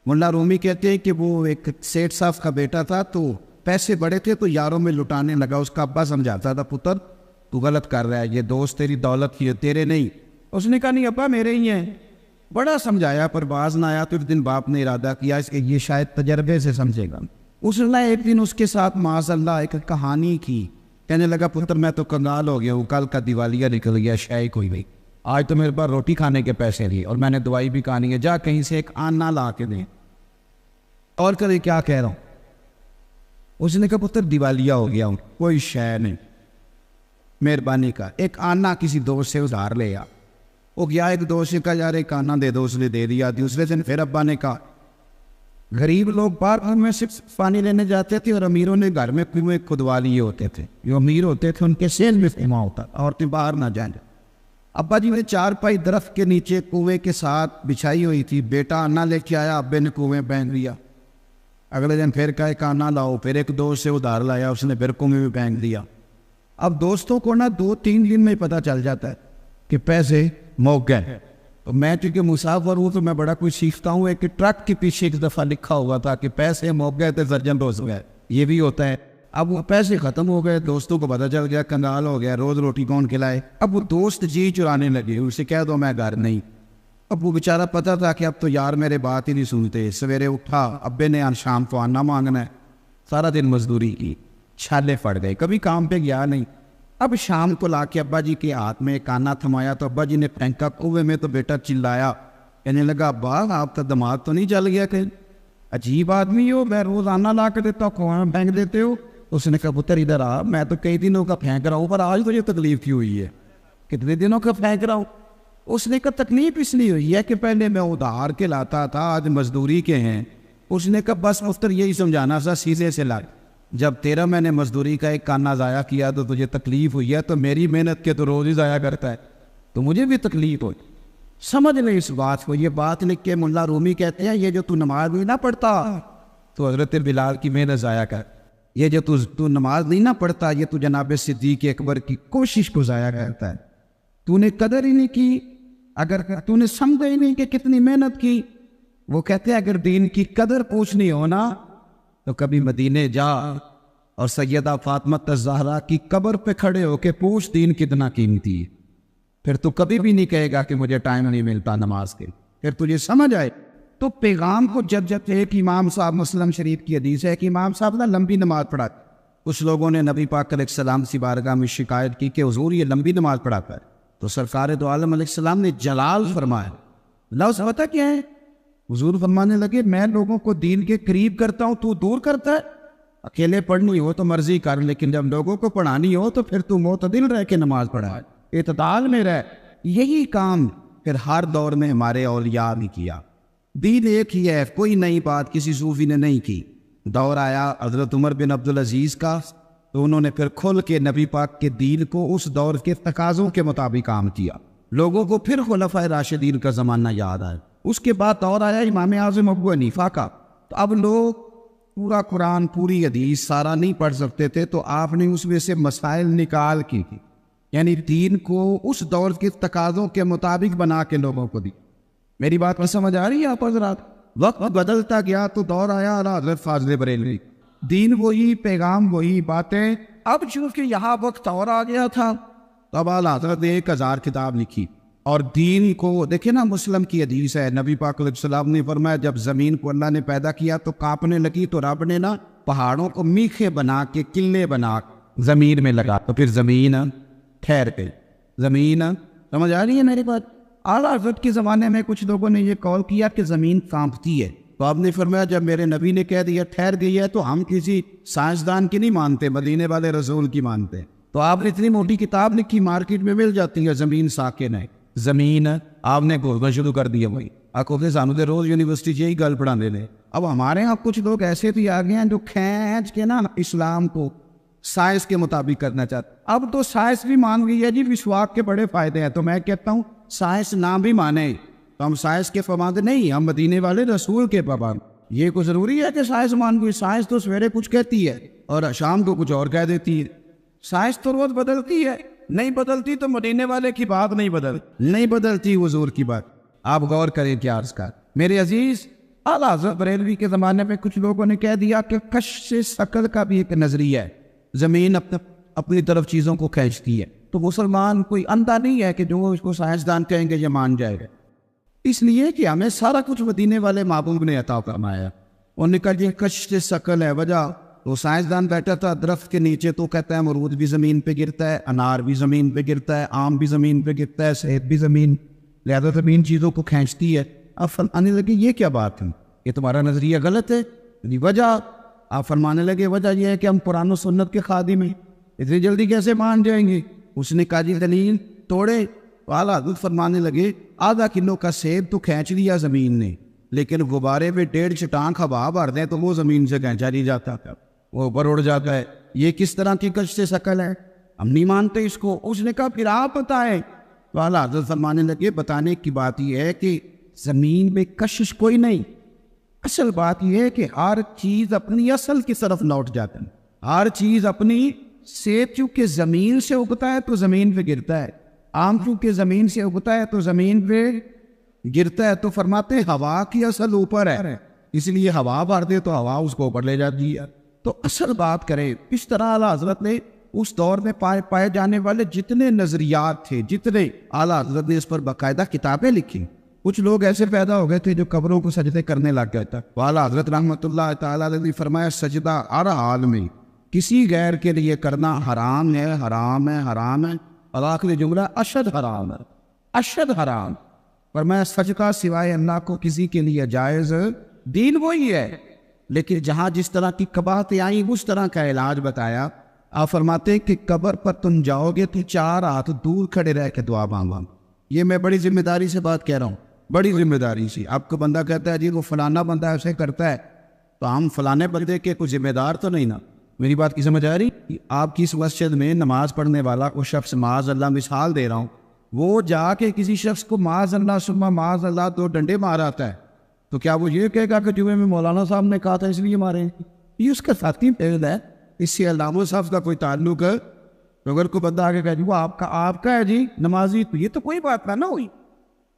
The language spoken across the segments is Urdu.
ملا رومی کہتے ہیں کہ وہ ایک سیٹ صاحب کا بیٹا تھا، تو پیسے بڑے تھے تو یاروں میں لٹانے لگا. اس کا ابا سمجھاتا تھا پتر تو غلط کر رہا ہے، یہ دوست تیری دولت کی ہے تیرے نہیں. اس نے کہا نہیں ابا میرے ہی ہیں. بڑا سمجھایا پر باز نہ آیا. تو ایک دن باپ نے ارادہ کیا اس کے یہ شاید تجربے سے سمجھے گا. اس نے ایک دن اس کے ساتھ معاذ اللہ ایک کہانی کی. کہنے لگا پتر میں تو کنگال ہو گیا ہوں، کل کا دیوالیہ نکل گیا، شے کوئی نہیں. آج تو میرے پاس روٹی کھانے کے پیسے نہیں اور میں نے دوائی بھی کھانی ہے، جا کہیں سے ایک آنا لا کے دیں. اور کرے کیا کہہ رہا ہوں. اس نے کہا پتر دیوالیہ ہو گیا ہوں، کوئی شے نہیں، مہربانی کا ایک آنا کسی دوست سے ادھار لے آ. وہ گیا ایک دوست سے کہا یار ایک آنا دے دو، اس نے دے دیا. دوسرے دن پھر ابا نے کہا غریب لوگ باہر میں صرف پانی لینے جاتے تھے اور امیروں نے گھر میں کنویں کھدوا لیے ہوتے تھے. جو امیر ہوتے تھے ان کے سیل میں فیما ہوتا، عورتیں باہر نہ جائیں. ابا جی نے 4 پائی درخت کے نیچے کنویں کے ساتھ بچھائی ہوئی تھی. بیٹا آنا لے کے آیا، ابے نے کنویں پھینک دیا. اگلے دن پھر کہا ایک آنا لاؤ، پھر ایک دوست سے ادھار لایا، اس نے پھر کنویں میں پھینک دیا. اب دوستوں کو نا 2-3 دن میں پتہ چل جاتا ہے کہ پیسے موک گئے. تو میں چونکہ مسافر ہوں تو میں بڑا کچھ سیکھتا ہوں. ایک ٹرک کے پیچھے ایک دفعہ لکھا ہوا تھا کہ پیسے موک گئے تو درجن روز گئے. یہ بھی ہوتا ہے. اب وہ پیسے ختم ہو گئے، دوستوں کو پتہ چل گیا، کنگال ہو گیا، روز روٹی کون کھلائے. اب وہ دوست جی چرانے لگے، اسے کہہ دو میں گھر نہیں. اب وہ بیچارہ پتہ تھا کہ اب تو یار میرے بات ہی نہیں سنتے. سویرے اٹھا، ابے نے شام کو آنا مانگنا ہے. سارا دن مزدوری کی، چھالے پڑ گئے، کبھی کام پہ گیا نہیں. اب شام کو لا کے ابا جی کے ہاتھ میں ایک آنا تھمایا تو ابا جی نے پھینکا کنویں میں. تو بیٹا چلایا، کہنے لگا ابا آپ کا دماغ تو نہیں چل گیا؟ کہ عجیب آدمی ہو، میں روز آنا لا کے دیتا ہوں، کنویں میں پھینک دیتے ہو. اس نے کہا پتر ادھر آ، میں تو کئی دنوں کا پھینک رہا ہوں پر آج تجھے تکلیف کیوں ہوئی ہے؟ کتنے دنوں کا پھینک رہا ہوں؟ اس نے کہا تکلیف اس لیے ہوئی ہے کہ پہلے میں ادھار کے لاتا تھا، آج مزدوری کے ہیں. اس نے کہا بس مفتر یہی سمجھانا تھا سیدھے سے لا. جب تیرا میں نے مزدوری کا ایک کانا ضائع کیا تو تجھے تکلیف ہوئی ہے، تو میری محنت کے تو روز ہی ضائع کرتا ہے تو مجھے بھی تکلیف ہوئی. سمجھ لیں اس بات کو. یہ بات لکھ کے ملا رومی کہتے ہیں یہ جو تو نماز نہیں نہ پڑھتا تو حضرت بلال کی محنت ضائع کر. یہ جو تو نماز نہیں نہ پڑھتا یہ تو جناب صدیق اکبر کی کوشش کو ضائع کرتا ہے. تو نے قدر ہی نہیں کی، اگر تو نے سمجھا ہی نہیں کہ کتنی محنت کی. وہ کہتے ہیں اگر دین کی قدر پوچھنی ہو نا تو کبھی مدینے جا اور سیدہ فاطمہ الزہرا کی قبر پہ کھڑے ہو کے پوچھ دین کتنا قیمتی ہے. پھر تو کبھی بھی نہیں کہے گا کہ مجھے ٹائم نہیں ملتا نماز کے. پھر تجھے سمجھ آئے. تو پیغام کو جب ایک امام صاحب، مسلم شریف کی حدیث ہے کہ امام صاحب نا لمبی نماز پڑھاتے. کچھ لوگوں نے نبی پاک علیہ السلام سی بارگاہ میں شکایت کی کہ حضور یہ لمبی نماز پڑھاتا ہے. تو سرکار دو عالم علیہ السلام نے جلال فرمایا. لفظ پتہ کیا ہے؟ حضور فرمانے لگے میں لوگوں کو دین کے قریب کرتا ہوں، تو دور کرتا ہے. اکیلے پڑھنی ہو تو مرضی کر، لیکن جب لوگوں کو پڑھانی ہو تو پھر تو معتدل رہ کے نماز پڑھا، اعتدال میں رہ. یہی کام پھر ہر دور میں ہمارے اولیاء نے کیا. دین ایک ہی ہے، کوئی نئی بات کسی صوفی نے نہیں کی. دور آیا حضرت عمر بن عبدالعزیز کا تو انہوں نے پھر کھل کے نبی پاک کے دین کو اس دور کے تقاضوں کے مطابق کام کیا. لوگوں کو پھر خلفائے راشدین کا زمانہ یاد آیا. اس کے بعد دور آیا امام اعظم ابو حنیفہ کا. تو اب لوگ پورا قرآن، پوری حدیث سارا نہیں پڑھ سکتے تھے تو آپ نے اس میں سے مسائل نکال کی تھی، یعنی دین کو اس دور کے تقاضوں کے مطابق بنا کے لوگوں کو دی. میری بات میں سمجھ آ رہی ہے آپ حضرات؟ وقت بدلتا گیا تو دور آیا حضرت فاضل بریلوی. دین وہی، پیغام وہی، باتیں. اب چونکہ یہاں وقت اور آ گیا تھا تو اب حضرت نے 1000 کتاب لکھی. اور دین کو دیکھیں نا، مسلم کی حدیث ہے، نبی پاک علیہ السلام نے فرمایا جب زمین کو اللہ نے پیدا کیا تو کانپنے لگی تو رب نے نا پہاڑوں کو میخے بنا کے، قلعے بنا زمین میں لگا تو پھر زمین ٹھہر گئی. زمین سمجھ آ رہی ہے میری بات؟ اعلیٰ حضرت کے زمانے میں کچھ لوگوں نے یہ قول کیا کہ زمین کانپتی ہے تو آپ نے فرمایا جب میرے نبی نے کہہ دیا ٹھہر گئی ہے تو ہم کسی سائنسدان کی نہیں مانتے، مدینے والے رسول کی مانتے. تو آپ نے اتنی موٹی کتاب لکھی، مارکیٹ میں مل جاتی ہے، زمین ساکن ہے. زمین آپ نے گھوسنا شروع کر دیا. وہی آپ کو سانو دے روز یونیورسٹی یہی گل پڑھا دے. اب ہمارے یہاں کچھ لوگ ایسے بھی آ گئے ہیں جو کھینچ کے نا اسلام کو سائنس کے مطابق کرنا چاہتے. اب تو سائنس بھی مان گئی ہے جی مسواک کے بڑے فائدے ہیں. تو میں کہتا ہوں سائنس نہ بھی مانے تو ہم سائنس کے پابند نہیں، ہم مدینے والے رسول کے پابند. یہ کوئی ضروری ہے کہ سائنس مان گئی؟ سائنس تو سویرے کچھ کہتی ہے اور شام کو کچھ اور کہہ دیتی ہے. سائنس تو روز بدلتی ہے. نہیں بدلتی تو مدینے والے کی بات نہیں بدلتی حضور کی بات. آپ غور کریں کیا عرض کر میرے عزیز. اعلیٰ حضرت بریلوی کے زمانے میں کچھ لوگوں نے کہہ دیا کہ کشش ثقل کا بھی ایک نظریہ ہے، زمین اپنی طرف چیزوں کو کھینچتی ہے، تو مسلمان کوئی اندھا نہیں ہے کہ جو اس کو سائنسدان کہیں گے یہ مان جائے گا، اس لیے کہ ہمیں سارا کچھ مدینے والے محبوب نے عطا فرمایا۔ انہوں نے کہا یہ کشش ثقل ہے، وجہ تو سائنسدان بیٹھا تھا درخت کے نیچے تو کہتا ہے امرود بھی زمین پہ گرتا ہے، انار بھی زمین پہ گرتا ہے، آم بھی زمین پہ گرتا ہے، سیب بھی زمین، لہذا زمین چیزوں کو کھینچتی ہے۔ اب فرمانے لگے یہ کیا بات ہے، یہ تمہارا نظریہ غلط ہے۔ وجہ آپ فرمانے لگے وجہ یہ ہے کہ ہم قرآن و سنت کے خادم ہیں، اتنی جلدی کیسے مان جائیں گے؟ اس نے کہا جی دلیل توڑے۔ اعلیٰ حضرت فرمانے لگے آدھا کلو کا سیب تو کھینچ لیا زمین نے، لیکن غبارے میں 1.5 چٹان ہوا بھر دیں تو وہ زمین سے کھینچا نہیں جاتا، وہ اوپر اڑ جاتا ہے۔ یہ کس طرح کی کشش ثقل ہے، ہم نہیں مانتے اس کو۔ اس نے کہا پھر آپ بتائیں۔ تو اعلیٰ حضرت فرمانے لگے بتانے کی بات یہ ہے کہ زمین میں کشش کوئی نہیں، اصل بات یہ ہے کہ ہر چیز اپنی اصل کی طرف لوٹ جاتا ہے، ہر چیز اپنی سیب چونکہ زمین سے اگتا ہے تو زمین پہ گرتا ہے، آم چونکہ زمین سے اگتا ہے تو زمین پہ گرتا ہے، تو فرماتے ہیں ہوا کی اصل اوپر ہے، اس لیے ہوا بھر دے تو ہوا اس کو اوپر لے جاتی ہے۔ تو اصل بات کریں اس طرح اعلیٰ حضرت نے اس دور میں پائے جانے والے جتنے نظریات تھے، جتنے اعلیٰ حضرت نے اس پر باقاعدہ کتابیں لکھی۔ کچھ لوگ ایسے پیدا ہو گئے تھے جو قبروں کو سجدے کرنے لگ گئے تھے، اعلیٰ حضرت رحمۃ اللہ تعالیٰ نے فرمایا سجدہ ہر حال میں کسی غیر کے لیے کرنا حرام ہے، حرام ہے، حرام ہے، اور آخری جملہ اشد حرام ہے، اشد حرام۔ فرمایا سجدہ سوائے اللہ کو کسی کے لیے جائز دین وہی ہے، لیکن جہاں جس طرح کی قباحتیں آئیں اس طرح کا علاج بتایا۔ آپ فرماتے ہیں کہ قبر پر تم جاؤ گے تو 4 ہاتھ دور کھڑے رہ کے دعا مانگو۔ یہ میں بڑی ذمہ داری سے بات کہہ رہا ہوں، بڑی ذمہ داری سے۔ آپ کو بندہ کہتا ہے جی وہ فلانا بندہ ایسے کرتا ہے تو ہم فلانے بندے کے کوئی ذمہ دار تو نہیں نا؟ میری بات کی سمجھ آ رہی؟ آپ کی اس مسجد میں نماز پڑھنے والا وہ شخص معاذ اللہ مثال دے رہا ہوں، وہ جا کے کسی شخص کو معاذ اللہ ثم معاذ اللہ 2 ڈنڈے مار آتا ہے تو کیا وہ یہ کہے گا کہ جمعے میں مولانا صاحب نے کہا تھا اس لیے مارے؟ یہ اس کا ساتھی فعل ہے، اس سے علامہ صاحب کا کوئی تعلق ہے؟ اگر کوئی بندہ آگے کہہ جی وہ آپ کا ہے جی نمازی، تو یہ تو کوئی بات نہ ہوئی۔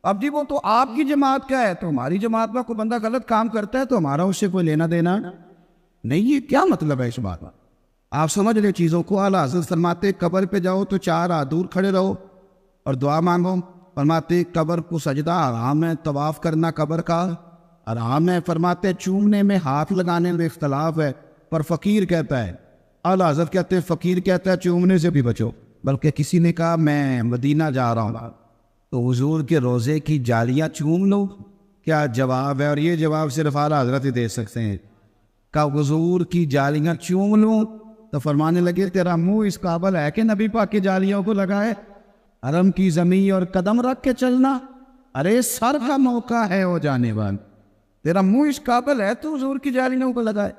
اب جی وہ تو آپ کی جماعت کا ہے تو ہماری جماعت میں کوئی بندہ غلط کام کرتا ہے تو ہمارا اس سے کوئی لینا دینا نہیں۔ یہ کیا مطلب ہے اس بات کا؟ آپ سمجھ لیں چیزوں کو۔ اعلیٰ حضرت فرماتے قبر پہ جاؤ تو 4 ہاتھ دور کھڑے رہو اور دعا مانگو۔ فرماتے قبر کو سجدہ حرام ہے، طواف کرنا قبر کا حرام ہے۔ فرماتے چومنے میں ہاتھ لگانے میں اختلاف ہے، پر فقیر کہتا ہے، اعلیٰ حضرت کہتے ہیں فقیر کہتا ہے چومنے سے بھی بچو۔ بلکہ کسی نے کہا میں مدینہ جا رہا ہوں تو حضور کے روزے کی جالیاں چوم لو، کیا جواب ہے؟ اور یہ جواب صرف اعلیٰ حضرت ہی دے سکتے ہیں۔ کہ حضور کی جالیاں چوم لوں تو فرمانے لگے تیرا منہ اس قابل ہے کہ نبی پاک کی جالیوں کو لگائے؟ حرم کی زمین اور قدم رکھ کے چلنا، ارے سر کا موقع ہے ہو جانے والا، تیرا منہ اس قابل ہے تو حضور کی جالیوں کو لگائے۔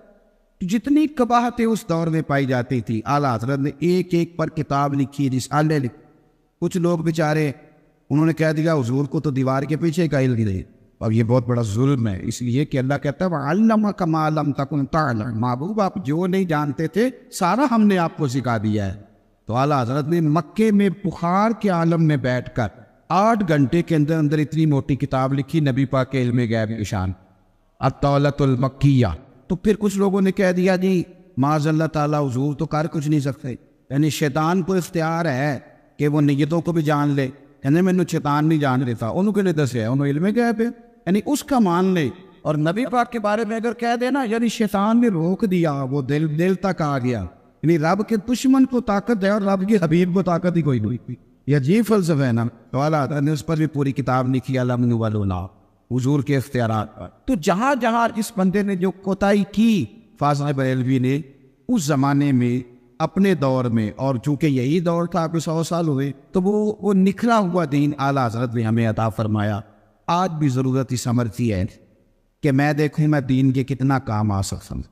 جتنی قباحتیں اس دور میں پائی جاتی تھی اعلیٰ حضرت نے ایک ایک پر کتاب لکھی، رسالے لکھی۔ کچھ لوگ بیچارے انہوں نے کہہ دیا حضور کو تو دیوار کے پیچھے کا علم دے، اب یہ بہت بڑا ظلم ہے، اس لیے کہ اللہ کہتا ہے وَعَلَّمَكَ مَا لَمْ تَكُنْ تَعْلَمْ، محبوب آپ جو نہیں جانتے تھے سارا ہم نے آپ کو سکھا دیا ہے۔ تو اعلیٰ حضرت نے مکے میں بخار کے عالم میں بیٹھ کر 8 گھنٹے کے اندر اندر اتنی موٹی کتاب لکھی، نبی پاک کے علم غیب کی شان، الطولۃ المکیہ۔ تو پھر کچھ لوگوں نے کہہ دیا جی معاذ اللہ تعالیٰ حضور تو کر کچھ نہیں سکتے، یعنی شیطان کو اختیار ہے کہ وہ نیتوں کو بھی جان لے، یعنی میں نے شیطان نہیں جان لیتا، انہوں کے لیے دسے انہوں علم غیب ہے، یعنی اس کا مان لے۔ اور نبی پاک کے بارے میں اگر کہہ دینا یعنی شیطان نے روک دیا، وہ دل تک آ گیا، یعنی رب کے دشمن کو طاقت ہے اور رب کے حبیب کو طاقت ہی کوئی نہیں۔ یہ عجیب فلسفہ ہے نا۔ تو اعلیٰ حضرت نے اس پر بھی پوری کتاب لکھی علم والولا، حضور کے اختیارات پر۔ تو جہاں جہاں اس بندے نے جو کوتاہی کی فاضل بریلوی نے اس زمانے میں اپنے دور میں، اور چونکہ یہی دور تھا کہ 100 سال ہوئے، تو وہ نکھرا ہوا دین اعلیٰ حضرت نے ہمیں عطا فرمایا۔ آج بھی ضرورت اس عمر کی ہے کہ میں دیکھوں میں دین کے کتنا کام آ سکتا ہوں۔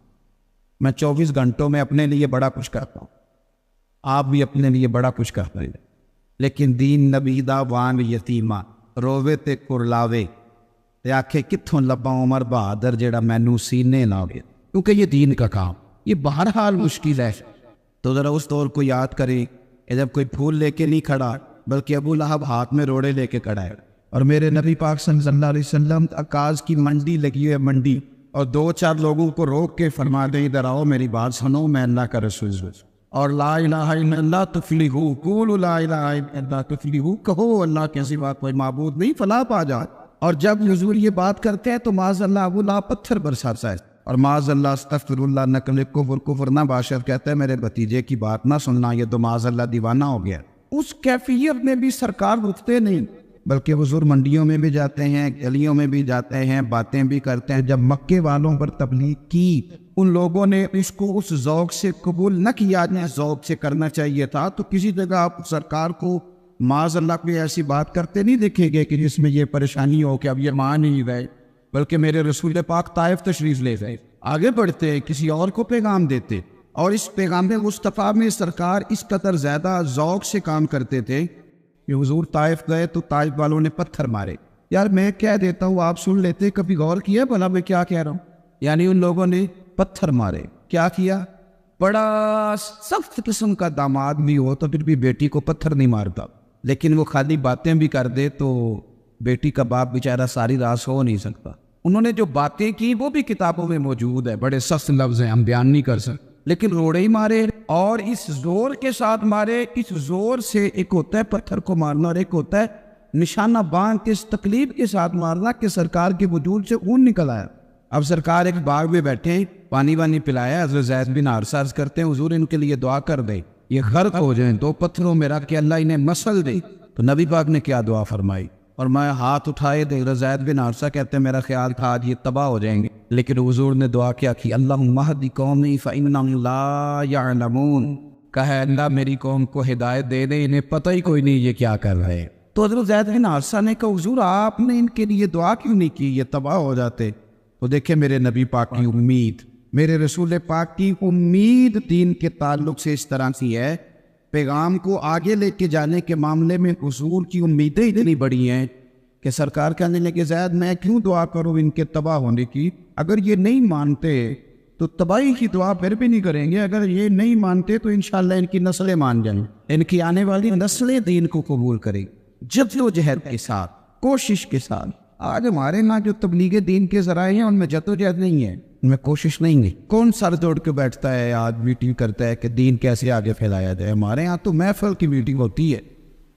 میں 24 گھنٹوں میں اپنے لیے بڑا کچھ کرتا ہوں، آپ بھی اپنے لیے بڑا کچھ کرتے ہیں، لیکن دین نبی دا وان یتیمہ رووے تے کرلاوے تے آکھے کتھوں لبا عمر بہادر جیڑا مینوں سینے لاوے، کیونکہ یہ دین کا کام یہ بہرحال مشکل ہے۔ تو ذرا اس دور کو یاد کریں، جب کوئی پھول لے کے نہیں کھڑا بلکہ ابو لہب ہاتھ میں روڑے لے کے کھڑا ہے، اور میرے نبی پاک صلی اللہ علیہ وسلم عکاظ کی منڈی لگی ہے، منڈی، اور 2-4 لوگوں کو روک کے فرما دیں ادھر آؤ میری بات سنو، میں اللہ کا رسول ہوں، اور لا الہ الا اللہ تفلحوا، قولوا لا الہ الا اللہ تفلحوا، کہو اللہ کے سوا کوئی معبود نہیں، فلاح پا جائے۔ اور جب حضور یہ بات کرتے ہیں تو معاذ اللہ ابو لہب پتھر برساتا ہے، اور معاذ اللہ استغفر اللہ نقل کفر نہ باشد، کہتا ہے میرے بھتیجے کی بات نہ سننا، یہ تو معاذ اللہ دیوانہ ہو گیا۔ اس کیفیت میں بھی سرکار رکتے نہیں، بلکہ حضور منڈیوں میں بھی جاتے ہیں، گلیوں میں بھی جاتے ہیں، باتیں بھی کرتے ہیں۔ جب مکے والوں پر تبلیغ کی، ان لوگوں نے اس کو اس ذوق سے قبول نہ کیا جس ذوق سے کرنا چاہیے تھا، تو کسی جگہ آپ سرکار کو معاذ اللہ کوئی ایسی بات کرتے نہیں دیکھیں گے کہ جس میں یہ پریشانی ہو کہ اب یہ مان نہیں گئے، بلکہ میرے رسول پاک طائف تشریف لے گئے، آگے بڑھتے کسی اور کو پیغام دیتے، اور اس پیغام مصطفیٰ میں سرکار اس قدر زیادہ ذوق سے کام کرتے تھے کہ حضور طائف گئے تو طائف والوں نے پتھر مارے۔ یار میں کہہ دیتا ہوں آپ سن لیتے، کبھی غور کیا بھلا میں کیا کہہ رہا ہوں؟ یعنی ان لوگوں نے پتھر مارے، کیا کیا؟ بڑا سخت قسم کا داماد بھی ہو تو پھر بھی بیٹی کو پتھر نہیں مارتا، لیکن وہ خالی باتیں بھی کر دے تو بیٹی کا باپ بیچارہ ساری رات سو نہیں سکتا۔ انہوں نے جو باتیں کی وہ بھی کتابوں میں موجود ہے، بڑے سخت لفظ ہیں، ہم بیان نہیں کر سکتے، لیکن روڑے ہی مارے، اور اس زور کے ساتھ مارے۔ اس زور سے ایک ہوتا ہے پتھر کو مارنا، اور ایک ہوتا ہے نشانہ باندھ کے اس تکلیف کے ساتھ مارنا کہ سرکار کے وجود سے خون نکل آیا۔ اب سرکار ایک باغ میں بیٹھے، پانی وانی پلایا، حضرت زید بن حارثہ عرض کرتے ہیں حضور ان کے لیے دعا کر دیں، یہ غرق ہو جائیں، 2 پتھروں میں رکھ کے اللہ انہیں مسل دے۔ تو نبی پاک نے کیا دعا فرمائی؟ اور میں ہاتھ اٹھائے حضرت زید بن حارثہ کہتے ہیں میرا خیال تھا آج یہ تباہ ہو جائیں گے، لیکن حضور نے دعا کیا کہ اللہم اہد قومی فانہم لا یعلمون، کہا اللہ میری قوم کو ہدایت دے دے، انہیں پتہ ہی کوئی نہیں یہ کیا کر رہے ہیں۔ تو حضرت زید بن حارثہ نے کہا حضور آپ نے ان کے لیے دعا کیوں نہیں کی، یہ تباہ ہو جاتے؟ تو دیکھیں میرے نبی پاک کی امید، میرے رسول پاک کی امید دین کے تعلق سے اس طرح سی ہے، پیغام کو آگے لے کے جانے کے معاملے میں حضور کی امیدیں اتنی بڑی ہیں کہ سرکار کہنے لگے زید میں کیوں دعا کروں ان کے تباہ ہونے کی، اگر یہ نہیں مانتے تو تباہی کی دعا پھر بھی نہیں کریں گے، اگر یہ نہیں مانتے تو انشاءاللہ ان کی نسلیں مان جائیں، ان کی آنے والی نسلیں دین کو قبول کریں، جد و جہد کے ساتھ، کوشش کے ساتھ۔ آج ہمارے ہاں جو تبلیغ دین کے ذرائع ہیں ان میں جد و جہد نہیں ہے، ان میں کوشش نہیں ہے۔ کون سر توڑ کے بیٹھتا ہے آج میٹنگ کرتا ہے کہ دین کیسے آگے پھیلایا جائے؟ ہمارے ہاں تو محفل کی میٹنگ ہوتی ہے،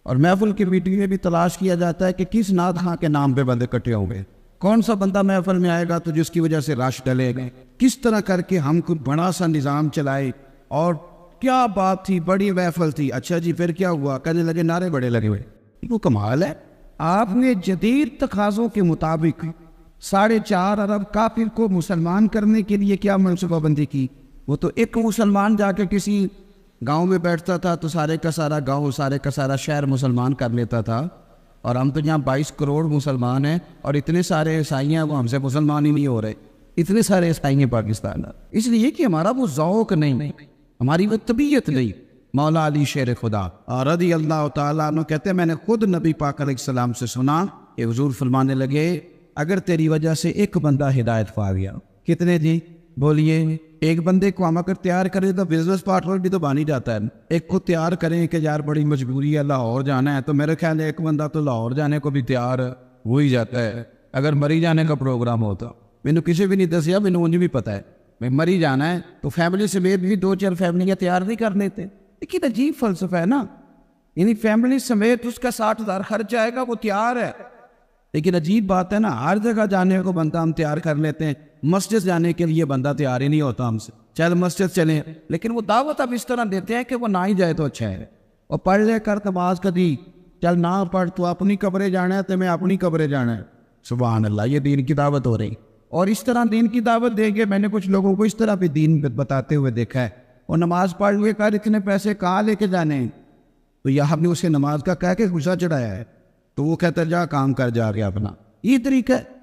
اور محفل کی میٹنگ میں بھی تلاش کیا جاتا ہے کہ کس نعت خاں کے نام پہ بندے اکٹھے ہوں گے، کون سا بندہ محفل میں آئے گا تو جس کی وجہ سے رش ڈلے گا، کس طرح کر کے ہم کوئی بڑا سا نظام چلائے۔ اور کیا بات تھی، بڑی محفل تھی، اچھا جی پھر کیا ہوا؟ کہنے لگے نعرے بڑے لگے ہوئے۔ وہ کمال ہے، آپ نے جدید تقاضوں کے مطابق 4.5 ارب کافر کو مسلمان کرنے کے لیے کیا منصوبہ بندی کی؟ وہ تو ایک مسلمان جا کے کسی گاؤں میں بیٹھتا تھا تو سارے کا سارا گاؤں، سارے کا سارا شہر مسلمان کر لیتا تھا، اور ہم تو یہاں 22 کروڑ مسلمان ہیں اور اتنے سارے عیسائی ہیں، وہ ہم سے مسلمان ہی نہیں ہو رہے، اتنے سارے عیسائی ہیں پاکستان میں، اس لیے کہ ہمارا وہ ذوق نہیں، ہماری وہ طبیعت نہیں۔ مولا علی شیر خدا رضی اللہ تعالیٰ عنہ کہتے ہیں میں نے خود نبی پاک علیہ السلام سے سنا کہ حضور فرمانے لگے اگر تیری وجہ سے ایک بندہ ہدایت پا گیا، کتنے جی بولیے؟ ایک بندے کو ہم اگر تیار کریں تو بزنس پارٹنر بھی تو بن ہی جاتا ہے، ایک کو تیار کریں کہ یار بڑی مجبوری ہے لاہور جانا ہے، تو میرے خیال ہے ایک بندہ تو لاہور جانے کو بھی تیار ہو ہی جاتا ہے۔ اگر مری جانے کا پروگرام ہوتا، میں نے کسی بھی نہیں دسیا، میں نے مجھے بھی پتا ہے میں مری جانا ہے تو فیملی سمیت بھی 2-4 فیملیاں تیار نہیں کر لیتے۔ لیکن عجیب فلسفہ ہے نا، یعنی فیملی سمیت اس کا 60,000 خرچ آئے گا، وہ تیار ہے، لیکن عجیب بات ہے نا، ہر جگہ جانے کو بندہ ہم تیار کر لیتے ہیں، مسجد جانے کے لیے بندہ تیار ہی نہیں ہوتا ہم سے، چل مسجد چلیں، لیکن وہ دعوت اب اس طرح دیتے ہیں کہ وہ نہ ہی جائے تو اچھا ہے، اور پڑھ لے کر نماز کبھی، چل نہ پڑھ تو اپنی قبریں جانا ہے تو میں اپنی قبریں جانا ہے۔ سبحان اللہ، یہ دین کی دعوت ہو رہی، اور اس طرح دین کی دعوت دیں گے۔ میں نے کچھ لوگوں کو اس طرح بھی دین بتاتے ہوئے دیکھا ہے، اور نماز پڑھ لے کر اتنے پیسے کہاں لے کے جانے ہیں، تو یہ ہم نے اسے نماز کا کہہ کے غصہ چڑھایا ہے، تو وہ کہتا ہے جا کام کر جا کے اپنا۔ یہ طریقہ ہے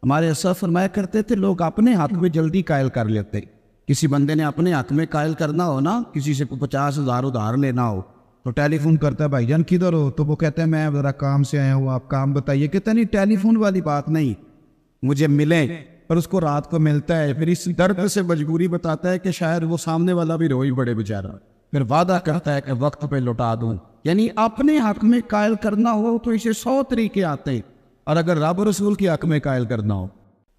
ہمارے اسلاف فرمایا کرتے تھے، لوگ اپنے ہاتھ میں جلدی قائل کر لیتے، کسی بندے نے اپنے ہاتھ میں قائل کرنا ہو نا، کسی سے 50,000 ادھار لینا ہو تو ٹیلی فون کرتا ہے بھائی جان کدھر ہو، تو وہ کہتے ہیں میں ذرا کام سے آیا ہوں، آپ کام بتائیے، کہتے نہیں ٹیلی فون والی بات نہیں، مجھے ملیں، پر اس کو رات کو ملتا ہے، پھر اس درد سے مجبوری بتاتا ہے کہ شاید وہ سامنے والا بھی رو ہی پڑے بیچارہ، پھر وعدہ کرتا ہے کہ وقت پہ لوٹا دوں۔ یعنی اپنے حق میں قائل کرنا ہو تو اسے 100 طریقے آتے ہیں، اور اگر رب رسول کی حق میں قائل کرنا ہو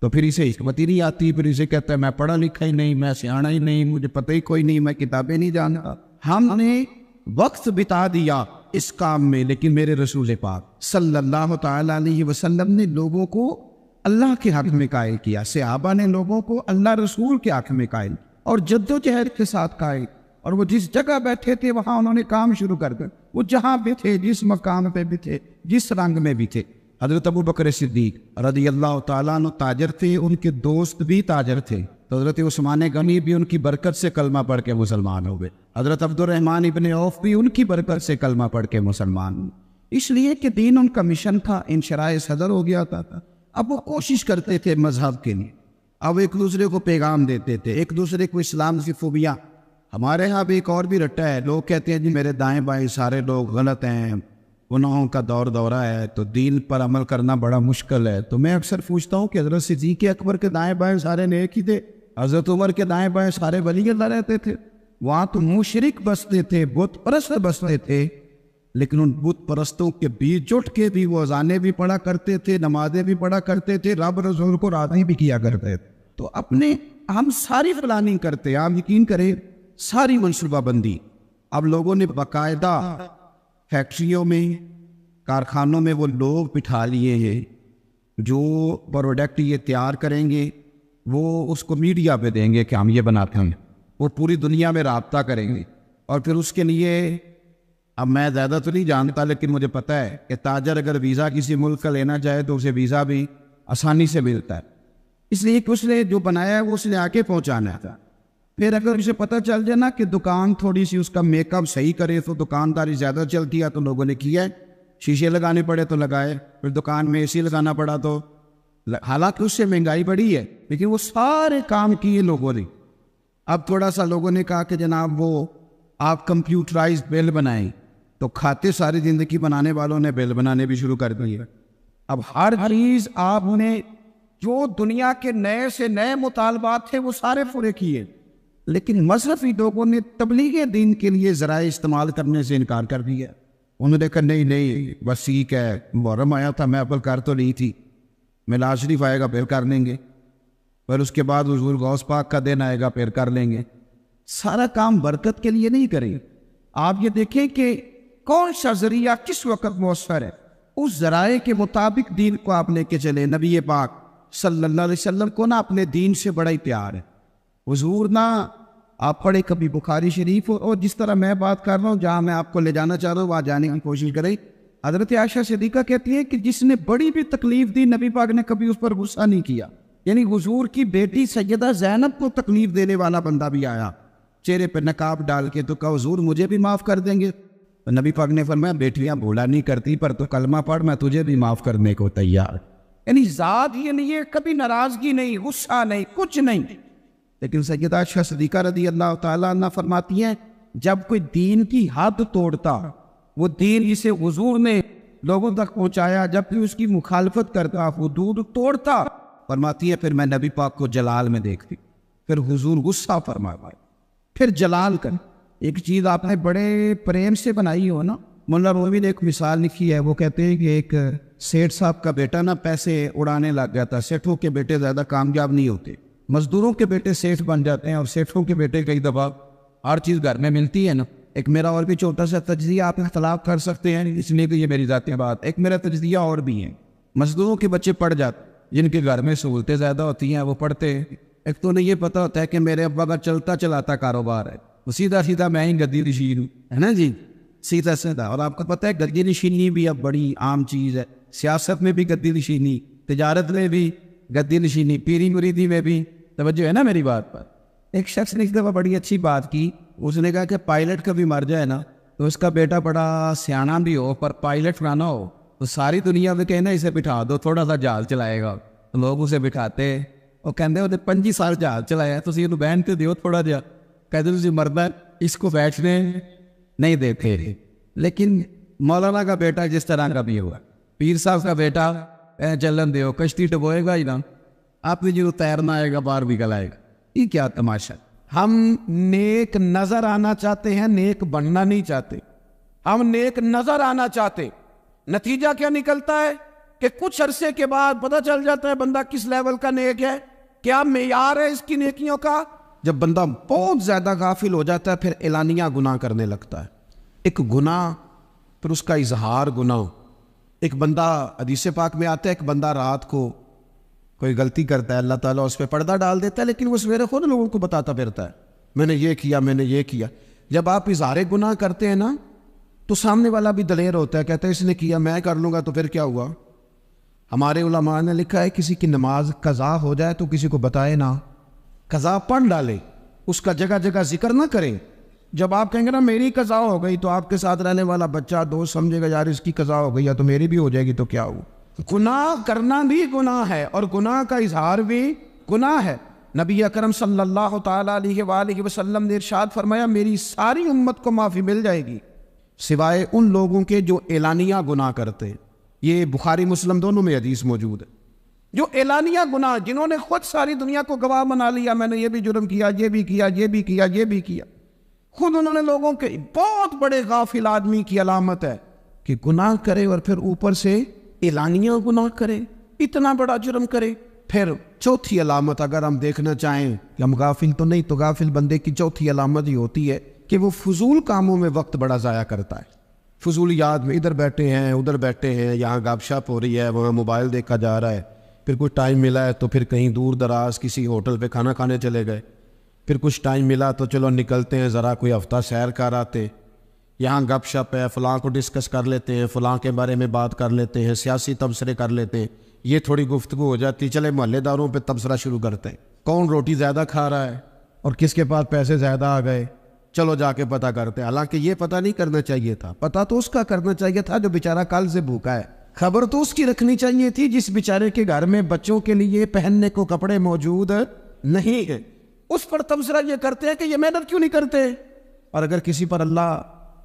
تو پھر اسے حکمت ہی نہیں آتی، پھر اسے کہتا ہے میں پڑھا لکھا ہی نہیں، میں سیانا ہی نہیں، مجھے پتہ ہی کوئی نہیں، میں کتابیں نہیں جانتا۔ ہم نے وقت بتا دیا اس کام میں، لیکن میرے رسول پاک صلی اللہ تعالی علیہ وسلم نے لوگوں کو اللہ کے حق میں قائل کیا، صحابہ نے لوگوں کو اللہ رسول کے حق میں قائل، اور جد و جہد کے ساتھ قائل، اور وہ جس جگہ بیٹھے تھے وہاں انہوں نے کام شروع کر دیا، وہ جہاں بھی تھے، جس مقام پہ بھی تھے، جس رنگ میں بھی تھے۔ حضرت ابو بکر صدیق رضی اللہ تعالیٰ عنہ تاجر تھے، ان کے دوست بھی تاجر تھے، تو حضرت عثمان غنی بھی ان کی برکت سے کلمہ پڑھ کے مسلمان ہو گئے، حضرت عبد الرحمن ابن عوف بھی ان کی برکت سے کلمہ پڑھ کے مسلمان ہوئے، اس لیے کہ دین ان کا مشن تھا، انشراح صدر ہو گیا تھا۔ اب وہ کوشش کرتے تھے مذہب کے لیے، اب ایک دوسرے کو پیغام دیتے تھے، ایک دوسرے کو اسلام کی خوبیاں۔ ہمارے ہاں بھی ایک اور بھی رٹا ہے، لوگ کہتے ہیں جی میرے دائیں بائیں سارے لوگ غلط ہیں، گناہوں کا دور دورہ ہے، تو دین پر عمل کرنا بڑا مشکل ہے۔ تو میں اکثر پوچھتا ہوں کہ حضرت صدیق اکبر کے دائیں بائیں سارے نیک ہی تھے، حضرت عمر کے دائیں بائیں سارے ولی اللہ رہتے تھے، وہاں تو مشرک بستے تھے، بت پرست بستے تھے، لیکن ان بت پرستوں کے بیچ جٹ کے بھی وہ اذانیں بھی پڑھا کرتے تھے، نمازیں بھی پڑھا کرتے تھے، رب رسول کو راضی بھی کیا کرتے تھے۔ تو اپنے ہم ساری پلاننگ کرتے، آپ یقین کریں ساری منصوبہ بندی۔ اب لوگوں نے باقاعدہ فیکٹریوں میں، کارخانوں میں وہ لوگ بٹھا لیے ہیں جو پروڈکٹ یہ تیار کریں گے، وہ اس کو میڈیا پہ دیں گے کہ ہم یہ بناتے ہیں، وہ پوری دنیا میں رابطہ کریں گے، اور پھر اس کے لیے اب میں زیادہ تو نہیں جانتا، لیکن مجھے پتہ ہے کہ تاجر اگر ویزا کسی ملک کا لینا چاہے تو اسے ویزا بھی آسانی سے ملتا ہے، اس لیے کہ اس نے جو بنایا ہے وہ اس نے آگے پہنچانا تھا۔ پھر اگر اسے پتہ چل جائے نا کہ دکان تھوڑی سی اس کا میک اپ صحیح کرے تو دکانداری زیادہ چلتی ہے، تو لوگوں نے کیا ہے، شیشے لگانے پڑے تو لگائے، پھر دکان میں اے سی لگانا پڑا تو حالانکہ اس سے مہنگائی بڑھی ہے، لیکن وہ سارے کام کیے لوگوں نے۔ اب تھوڑا سا لوگوں نے کہا کہ جناب وہ آپ کمپیوٹرائز بل بنائیں، تو کھاتے ساری زندگی بنانے والوں نے بل بنانے بھی شروع کر دیے۔ اب ہر چیز آپ نے جو دنیا کے نئے سے نئے مطالبات تھے وہ سارے پورے کیے، لیکن مذہبی لوگوں نے تبلیغ دین کے لیے ذرائع استعمال کرنے سے انکار کر دیا۔ انہوں نے کہا نہیں بس ٹھیک ہے، محرم آیا تھا میں اپل کر تو نہیں تھی، میلاد شریف آئے گا پھر کر لیں گے، پھر اس کے بعد حضور غوث پاک کا دن آئے گا پھر کر لیں گے۔ سارا کام برکت کے لیے نہیں کریں۔ آپ یہ دیکھیں کہ کون سا ذریعہ کس وقت مؤثر ہے، اس ذرائع کے مطابق دین کو آپ لے کے چلے۔ نبی پاک صلی اللہ علیہ وسلم کو نا اپنے دین سے بڑا ہی پیار ہے۔ حضور نا آپ پڑھے کبھی بخاری شریف، اور جس طرح میں بات کر رہا ہوں جہاں میں آپ کو لے جانا چاہ رہا ہوں وہاں جانے کی کوشش کریں۔ حضرت عائشہ صدیقہ کہتی ہے کہ جس نے بڑی بھی تکلیف دی نبی پاک نے کبھی اس پر غصہ نہیں کیا، یعنی حضور کی بیٹی سیدہ زینب کو تکلیف دینے والا بندہ بھی آیا چہرے پہ نقاب ڈال کے، تو کہا حضور مجھے بھی معاف کر دیں گے؟ تو نبی پاک نے فرمایا بیٹیاں بھولا نہیں کرتی، پر تو کلمہ پڑھ میں تجھے بھی معاف کرنے کو تیار۔ یعنی ذات یہ نہیں ہے، کبھی ناراضگی نہیں، غصہ نہیں، کچھ نہیں۔ لیکن سیدہ عائشہ صدیقہ رضی اللہ تعالیٰ عنہ فرماتی ہیں جب کوئی دین کی حد توڑتا، وہ دین جسے حضور نے لوگوں تک پہنچایا، جب بھی اس کی مخالفت کرتا، حدود توڑتا، فرماتی ہے پھر میں نبی پاک کو جلال میں دیکھتی، پھر حضور غصہ فرمایا، پھر جلال کر۔ ایک چیز آپ نے بڑے پریم سے بنائی ہو نا، مولانا رومی نے ایک مثال لکھی ہے، وہ کہتے ہیں کہ ایک سیٹھ صاحب کا بیٹا نا پیسے اڑانے لگ گیا تھا۔ سیٹھوں کے بیٹے زیادہ کامیاب نہیں ہوتے، مزدوروں کے بیٹے سیٹھ بن جاتے ہیں، اور سیٹھوں کے بیٹے کئی دفعہ ہر چیز گھر میں ملتی ہے نا۔ ایک میرا اور بھی چھوٹا سا تجزیہ آپ اختلاف کر سکتے ہیں، اس لیے کہ یہ میری ذاتی بات، ایک میرا تجزیہ اور بھی ہے۔ مزدوروں کے بچے پڑھ جاتے، جن کے گھر میں سہولتیں زیادہ ہوتی ہیں وہ پڑھتے ہیں۔ ایک تو انہیں یہ پتہ ہوتا ہے کہ میرے ابا کا چلتا چلاتا کاروبار ہے، وہ سیدھا سیدھا میں ہی گدی نشین ہوں، ہے نا جی، سیدھا سیدھا۔ اور آپ کو پتہ ہے گدی نشینی بھی اب بڑی عام چیز ہے، سیاست میں بھی گدی نشینی، تجارت میں بھی گدی نشینی، پیری مریدی میں بھی۔ توجہ ہے نا میری بات پر؟ ایک شخص نے ایک دفعہ بڑی اچھی بات کی، اس نے کہا کہ پائلٹ کبھی مر جائے نا تو اس کا بیٹا بڑا سیانا بھی ہو پر پائلٹ نہ ہو، تو ساری دنیا میں کہنا اسے بٹھا دو تھوڑا سا جہاز چلائے گا، تو لوگ اسے بٹھاتے، وہ کہتے ہیں 25 سال جہاز چلایا تو یہ بہن تے دیو تھوڑا جہا، کہتے تھی مرد اس کو بیٹھنے نہیں دیتے۔ لیکن مولانا کا بیٹا جس طرح کا بھی ہوا، پیر صاحب کا بیٹا چلن دیو، کشتی ڈبوئے گا ہی نا، آپ نے جو تیرنا آئے گا باہر نکل آئے گا۔ یہ کیا تماشا؟ ہم نیک نظر آنا چاہتے ہیں، نیک بننا نہیں چاہتے۔ ہم نیک نظر آنا چاہتے، نتیجہ کیا نکلتا ہے؟ کہ کچھ عرصے کے بعد پتہ چل جاتا ہے بندہ کس لیول کا نیک ہے، کیا معیار ہے اس کی نیکیوں کا. جب بندہ بہت زیادہ غافل ہو جاتا ہے پھر اعلانیہ گناہ کرنے لگتا ہے. ایک گناہ پھر اس کا اظہار گناہ. ایک بندہ حدیث پاک میں آتا ہے، ایک بندہ رات کو کوئی غلطی کرتا ہے، اللہ تعالیٰ اس پہ پردہ ڈال دیتا ہے، لیکن وہ سویرے خود لوگوں کو بتاتا پھرتا ہے میں نے یہ کیا، میں نے یہ کیا. جب آپ اظہار گناہ کرتے ہیں نا تو سامنے والا بھی دلیر ہوتا ہے، کہتا ہے اس نے کیا میں کر لوں گا تو پھر کیا ہوا. ہمارے علماء نے لکھا ہے کسی کی نماز قضا ہو جائے تو کسی کو بتائے نہ، قضا پڑھ ڈالے، اس کا جگہ جگہ ذکر نہ کریں. جب آپ کہیں گے نا میری قضا ہو گئی تو آپ کے ساتھ رہنے والا بچہ دوست سمجھے گا یار اس کی قضا ہو گئی یا تو میری بھی ہو جائے گی تو کیا ہو. گناہ کرنا بھی گناہ ہے اور گناہ کا اظہار بھی گناہ ہے. نبی اکرم صلی اللہ تعالیٰ علیہ وآلہ وسلم نے ارشاد فرمایا میری ساری امت کو معافی مل جائے گی سوائے ان لوگوں کے جو اعلانیہ گناہ کرتے ہیں. یہ بخاری مسلم دونوں میں حدیث موجود ہے. جو اعلانیہ گناہ، جنہوں نے خود ساری دنیا کو گواہ بنا لیا میں نے یہ بھی جرم کیا، یہ بھی کیا، یہ بھی کیا، یہ بھی کیا، خود انہوں نے لوگوں کے بہت بڑے غافل آدمی کی علامت ہے کہ گناہ کرے اور پھر اوپر سے اعلانیہ گناہ کرے، اتنا بڑا جرم کرے. پھر چوتھی علامت اگر ہم دیکھنا چاہیں کہ ہم غافل تو نہیں، تو غافل بندے کی چوتھی علامت یہ ہوتی ہے کہ وہ فضول کاموں میں وقت بڑا ضائع کرتا ہے. فضولیات میں ادھر بیٹھے ہیں ادھر بیٹھے ہیں، یہاں گپ شپ ہو رہی ہے، وہاں موبائل دیکھا جا رہا ہے، پھر کچھ ٹائم ملا ہے تو پھر کہیں دور دراز کسی ہوٹل پہ کھانا کھانے چلے گئے، پھر کچھ ٹائم ملا تو چلو نکلتے ہیں ذرا کوئی ہفتہ سیر کر آتے، یہاں گپ شپ ہے، فلاں کو ڈسکس کر لیتے ہیں، فلاں کے بارے میں بات کر لیتے ہیں، سیاسی تبصرے کر لیتے ہیں، یہ تھوڑی گفتگو ہو جاتی، چلے محلے داروں پہ تبصرہ شروع کرتے ہیں، کون روٹی زیادہ کھا رہا ہے اور کس کے پاس پیسے زیادہ آ گئے، چلو جا کے پتہ کرتے ہیں. حالانکہ یہ پتہ نہیں کرنا چاہیے تھا، پتہ تو اس کا کرنا چاہیے تھا جو بیچارہ کل سے بھوکا ہے. خبر تو اس کی رکھنی چاہیے تھی جس بیچارے کے گھر میں بچوں کے لیے پہننے کو کپڑے موجود نہیں ہیں. اس پر تبصرہ یہ کرتے ہیں کہ یہ محنت کیوں نہیں کرتے، اور اگر کسی پر اللہ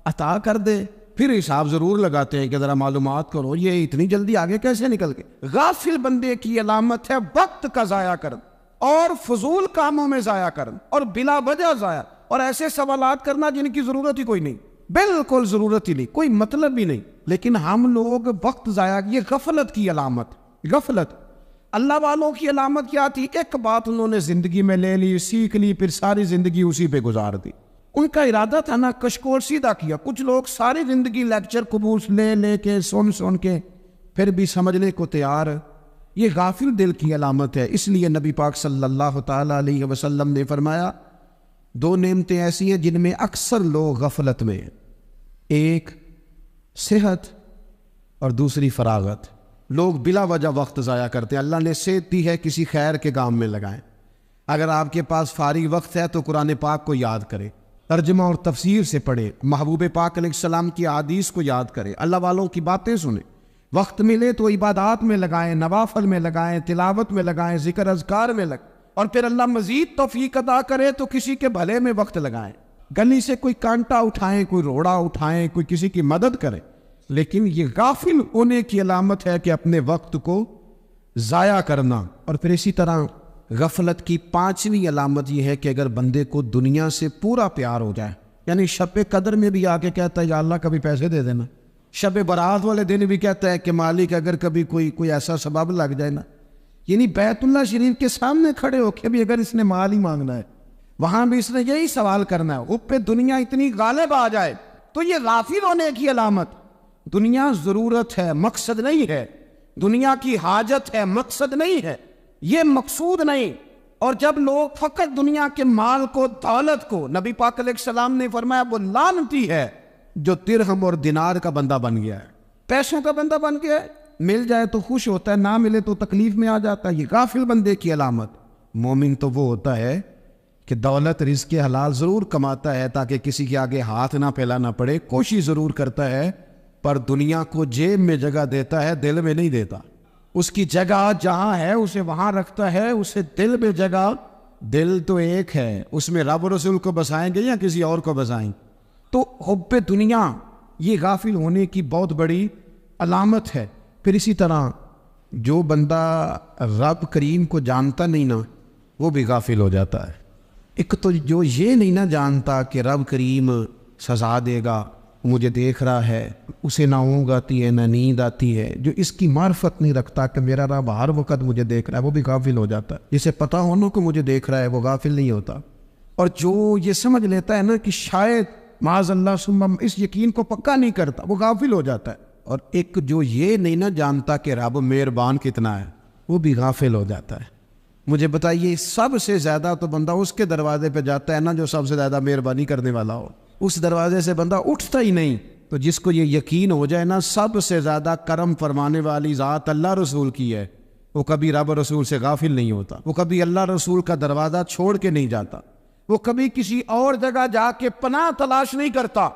عطا کر دے پھر حساب ضرور لگاتے ہیں کہ ذرا معلومات کرو یہ اتنی جلدی آگے کیسے نکل گئے. غافل بندے کی علامت ہے وقت کا ضائع کرنا اور فضول کاموں میں ضائع کرنا اور بلا وجہ ضائع اور ایسے سوالات کرنا جن کی ضرورت ہی کوئی نہیں، بالکل ضرورت ہی نہیں، کوئی مطلب بھی نہیں، لیکن ہم لوگ وقت ضائع. یہ غفلت کی علامت، غفلت. اللہ والوں کی علامت کیا تھی؟ ایک بات انہوں نے زندگی میں لے لی، سیکھ لی، پھر ساری زندگی اسی پہ گزار دی. ان کا ارادہ تھا نا کشکول سیدھا کیا. کچھ لوگ ساری زندگی لیکچر قبول لے کے سن کے پھر بھی سمجھنے کو تیار. یہ غافل دل کی علامت ہے. اس لیے نبی پاک صلی اللہ تعالیٰ علیہ وسلم نے فرمایا دو نعمتیں ایسی ہیں جن میں اکثر لوگ غفلت میں ہیں، ایک صحت اور دوسری فراغت. لوگ بلا وجہ وقت ضائع کرتے ہیں. اللہ نے صحت دی ہے، کسی خیر کے کام میں لگائیں. اگر آپ کے پاس فارغ وقت ہے تو قرآن پاک کو یاد کریں، ترجمہ اور تفسیر سے پڑھیں، محبوب پاک علیہ السلام کی احادیث کو یاد کریں، اللہ والوں کی باتیں سنیں. وقت ملے تو عبادات میں لگائیں، نوافل میں لگائیں، تلاوت میں لگائیں، ذکر اذکار میں لگائیں، اور پھر اللہ مزید توفیق عطا کرے تو کسی کے بھلے میں وقت لگائیں. گلی سے کوئی کانٹا اٹھائیں، کوئی روڑا اٹھائیں، کوئی کسی کی مدد کریں. لیکن یہ غافل ہونے کی علامت ہے کہ اپنے وقت کو ضائع کرنا. اور پھر اسی طرح غفلت کی پانچویں علامت یہ ہے کہ اگر بندے کو دنیا سے پورا پیار ہو جائے، یعنی شب قدر میں بھی آ کے کہتا ہے یا اللہ کبھی پیسے دے دینا، شب برات والے دن بھی کہتا ہے کہ مالک اگر کبھی کوئی ایسا سبب لگ جائے نا، یعنی بیت اللہ شریف کے سامنے کھڑے ہو کے بھی اگر اس نے مال ہی مانگنا ہے وہاں بھی اس نے یہی سوال کرنا ہے، اوپر دنیا اتنی غالب آ جائے تو یہ غافل ہونے کی علامت. دنیا ضرورت ہے، مقصد نہیں ہے. دنیا کی حاجت ہے، مقصد نہیں ہے. یہ مقصود نہیں. اور جب لوگ فقط دنیا کے مال کو، دولت کو، نبی پاک علیہ السلام نے فرمایا وہ لعنتی ہے جو درہم اور دینار کا بندہ بن گیا ہے، پیسوں کا بندہ بن گیا ہے. مل جائے تو خوش ہوتا ہے، نہ ملے تو تکلیف میں آ جاتا ہے. یہ غافل بندے کی علامت. مومن تو وہ ہوتا ہے کہ دولت رزق حلال ضرور کماتا ہے تاکہ کسی کے آگے ہاتھ نہ پھیلانا پڑے، کوشش ضرور کرتا ہے، پر دنیا کو جیب میں جگہ دیتا ہے، دل میں نہیں دیتا. اس کی جگہ جہاں ہے اسے وہاں رکھتا ہے، اسے دل میں جگہ. دل تو ایک ہے، اس میں رب رسول کو بسائیں گے یا کسی اور کو بسائیں. تو حب دنیا یہ غافل ہونے کی بہت بڑی علامت ہے. پھر اسی طرح جو بندہ رب کریم کو جانتا نہیں نا وہ بھی غافل ہو جاتا ہے. ایک تو جو یہ نہیں نہ جانتا کہ رب کریم سزا دے گا، مجھے دیکھ رہا ہے، اسے نہ اونگ آتی ہے نہ نیند آتی ہے۔ جو اس کی معرفت نہیں رکھتا کہ میرا رب ہر وقت مجھے دیکھ رہا ہے، وہ بھی غافل ہو جاتا ہے۔ جسے پتہ ہونا کہ مجھے دیکھ رہا ہے، وہ غافل نہیں ہوتا۔ اور جو یہ سمجھ لیتا ہے نا کہ شاید معاذ اللہ ثم، اس یقین کو پکا نہیں کرتا، وہ غافل ہو جاتا ہے۔ اور ایک جو یہ نہیں نہ جانتا کہ رب مہربان کتنا ہے، وہ بھی غافل ہو جاتا ہے۔ مجھے بتائیے، سب سے زیادہ تو بندہ اس کے دروازے پہ جاتا ہے نا جو سب سے زیادہ مہربانی کرنے والا ہو، اس دروازے سے بندہ اٹھتا ہی نہیں۔ تو جس کو یہ یقین ہو جائے نا سب سے زیادہ کرم فرمانے والی ذات اللہ رسول کی ہے، وہ کبھی رب رسول سے غافل نہیں ہوتا، وہ کبھی اللہ رسول کا دروازہ چھوڑ کے نہیں جاتا، وہ کبھی کسی اور جگہ جا کے پناہ تلاش نہیں کرتا۔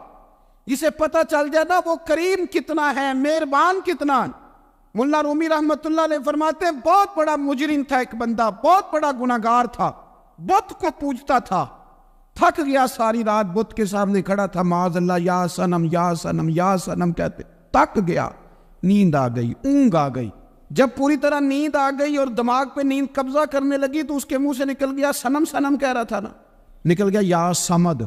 جسے پتہ چل جائے نا وہ کریم کتنا ہے، مہربان کتنا ہے۔ ملا رومی رحمت اللہ علیہ فرماتے ہیں بہت بڑا مجرم تھا ایک بندہ، بہت بڑا گناہگار تھا، بت کو پوجتا تھا، تھک گیا، ساری رات بت کے سامنے کھڑا تھا، معاذ اللہ یا صنم یا صنم یا صنم کہتے، تھک گیا، نیند آ گئی، اونگ آ گئی۔ جب پوری طرح نیند آ گئی اور دماغ پہ نیند قبضہ کرنے لگی تو اس کے منہ سے نکل گیا، صنم صنم کہہ رہا تھا نا، نکل گیا یا صمد،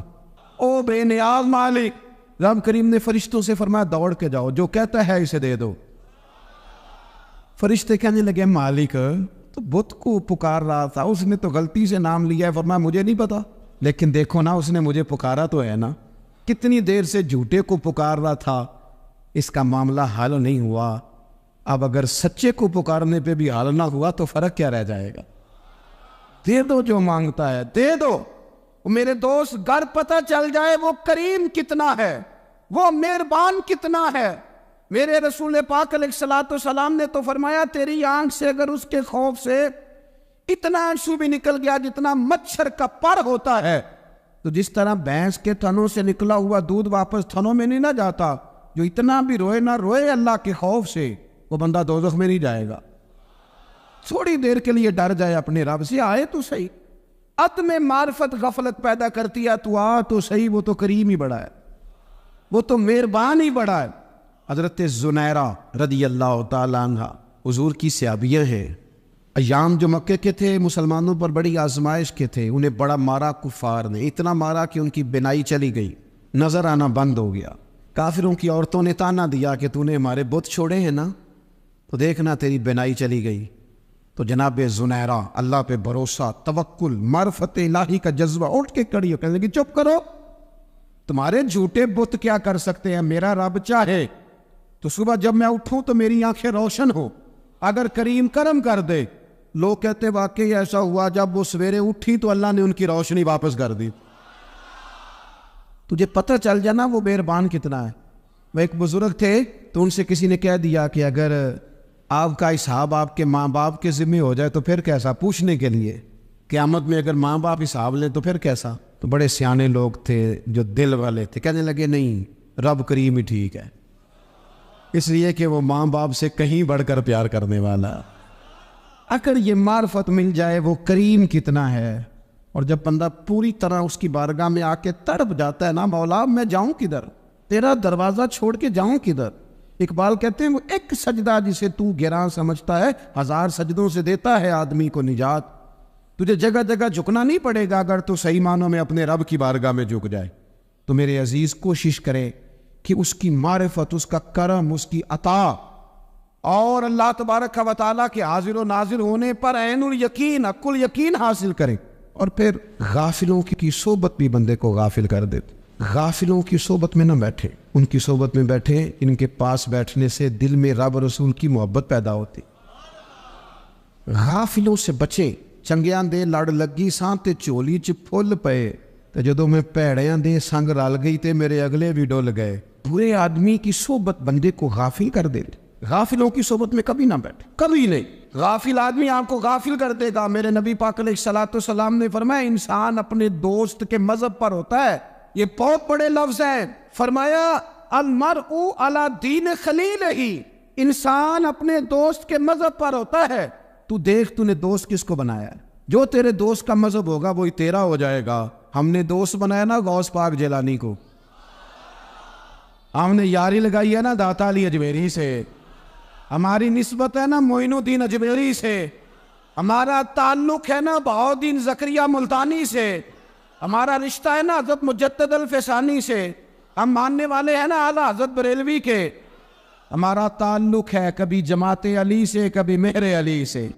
او بے نیاز مالک۔ رب کریم نے فرشتوں سے فرمایا دوڑ کے جاؤ، جو کہتا ہے اسے دے دو۔ فرشتے کہنے لگے مالک تو بت کو پکار رہا تھا، اس نے تو غلطی سے نام لیا ہے۔ فرمایا مجھے نہیں پتا، لیکن دیکھو نا اس نے مجھے پکارا تو ہے نا، کتنی دیر سے جھوٹے کو پکار رہا تھا، اس کا معاملہ حل نہیں ہوا، اب اگر سچے کو پکارنے پہ بھی حل نہ ہوا تو فرق کیا رہ جائے گا؟ دے دو جو مانگتا ہے، دے دو۔ میرے دوست گر پتہ چل جائے وہ کریم کتنا ہے، وہ مہربان کتنا ہے۔ میرے رسول پاک علیہ الصلوۃ والسلام نے تو فرمایا تیری آنکھ سے اگر اس کے خوف سے اتنا آنسو بھی نکل گیا جتنا مچھر کا پر ہوتا ہے، تو جس طرح بھینس کے تھنوں سے نکلا ہوا دودھ واپس تھنوں میں نہیں نہ جاتا، جو اتنا بھی روئے نہ روئے اللہ کے خوف سے، وہ بندہ دوزخ میں نہیں جائے گا۔ تھوڑی دیر کے لیے ڈر جائے اپنے رب سے، آئے تو صحیح۔ عدم معرفت غفلت پیدا کرتی ہے، تو آ تو صحیح، وہ تو کریم ہی بڑا ہے، وہ تو مہربان ہی بڑا ہے۔ حضرت زنیرہ رضی اللہ تعالیٰ عنہ حضور کی صحابیہ ہیں، ایام جو مکے کے تھے مسلمانوں پر بڑی آزمائش کے تھے، انہیں بڑا مارا کفار نے، اتنا مارا کہ ان کی بینائی چلی گئی، نظر آنا بند ہو گیا۔ کافروں کی عورتوں نے تانا دیا کہ تو نے ہمارے بت چھوڑے ہیں نا، تو دیکھنا تیری بینائی چلی گئی۔ تو جناب زنیرہ اللہ پہ بھروسہ، توکل، معرفت الہی کا جذبہ، اٹھ کے کھڑی ہو کہنے لگی چپ کرو، تمہارے جھوٹے بت کیا کر سکتے ہیں، میرا رب چاہے تو صبح جب میں اٹھوں تو میری آنکھیں روشن ہو، اگر کریم کرم کر دے۔ لوگ کہتے واقعی ایسا ہوا، جب وہ سویرے اٹھی تو اللہ نے ان کی روشنی واپس کر دی۔ تجھے پتہ چل جانا وہ مہربان کتنا ہے۔ وہ ایک بزرگ تھے تو ان سے کسی نے کہہ دیا کہ اگر آپ کا حساب آپ کے ماں باپ کے ذمہ ہو جائے تو پھر کیسا، پوچھنے کے لیے قیامت میں اگر ماں باپ حساب لیں تو پھر کیسا۔ تو بڑے سیانے لوگ تھے جو دل والے تھے، کہنے لگے نہیں، رب کریم ہی ٹھیک ہے، اس لیے کہ وہ ماں باپ سے کہیں بڑھ کر پیار کرنے والا۔ اگر یہ معرفت مل جائے وہ کریم کتنا ہے، اور جب بندہ پوری طرح اس کی بارگاہ میں آ کے تڑپ جاتا ہے نا، مولا میں جاؤں کدھر، تیرا دروازہ چھوڑ کے جاؤں کدھر۔ اقبال کہتے ہیں وہ ایک سجدہ جسے تو گراں سمجھتا ہے، 1000 سجدوں سے دیتا ہے آدمی کو نجات۔ تجھے جگہ جگہ جھکنا نہیں پڑے گا اگر تو صحیح معنوں میں اپنے رب کی بارگاہ میں جھک جائے۔ تو میرے عزیز کوشش کرے کہ اس کی معرفت، اس کا کرم، اس کی عطا، اور اللہ تبارک و تعالیٰ کے حاضر و ناظر ہونے پر عین الیقین، حق الیقین حاصل کرے۔ اور پھر غافلوں کی صحبت بھی بندے کو غافل کر دیتے۔ غافلوں کی صحبت میں نہ بیٹھے، ان کی صحبت میں بیٹھے، ان کے پاس بیٹھنے سے دل میں رب رسول کی محبت پیدا ہوتی۔ غافلوں سے بچیں۔ چنگیاں دے لڑ لگی ساں تے چولی چ پھل پئے، تے جدوں میں پیڑیاں دے سنگ رل گئی تے میرے اگلے بھی ڈول گئے۔ برے آدمی کی صحبت بندے کو غافل کر دیتی۔ غافلوں کی صحبت میں کبھی نہ بیٹھے، کبھی نہیں۔ غافل آدمی آپ کو غافل کر دے گا۔ میرے نبی پاک علیہ الصلوۃ والسلام نے فرمایا انسان اپنے دوست کے مذہب پر ہوتا ہے۔ یہ بہت بڑے لفظ ہیں۔ فرمایا المرء علی دین خلیلہ، انسان اپنے دوست کے مذہب پر ہوتا ہے۔ تو دیکھ تو نے دوست کس کو بنایا ہے، جو تیرے دوست کا مذہب ہوگا وہی تیرا ہو جائے گا۔ ہم نے دوست بنایا نا غوث پاک جیلانی کو، ہم نے یاری لگائی ہے نا داتا علی اجمیری سے، ہماری نسبت ہے نا معین الدین اجمیری سے، ہمارا تعلق ہے نا بہاؤالدین زکریا ملتانی سے، ہمارا رشتہ ہے نا حضرت مجدد الفسانی سے، ہم ماننے والے ہیں نا اعلیٰ حضرت بریلوی کے، ہمارا تعلق ہے کبھی جماعت علی سے کبھی مہر علی سے،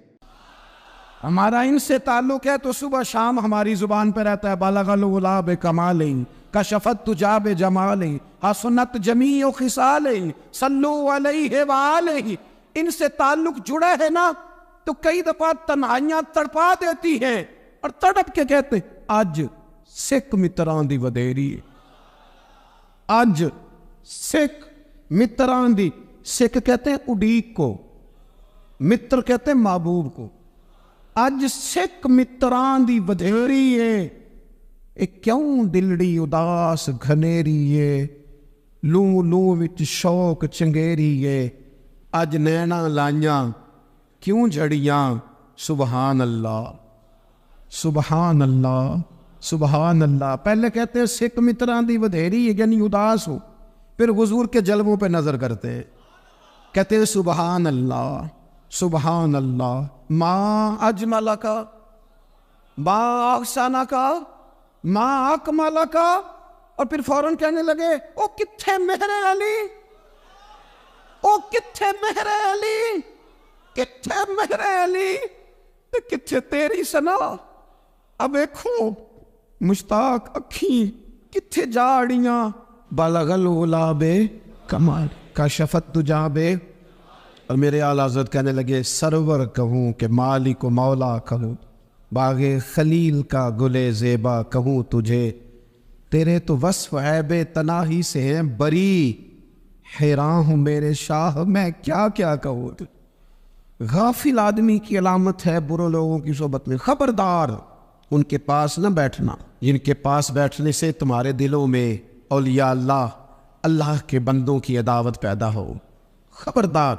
ہمارا ان سے تعلق ہے تو صبح شام ہماری زبان پہ رہتا ہے بالغ العلا بکمال کشفت تجا بجمال حسنت جمیع خصال صلو علیہ وآلہ۔ ان سے تعلق جڑا ہے نا تو کئی دفعہ تنہائیاں تڑپا دیتی ہیں، اور تڑپ کے کہتے اج سکھ متران دی ودیری، اج سکھ متران دی، سکھ کہتے ہیں اڈیق کو، متر کہتے ہیں محبوب کو، اج سکھ متران دی ودھیری ہے، اے کیوں دلڑی اداس گھنیری ہے، لو لو وچ شوق چنگیری ہے، اج نینا لائیاں کیوں جھڑیاں، سبحان اللہ سبحان اللہ سبحان اللہ۔ پہلے کہتے ہیں سکھ متران دی ودھیری ہے یعنی اداس ہو، پھر حضور کے جلووں پہ نظر کرتے ہیں، کہتے ہیں سبحان اللہ سبحان اللہ، ما اجمل کا ما احسن کا ما اکمل کا، اور پھر فوراً کہنے لگے او کتھے مہر علی، او کتھے مہر علی، کتھے مہر علی، تے کتھے تیری سنا، اب ایکھو مشتاق اکھیں کتھے جاڑیاں، بالغ العلا بے کمال کشفت تجا بے، اور میرے اعلیٰ حضرت کہنے لگے سرور کہوں کہ مالک و مولا کہوں، باغ خلیل کا گلے زیبا کہوں تجھے، تیرے تو وصف عیب تناہی سے ہیں بری، حیران ہوں میرے شاہ میں کیا کیا کہوں۔ غافل آدمی کی علامت ہے برے لوگوں کی صحبت میں، خبردار ان کے پاس نہ بیٹھنا جن کے پاس بیٹھنے سے تمہارے دلوں میں اولیاء اللہ اللہ کے بندوں کی عداوت پیدا ہو، خبردار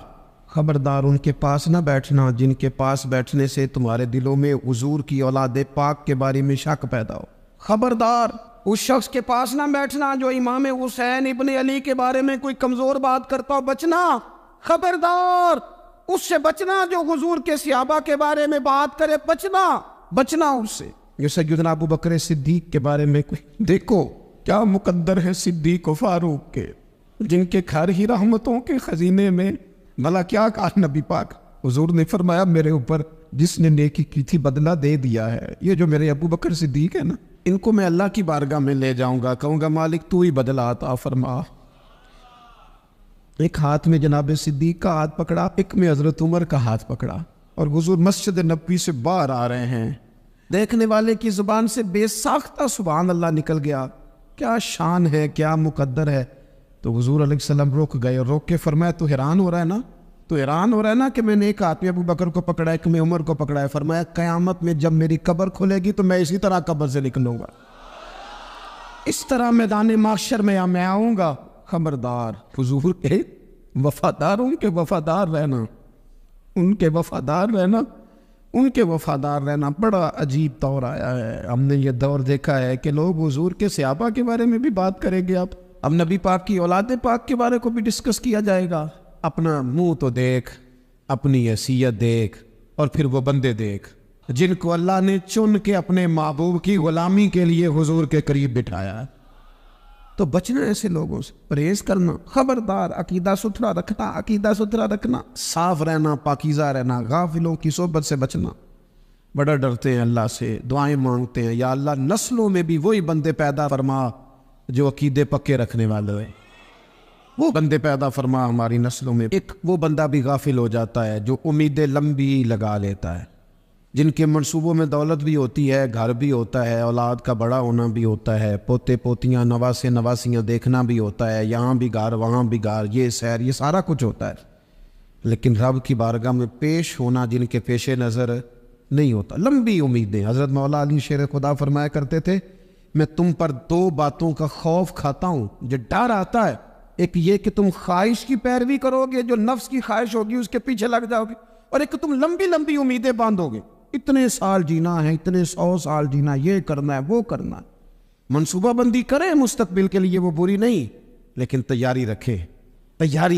خبردار ان کے پاس نہ بیٹھنا جن کے پاس بیٹھنے سے تمہارے دلوں میں حضور کی اولاد پاک کے بارے میں شک پیدا ہو، خبردار اس شخص کے پاس نہ بیٹھنا جو امام حسین ابن علی کے بارے میں کوئی کمزور بات کرتا ہو، بچنا، خبردار اس سے بچنا جو حضور کے صحابہ کے بارے میں بات کرے، بچنا اس سے۔ یہ سیدنا ابو بکر صدیق کے بارے میں کوئی دیکھو کیا مقدر ہے صدیق و فاروق کے، جن کے گھر ہی رحمتوں کے خزینے میں، بھلا کیا کہا نبی پاک، حضور نے فرمایا میرے اوپر جس نے نیکی کی تھی بدلہ دے دیا ہے۔ یہ جو میرے ابو بکر صدیق ہے نا، ان کو میں اللہ کی بارگاہ میں لے جاؤں گا، کہوں گا مالک تو ہی بدلہ عطا فرما۔ ایک ہاتھ میں جناب صدیق کا ہاتھ پکڑا، ایک میں حضرت عمر کا ہاتھ پکڑا، اور حضور مسجد نبوی سے باہر آ رہے ہیں، دیکھنے والے کی زبان سے بے ساختہ سبحان اللہ نکل گیا، کیا شان ہے کیا مقدر ہے۔ تو حضور علیہ السلام رک گئے اور روک کے فرمایا تو حیران ہو رہا ہے نا کہ میں نے ایک ہاتھ میں ابو بکر کو پکڑا ایک میں عمر کو پکڑا ہے، فرمایا قیامت میں جب میری قبر کھلے گی تو میں اسی طرح قبر سے نکلوں گا، اس طرح میدان محشر میں میں آؤں گا۔ خبردار حضور کے وفاداروں کے وفادار رہنا، ان کے وفادار رہنا بڑا عجیب دور آیا ہے۔ ہم نے یہ دور دیکھا ہے کہ لوگ حضور کے صحابہ کے بارے میں بھی بات کریں گے، اب نبی پاک کی اولاد پاک کے بارے کو بھی ڈسکس کیا جائے گا۔ اپنا منہ تو دیکھ، اپنی حیثیت دیکھ، اور پھر وہ بندے دیکھ جن کو اللہ نے چن کے اپنے محبوب کی غلامی کے لیے حضور کے قریب بٹھایا ہے۔ تو بچنا ایسے لوگوں سے، پرہیز کرنا، خبردار عقیدہ ستھرا رکھنا، صاف رہنا، پاکیزہ رہنا، غافلوں کی صحبت سے بچنا۔ بڑا ڈرتے ہیں اللہ سے، دعائیں مانگتے ہیں یا اللہ نسلوں میں بھی وہی بندے پیدا فرما جو عقیدے پکے رکھنے والے ہیں، وہ بندے پیدا فرما ہماری نسلوں میں۔ ایک وہ بندہ بھی غافل ہو جاتا ہے جو امیدیں لمبی لگا لیتا ہے، جن کے منصوبوں میں دولت بھی ہوتی ہے، گھر بھی ہوتا ہے، اولاد کا بڑا ہونا بھی ہوتا ہے، پوتے پوتیاں نواسے نواسیاں دیکھنا بھی ہوتا ہے، یہاں بھی گھر وہاں بھی گھر، یہ سیر، یہ سارا کچھ ہوتا ہے، لیکن رب کی بارگاہ میں پیش ہونا جن کے پیش نظر نہیں ہوتا، لمبی امیدیں۔ حضرت مولا علی شیر خدا فرمایا کرتے تھے میں تم پر دو باتوں کا خوف کھاتا ہوں، جو ڈر آتا ہے، ایک یہ کہ تم خواہش کی پیروی کرو گے، جو نفس کی خواہش ہوگی اس کے پیچھے لگ جاؤ گے، اور ایک تم لمبی لمبی امیدیں باندھو گے، اتنے سال جینا ہے، اتنے 100 سال جینا، یہ کرنا ہے وہ کرنا ہے۔ منصوبہ بندی کریں مستقبل کے لیے، وہ بری نہیں، لیکن تیاری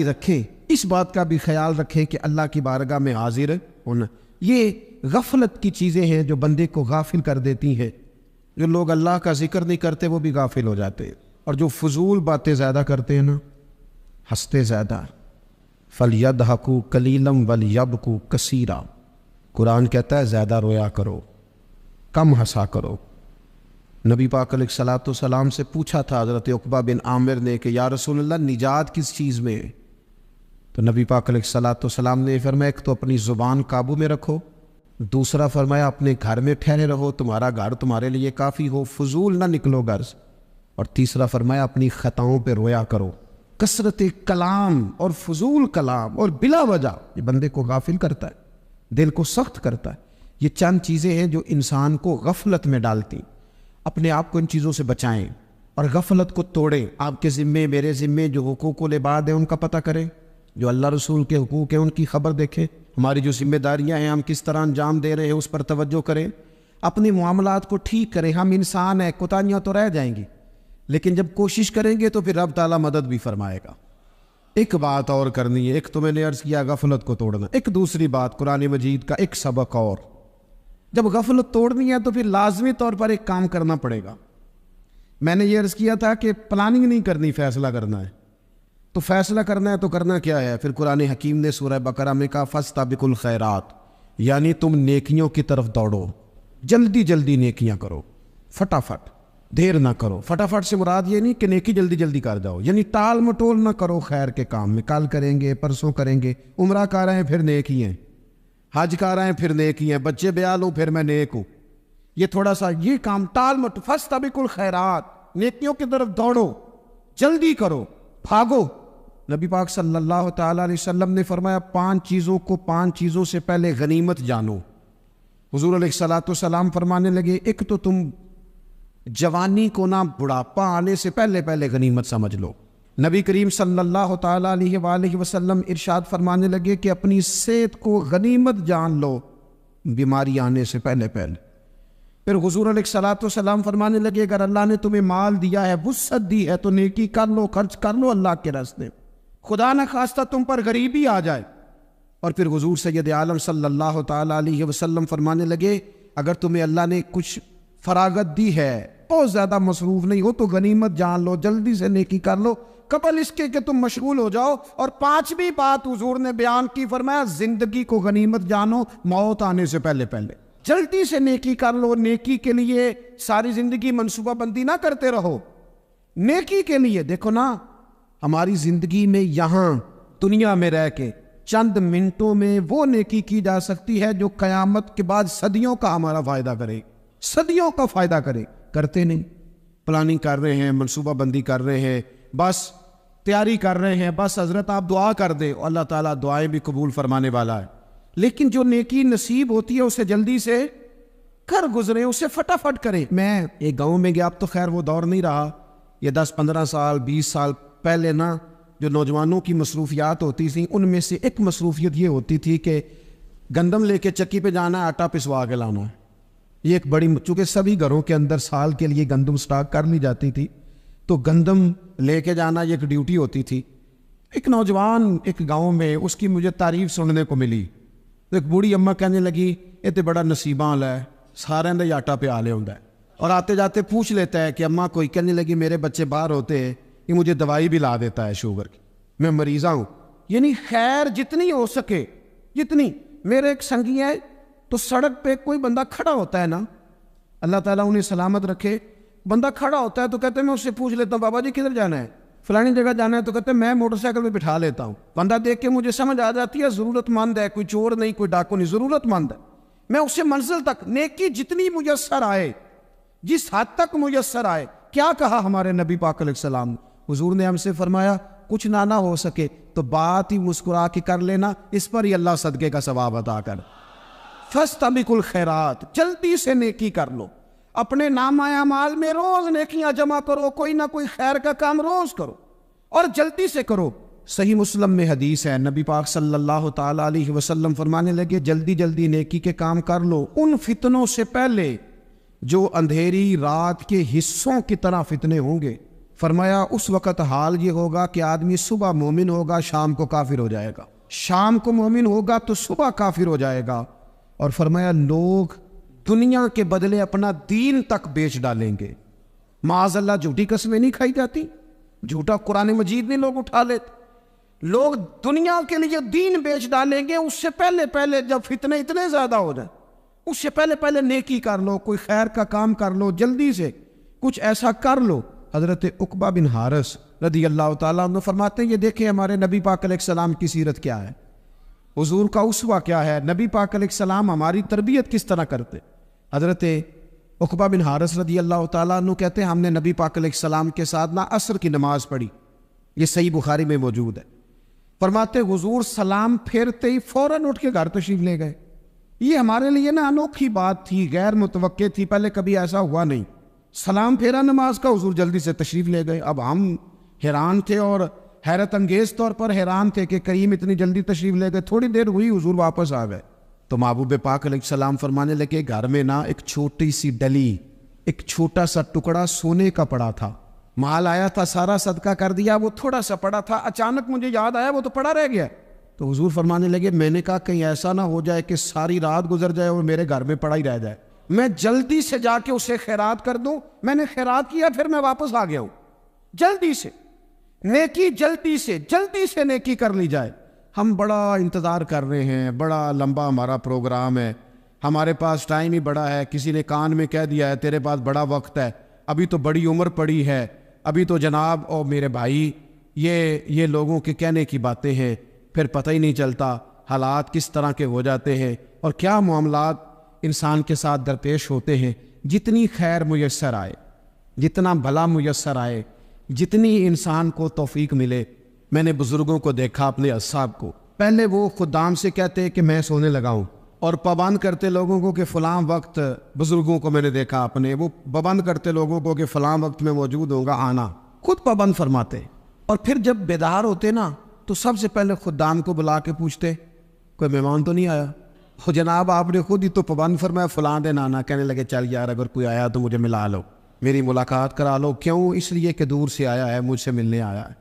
رکھیں، اس بات کا بھی خیال رکھیں کہ اللہ کی بارگاہ میں حاضر ہونا۔ یہ غفلت کی چیزیں ہیں جو بندے کو غافل کر دیتی ہیں، جو لوگ اللہ کا ذکر نہیں کرتے وہ بھی غافل ہو جاتے ہیں، اور جو فضول باتیں زیادہ کرتے ہیں نا، ہنستے زیادہ، فَلْيَضْحَكُوا قَلِيلًا وَلْيَبْكُوا كَثِيرًا، قرآن کہتا ہے زیادہ رویا کرو، کم ہنسا کرو۔ نبی پاک علیہ الصلوۃ والسلام سے پوچھا تھا حضرت عقبہ بن عامر نے کہ یا رسول اللہ نجات کس چیز میں ہے؟ تو نبی پاک علیہ الصلوۃ والسلام نے فرمایا ایک تو اپنی زبان قابو میں رکھو، دوسرا فرمایا اپنے گھر میں ٹھہرے رہو، تمہارا گھر تمہارے لیے کافی ہو، فضول نہ نکلو گھر سے، اور تیسرا فرمایا اپنی خطاؤں پہ رویا کرو۔ کثرت کلام اور فضول کلام اور بلا وجہ یہ بندے کو غافل کرتا ہے، دل کو سخت کرتا ہے۔ یہ چند چیزیں ہیں جو انسان کو غفلت میں ڈالتی۔ اپنے آپ کو ان چیزوں سے بچائیں اور غفلت کو توڑیں۔ آپ کے ذمے، میرے ذمے جو حقوق العباد ہیں ان کا پتہ کریں، جو اللہ رسول کے حقوق ہیں ان کی خبر دیکھیں، ہماری جو ذمہ داریاں ہیں ہم کس طرح انجام دے رہے ہیں اس پر توجہ کریں، اپنے معاملات کو ٹھیک کریں۔ ہم انسان ہیں، کوتاہیاں تو رہ جائیں گی، لیکن جب کوشش کریں گے تو پھر رب تعالیٰ مدد بھی فرمائے گا۔ ایک بات اور کرنی ہے، ایک تو میں نے عرض کیا غفلت کو توڑنا، ایک دوسری بات قرآن مجید کا ایک سبق اور، جب غفلت توڑنی ہے تو پھر لازمی طور پر ایک کام کرنا پڑے گا۔ میں نے یہ عرض کیا تھا کہ پلاننگ نہیں کرنی، فیصلہ کرنا ہے۔ تو فیصلہ کرنا ہے تو کرنا کیا ہے؟ پھر قرآن حکیم نے سورہ بقرہ میں کہا فاستبقوا الخیرات، یعنی تم نیکیوں کی طرف دوڑو، جلدی جلدی نیکیاں کرو، فٹافٹ، دیر نہ کرو۔ فٹافٹ سے مراد یہ نہیں کہ نیکی جلدی جلدی کر جاؤ، یعنی ٹال مٹول نہ کرو خیر کے کام میں، کل کریں گے، پرسوں کریں گے، عمرہ کر رہے ہیں پھر نیکی ہیں، حج کر رہے ہیں پھر نیکی ہیں، بچے بیال ہوں پھر میں نیک ہوں، یہ تھوڑا سا یہ کام ٹال مٹول۔ فاستبقوا الخیرات، نیکیوں کی طرف دوڑو، جلدی کرو، بھاگو۔ نبی پاک صلی اللہ تعالیٰ علیہ وسلم نے فرمایا 5 چیزوں سے پہلے غنیمت جانو۔ حضور علیہ الصلوۃ والسلام فرمانے لگے ایک تو تم جوانی کو نہ بڑھاپا آنے سے پہلے غنیمت سمجھ لو۔ نبی کریم صلی اللہ تعالیٰ علیہ وآلہ وسلم ارشاد فرمانے لگے کہ اپنی صحت کو غنیمت جان لو بیماری آنے سے پہلے۔ پھر حضور علیہ الصلوۃ والسلام فرمانے لگے اگر اللہ نے تمہیں مال دیا ہے، وسعت دی ہے تو نیکی کر لو، خرچ کر لو اللہ کے راستے، خدا نہ خواستہ تم پر غریبی آ جائے۔ اور پھر حضور سید عالم صلی اللہ تعالیٰ علیہ وسلم فرمانے لگے اگر تمہیں اللہ نے کچھ فراغت دی ہے، بہت زیادہ مصروف نہیں ہو، تو غنیمت جان لو، جلدی سے نیکی کر لو قبل اس کے کہ تم مشغول ہو جاؤ۔ اور 5ویں بات حضور نے بیان کی، فرمایا زندگی کو غنیمت جانو، موت آنے سے پہلے جلدی سے نیکی کر لو۔ نیکی کے لیے ساری زندگی منصوبہ بندی نہ کرتے رہو، نیکی کے لیے دیکھو نا، ہماری زندگی میں یہاں دنیا میں رہ کے چند منٹوں میں وہ نیکی کی جا سکتی ہے جو قیامت کے بعد صدیوں کا ہمارا فائدہ کرے، صدیوں کا فائدہ کرے۔ کرتے نہیں، پلاننگ کر رہے ہیں، منصوبہ بندی کر رہے ہیں، بس تیاری کر رہے ہیں، بس حضرت آپ دعا کر دیں، اللہ تعالیٰ دعائیں بھی قبول فرمانے والا ہے، لیکن جو نیکی نصیب ہوتی ہے اسے جلدی سے کر گزرے، اسے فٹافٹ کریں۔ میں ایک گاؤں میں گیا، اب تو خیر وہ دور نہیں رہا، یہ 10-15 سال 20 سال پہلے نا جو نوجوانوں کی مصروفیات ہوتی تھیں ان میں سے ایک مصروفیت یہ ہوتی تھی کہ گندم لے کے چکی پہ جانا ہے، آٹا پسوا کے لانا ہے۔ یہ ایک بڑی، چونکہ سبھی گھروں کے اندر سال کے لیے گندم سٹاک کر لی جاتی تھی، تو گندم لے کے جانا یہ ایک ڈیوٹی ہوتی تھی۔ ایک نوجوان ایک گاؤں میں، اس کی مجھے تعریف سننے کو ملی، تو ایک بوڑھی اماں کہنے لگی یہ تو بڑا نصیباں والا ہے، سارے اندر آٹا پہ آ لے ہوں ہے، اور آتے جاتے پوچھ لیتا ہے کہ اماں کوئی، کہنے لگی میرے بچے باہر ہوتے ہیں، یہ مجھے دوائی بھی لا دیتا ہے شوگر کی، میں مریضہ ہوں۔ یعنی خیر جتنی ہو سکے، جتنی۔ میرے ایک سنگی ہے، تو سڑک پہ کوئی بندہ کھڑا ہوتا ہے نا، اللہ تعالیٰ انہیں سلامت رکھے، بندہ کھڑا ہوتا ہے تو کہتے ہیں میں اس سے پوچھ لیتا ہوں بابا جی کدھر جانا ہے، فلانی جگہ جانا ہے، تو کہتے ہیں میں موٹر سائیکل میں بٹھا لیتا ہوں۔ بندہ دیکھ کے مجھے سمجھ آ جاتی ہے ضرورت مند ہے، کوئی چور نہیں، کوئی ڈاکو نہیں، ضرورت مند ہے، میں اسے منزل تک نیکی جتنی میسر آئے، جس حد تک میسر آئے۔ کیا کہا ہمارے نبی پاک علیہ السلام؟ حضور نے ہم سے فرمایا کچھ نہ ہو سکے تو بات ہی مسکرا کے کر لینا، اس پر ہی اللہ صدقے کا ثواب عطا کر۔ فاستبقوا الخیرات، جلدی سے نیکی کر لو، اپنے نامہ اعمال میں روز نیکیاں جمع کرو، کوئی نہ کوئی خیر کا کام روز کرو اور جلدی سے کرو۔ صحیح مسلم میں حدیث ہے، نبی پاک صلی اللہ تعالیٰ علیہ وسلم فرمانے لگے جلدی جلدی نیکی کے کام کر لو ان فتنوں سے پہلے جو اندھیری رات کے حصوں کی طرح فتنے ہوں گے۔ فرمایا اس وقت حال یہ ہوگا کہ آدمی صبح مومن ہوگا، شام کو کافر ہو جائے گا، شام کو مومن ہوگا تو صبح کافر ہو جائے گا، اور فرمایا لوگ دنیا کے بدلے اپنا دین تک بیچ ڈالیں گے، معاذ اللہ جھوٹی قسمیں نہیں کھائی جاتی، جھوٹا قرآن مجید نہیں لوگ اٹھا لیتے. لوگ دنیا کے لیے دین بیچ ڈالیں گے، اس سے پہلے جب فتنے اتنے زیادہ ہو جائیں، اس سے پہلے نیکی کر لو، کوئی خیر کا کام کر لو، جلدی سے کچھ ایسا کر لو. حضرت عقبہ بن حارث رضی اللہ تعالیٰ عنہ فرماتے ہیں یہ دیکھیں ہمارے نبی پاک علیہ السلام کی سیرت کیا ہے، حضور کا اسوہ کیا ہے، نبی پاک علیہ السلام ہماری تربیت کس طرح کرتے. حضرت عقبہ بن حارث رضی اللہ تعالیٰ عنہ کہتے ہیں ہم نے نبی پاک علیہ السلام کے ساتھ نہ عصر کی نماز پڑھی، یہ صحیح بخاری میں موجود ہے. فرماتے حضور سلام پھیرتے ہی فوراً اٹھ کے گھر تشریف لے گئے. یہ ہمارے لیے نا انوکھی بات تھی، غیر متوقع تھی، پہلے کبھی ایسا ہوا نہیں. سلام پھیرا نماز کا، حضور جلدی سے تشریف لے گئے. اب ہم حیران تھے اور حیرت انگیز طور پر حیران تھے کہ کریم اتنی جلدی تشریف لے گئے. تھوڑی دیر ہوئی حضور واپس آ گئے تو محبوب پاک علیہ السلام فرمانے لگے گھر میں نا ایک چھوٹی سی ڈلی، ایک چھوٹا سا ٹکڑا سونے کا پڑا تھا، مال آیا تھا سارا صدقہ کر دیا، وہ تھوڑا سا پڑا تھا، اچانک مجھے یاد آیا وہ تو پڑا رہ گیا. تو حضور فرمانے لگے میں نے کہا کہیں ایسا نہ ہو جائے کہ ساری رات گزر جائے اور میرے گھر میں پڑا ہی رہ جائے، میں جلدی سے جا کے اسے خیرات کر دوں. میں نے خیرات کیا پھر میں واپس آ گیا ہوں. جلدی سے نیکی، جلدی سے نیکی کر لی جائے. ہم بڑا انتظار کر رہے ہیں، بڑا لمبا ہمارا پروگرام ہے، ہمارے پاس ٹائم ہی بڑا ہے، کسی نے کان میں کہہ دیا ہے تیرے پاس بڑا وقت ہے، ابھی تو بڑی عمر پڑی ہے، ابھی تو جناب او میرے بھائی یہ لوگوں کے کہنے کی باتیں ہیں، پھر پتہ ہی نہیں چلتا حالات کس طرح کے ہو جاتے ہیں اور کیا معاملات انسان کے ساتھ درپیش ہوتے ہیں. جتنی خیر میسر آئے، جتنا بھلا میسر آئے، جتنی انسان کو توفیق ملے. میں نے بزرگوں کو دیکھا اپنے اصحاب کو، پہلے وہ خدام سے کہتے کہ میں سونے لگا ہوں اور پابند کرتے لوگوں کو کہ فلاں وقت، بزرگوں کو میں نے دیکھا اپنے، وہ پابند کرتے لوگوں کو کہ فلاں وقت میں موجود ہوں گا آنا، خود پابند فرماتے. اور پھر جب بیدار ہوتے نا تو سب سے پہلے خدام کو بلا کے پوچھتے کوئی مہمان تو نہیں آیا؟ ہو جناب آپ نے خود ہی تو پابند فرمایا فلاں دن آنا. کہنے لگے چل یار اگر کوئی آیا تو مجھے ملا لو، میری ملاقات کرا لو. کیوں؟ اس لیے کہ دور سے آیا ہے، مجھ سے ملنے آیا ہے،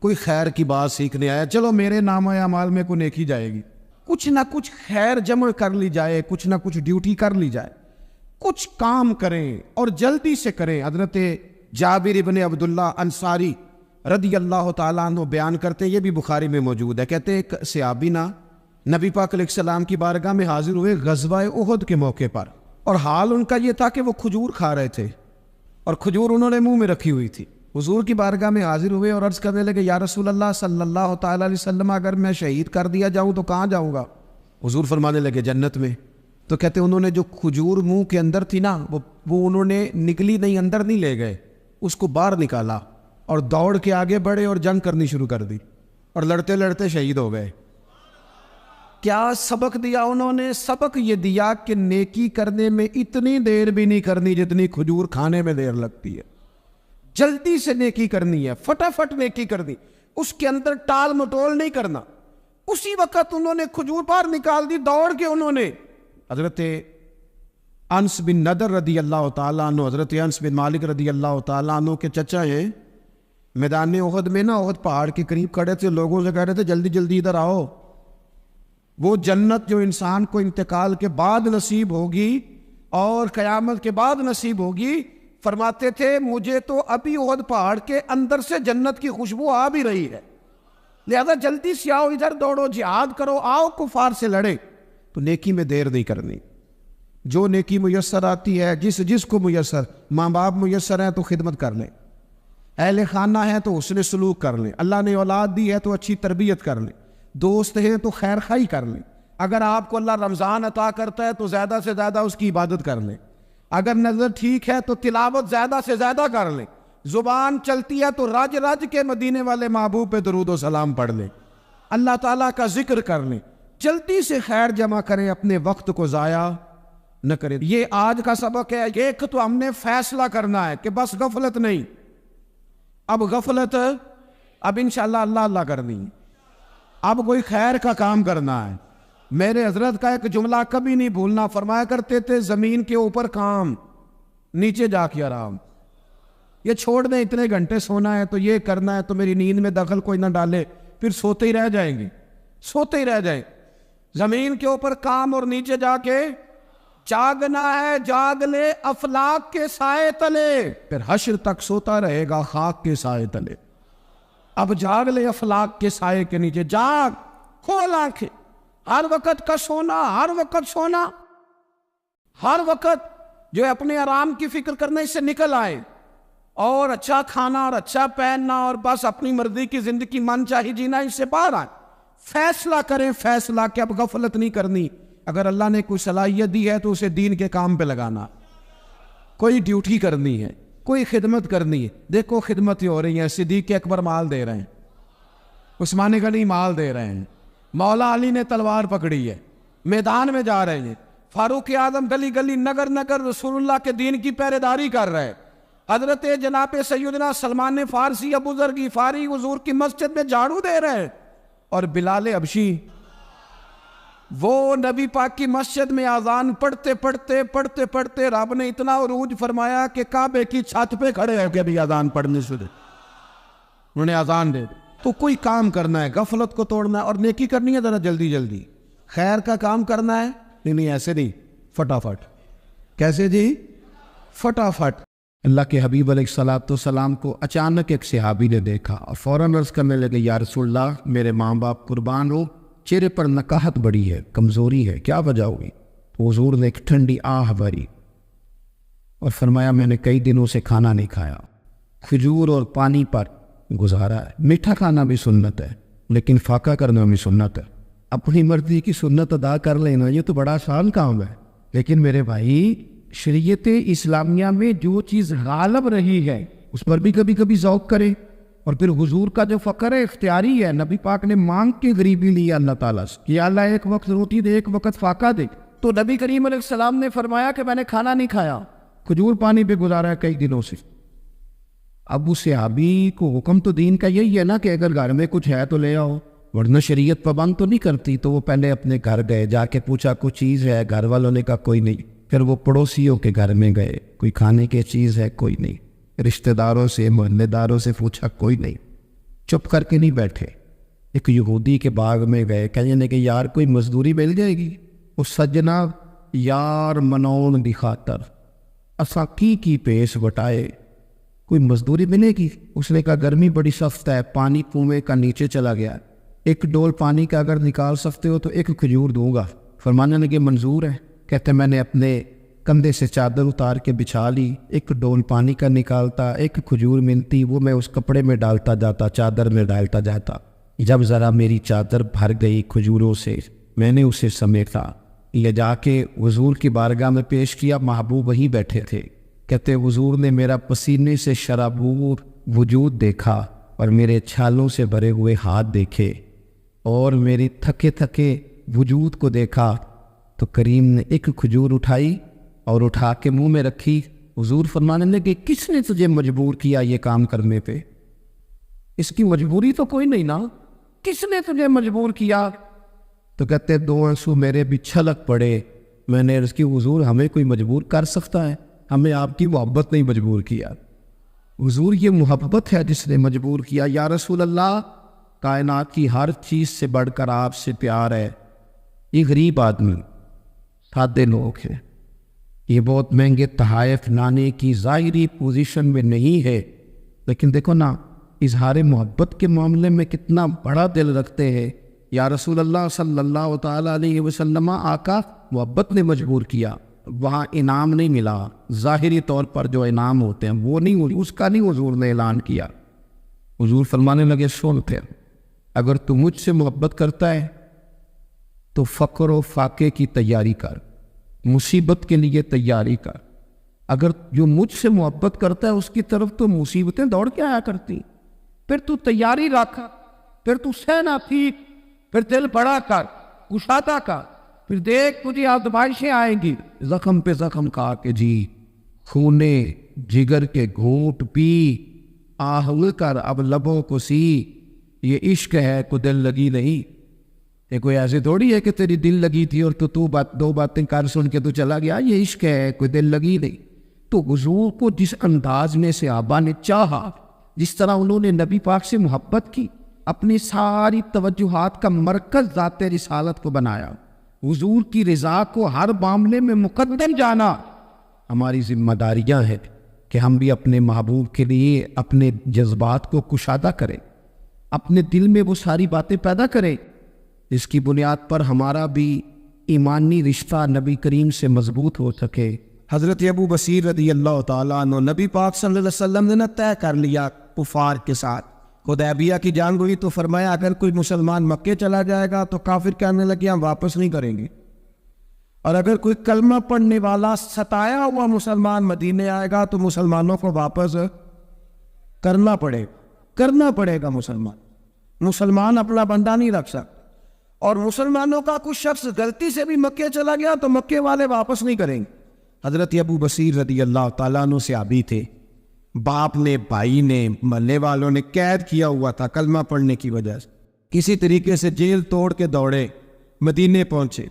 کوئی خیر کی بات سیکھنے آیا، چلو میرے نام اعمال میں کوئی نیکی جائے گی، کچھ نہ کچھ خیر جمع کر لی جائے، کچھ نہ کچھ ڈیوٹی کر لی جائے، کچھ کام کریں اور جلدی سے کریں. حضرت جابر ابن عبداللہ انصاری رضی اللہ تعالیٰ عنہ بیان کرتے، یہ بھی بخاری میں موجود ہے، کہتے ایک صحابی نا نبی پاک علیہ السلام کی بارگاہ میں حاضر ہوئے غزوہ احد کے موقع پر، اور حال ان کا یہ تھا کہ وہ کھجور کھا رہے تھے اور کھجور انہوں نے منہ میں رکھی ہوئی تھی. حضور کی بارگاہ میں حاضر ہوئے اور عرض کرنے لگے یا رسول اللہ صلی اللہ تعالیٰ علیہ وسلم اگر میں شہید کر دیا جاؤں تو کہاں جاؤں گا؟ حضور فرمانے لگے جنت میں. تو کہتے انہوں نے جو کھجور منہ کے اندر تھی نا وہ انہوں نے نکلی نہیں، اندر نہیں لے گئے، اس کو باہر نکالا اور دوڑ کے آگے بڑھے اور جنگ کرنی شروع کر دی اور لڑتے لڑتے شہید ہو گئے. کیا سبق دیا انہوں نے؟ سبق یہ دیا کہ نیکی کرنے میں اتنی دیر بھی نہیں کرنی جتنی کھجور کھانے میں دیر لگتی ہے. جلدی سے نیکی کرنی ہے، فٹافٹ نیکی کرنی، اس کے اندر ٹال مٹول نہیں کرنا. اسی وقت انہوں نے کھجور باہر نکال دی، دوڑ کے انہوں نے. حضرت انس بن نضر رضی اللہ تعالیٰ عنہ، حضرت انس بن مالک رضی اللہ تعالیٰ عنہ کے چچا ہیں، میدان احد میں نا احد پہاڑ کے قریب کھڑے تھے، لوگوں سے کہہ رہے تھے جلدی جلدی ادھر آؤ، وہ جنت جو انسان کو انتقال کے بعد نصیب ہوگی اور قیامت کے بعد نصیب ہوگی، فرماتے تھے مجھے تو ابھی احد پہاڑ کے اندر سے جنت کی خوشبو آ بھی رہی ہے، لہذا جلدی سے آؤ، ادھر دوڑو، جہاد کرو، آؤ کفار سے لڑے. تو نیکی میں دیر نہیں کرنی. جو نیکی میسر آتی ہے، جس کو میسر، ماں باپ میسر ہیں تو خدمت کر لیں، اہل خانہ ہیں تو حسن سلوک کر لیں، اللہ نے اولاد دی ہے تو اچھی تربیت کر لیں، دوست ہیں تو خیر خواہی کر لیں، اگر آپ کو اللہ رمضان عطا کرتا ہے تو زیادہ سے زیادہ اس کی عبادت کر لیں، اگر نظر ٹھیک ہے تو تلاوت زیادہ سے زیادہ کر لیں، زبان چلتی ہے تو رج رج کے مدینے والے محبوب پہ درود و سلام پڑھ لیں، اللہ تعالیٰ کا ذکر کر لیں، جلدی سے خیر جمع کریں، اپنے وقت کو ضائع نہ کریں. یہ آج کا سبق ہے. ایک تو ہم نے فیصلہ کرنا ہے کہ بس غفلت نہیں، اب غفلت اب انشاءاللہ اللہ اللہ کرنی، اب کوئی خیر کا کام کرنا ہے. میرے حضرت کا ایک جملہ کبھی نہیں بھولنا، فرمایا کرتے تھے زمین کے اوپر کام، نیچے جا کے آرام. یہ چھوڑ دیں اتنے گھنٹے سونا ہے تو یہ کرنا ہے تو میری نیند میں دخل کوئی نہ ڈالے، پھر سوتے ہی رہ جائیں گے، سوتے ہی رہ جائیں. زمین کے اوپر کام اور نیچے جا کے جاگنا ہے جاگ لے افلاک کے سائے تلے، پھر حشر تک سوتا رہے گا خاک کے سائے تلے۔ اب جاگ لے افلاک کے سائے کے نیچے، جاگ، کھول آنکھیں، ہر وقت کا سونا، ہر وقت سونا، ہر وقت جو ہے اپنے آرام کی فکر کرنے سے نکل آئے، اور اچھا کھانا اور اچھا پہننا اور بس اپنی مرضی کی زندگی من چاہی جینا، اس سے باہر آئے۔ فیصلہ کریں، فیصلہ کہ اب غفلت نہیں کرنی۔ اگر اللہ نے کوئی صلاحیت دی ہے تو اسے دین کے کام پہ لگانا، کوئی ڈیوٹی کرنی ہے، کوئی خدمت کرنی ہے۔ دیکھو خدمتیں ہو رہی ہیں، صدیق اکبر مال دے رہے ہیں، عثمان غنی مال دے رہے ہیں، مولا علی نے تلوار پکڑی ہے، میدان میں جا رہے ہیں، فاروق اعظم گلی گلی نگر نگر رسول اللہ کے دین کی پہرے داری کر رہے ہیں، حضرت جناب سیدنا سلمان فارسی ابو ذر غفاری حضور کی مسجد میں جھاڑو دے رہے ہیں، اور بلال حبشی وہ نبی پاک کی مسجد میں اذان پڑھتے پڑھتے رب نے اتنا عروج فرمایا کہ کعبے کی چھت پہ کھڑے ہو کے بھی اذان پڑھنے سے انہوں نے اذان دے دی۔ تو کوئی کام کرنا ہے، غفلت کو توڑنا ہے اور نیکی کرنی ہے، ذرا جلدی جلدی خیر کا کام کرنا ہے، نہیں ایسے نہیں، فٹافٹ۔ کیسے جی؟ فٹافٹ۔ اللہ کے حبیب علیہ الصلوۃ والسلام کو اچانک ایک صحابی نے دیکھا اور فوراً عرض کرنے لگے، یا رسول اللہ میرے ماں باپ قربان ہو، چہرے پر نکاہت بڑی ہے، کمزوری ہے، کیا وجہ ہوئی؟ تو حضور نے ایک ٹھنڈی آہ بھری اور فرمایا، میں نے کئی دنوں سے کھانا نہیں کھایا، کھجور اور پانی پر گزارا ہے۔ میٹھا کھانا بھی سنت ہے لیکن فاقہ کرنا بھی سنت ہے۔ اپنی مرضی کی سنت ادا کر لینا یہ تو بڑا آسان کام ہے، لیکن میرے بھائی شریعت اسلامیہ میں جو چیز غالب رہی ہے اس پر بھی کبھی کبھی ذوق کرے۔ اور پھر حضور کا جو فقر ہے اختیاری ہے، نبی پاک نے مانگ کے غریبی لی اللہ تعالیٰ سے کہ اللہ ایک وقت روٹی دے، ایک وقت فاقہ دے۔ تو نبی کریم علیہ السلام نے فرمایا کہ میں نے کھانا نہیں کھایا، کھجور پانی پہ گزارا ہے کئی دنوں سے۔ اب اس صحابی کو حکم تو دین کا یہی ہے نا کہ اگر گھر میں کچھ ہے تو لے آؤ، ورنہ شریعت پابند تو نہیں کرتی۔ تو وہ پہلے اپنے گھر گئے، جا کے پوچھا کچھ چیز ہے، گھر والوں نے کہا کوئی نہیں۔ پھر وہ پڑوسیوں کے گھر میں گئے، کوئی کھانے کی چیز ہے، کوئی نہیں۔ رشتہ داروں سے، محلے داروں سے پوچھا، کوئی نہیں۔ چپ کر کے نہیں بیٹھے، ایک یہودی کے باغ میں گئے، کہنے کہ یار کوئی مزدوری مل جائے گی؟ اس سجنا یار منون دی خاطر اساں کی پیش وٹائے، کوئی مزدوری ملے گی؟ اس نے کہا گرمی بڑی سخت ہے، پانی کنویں کا نیچے چلا گیا، ایک ڈول پانی کا اگر نکال سکتے ہو تو ایک کھجور دوں گا۔ فرمانے لگے منظور ہے۔ کہتے میں نے اپنے کندھے سے چادر اتار کے بچھا لی، ایک ڈول پانی کا نکالتا، ایک کھجور ملتی، وہ میں اس کپڑے میں ڈالتا جاتا، چادر میں ڈالتا جاتا۔ جب ذرا میری چادر بھر گئی کھجوروں سے، میں نے اسے سمیٹا، لے جا کے حضور کی بارگاہ میں پیش کیا۔ محبوب وہیں بیٹھے تھے۔ کہتے حضور نے میرا پسینے سے شرابور وجود دیکھا اور میرے چھالوں سے بھرے ہوئے ہاتھ دیکھے اور میری تھکے تھکے وجود کو دیکھا، تو کریم نے ایک کھجور اٹھائی اور اٹھا کے منہ میں رکھی۔ حضور فرمانے لگے کس نے تجھے مجبور کیا یہ کام کرنے پہ؟ اس کی مجبوری تو کوئی نہیں نا، کس نے تجھے مجبور کیا؟ تو کہتے دو آنسو میرے بھی چھلک پڑے۔ میں نے عرض کی حضور ہمیں کوئی مجبور کر سکتا ہے؟ ہمیں آپ کی محبت نہیں مجبور کیا۔ حضور یہ محبت ہے جس نے مجبور کیا۔ یا رسول اللہ کائنات کی ہر چیز سے بڑھ کر آپ سے پیار ہے۔ یہ غریب آدمی، سادے لوگ ہیں، یہ بہت مہنگے تحائف لانے کی ظاہری پوزیشن میں نہیں ہے، لیکن دیکھو نا اظہار محبت کے معاملے میں کتنا بڑا دل رکھتے ہیں۔ یا رسول اللہ صلی اللہ تعالیٰ علیہ وسلم، آقا محبت نے مجبور کیا، وہاں انعام نہیں ملا، ظاہری طور پر جو انعام ہوتے ہیں وہ نہیں ہوئی، اس کا نہیں حضور نے اعلان کیا۔ حضور فرمانے لگے سن پھر، اگر تو مجھ سے محبت کرتا ہے تو فقر و فاقے کی تیاری کر، مصیبت کے لیے تیاری کر۔ اگر جو مجھ سے محبت کرتا ہے اس کی طرف تو مصیبتیں دوڑ کے آیا کرتی، پھر تو تیاری رکھ، پھر تو سہنا سیکھ، پھر دل بڑا کر، کشادہ کر، پھر دیکھ تجھے آزمائشیں آئیں گی، زخم پہ زخم کھا کے جی، خونے جگر کے گھونٹ پی، آہل کر اب لبوں کو سی، یہ عشق ہے کو دل لگی نہیں۔ یہ کوئی ایسے تھوڑی ہے کہ تیری دل لگی تھی اور تو دو باتیں کر سن کے تو چلا گیا، یہ عشق ہے کوئی دل لگی نہیں۔ تو حضور کو جس انداز میں صحابہ نے چاہا، جس طرح انہوں نے نبی پاک سے محبت کی، اپنی ساری توجہات کا مرکز ذات رسالت کو بنایا، حضور کی رضا کو ہر معاملے میں مقدم جانا ہماری ذمہ داریاں ہیں کہ ہم بھی اپنے محبوب کے لیے اپنے جذبات کو کشادہ کریں، اپنے دل میں وہ ساری باتیں پیدا کریں جس کی بنیاد پر ہمارا بھی ایمانی رشتہ نبی کریم سے مضبوط ہو سکے۔ حضرت ابو بصیر رضی اللہ تعالیٰ عنہ، نبی پاک صلی اللہ علیہ وسلم نے طے کر لیا کفار کے ساتھ، حدیبیہ کی جنگ ہوئی تو فرمایا اگر کوئی مسلمان مکے چلا جائے گا تو کافر کہنے لگے ہم واپس نہیں کریں گے، اور اگر کوئی کلمہ پڑھنے والا ستایا ہوا مسلمان مدینے آئے گا تو مسلمانوں کو واپس کرنا پڑے گا۔ مسلمان اپنا بندہ نہیں رکھ سکتا، اور مسلمانوں کا کچھ شخص غلطی سے بھی مکے چلا گیا تو مکے والے واپس نہیں کریں گے۔ حضرت ابو بصیر رضی اللہ تعالیٰ عنہ صحابی تھے، باپ نے، بھائی نے، محلے والوں نے قید کیا ہوا تھا کلمہ پڑھنے کی وجہ سے، کسی طریقے سے جیل توڑ کے دوڑے مدینے پہنچے۔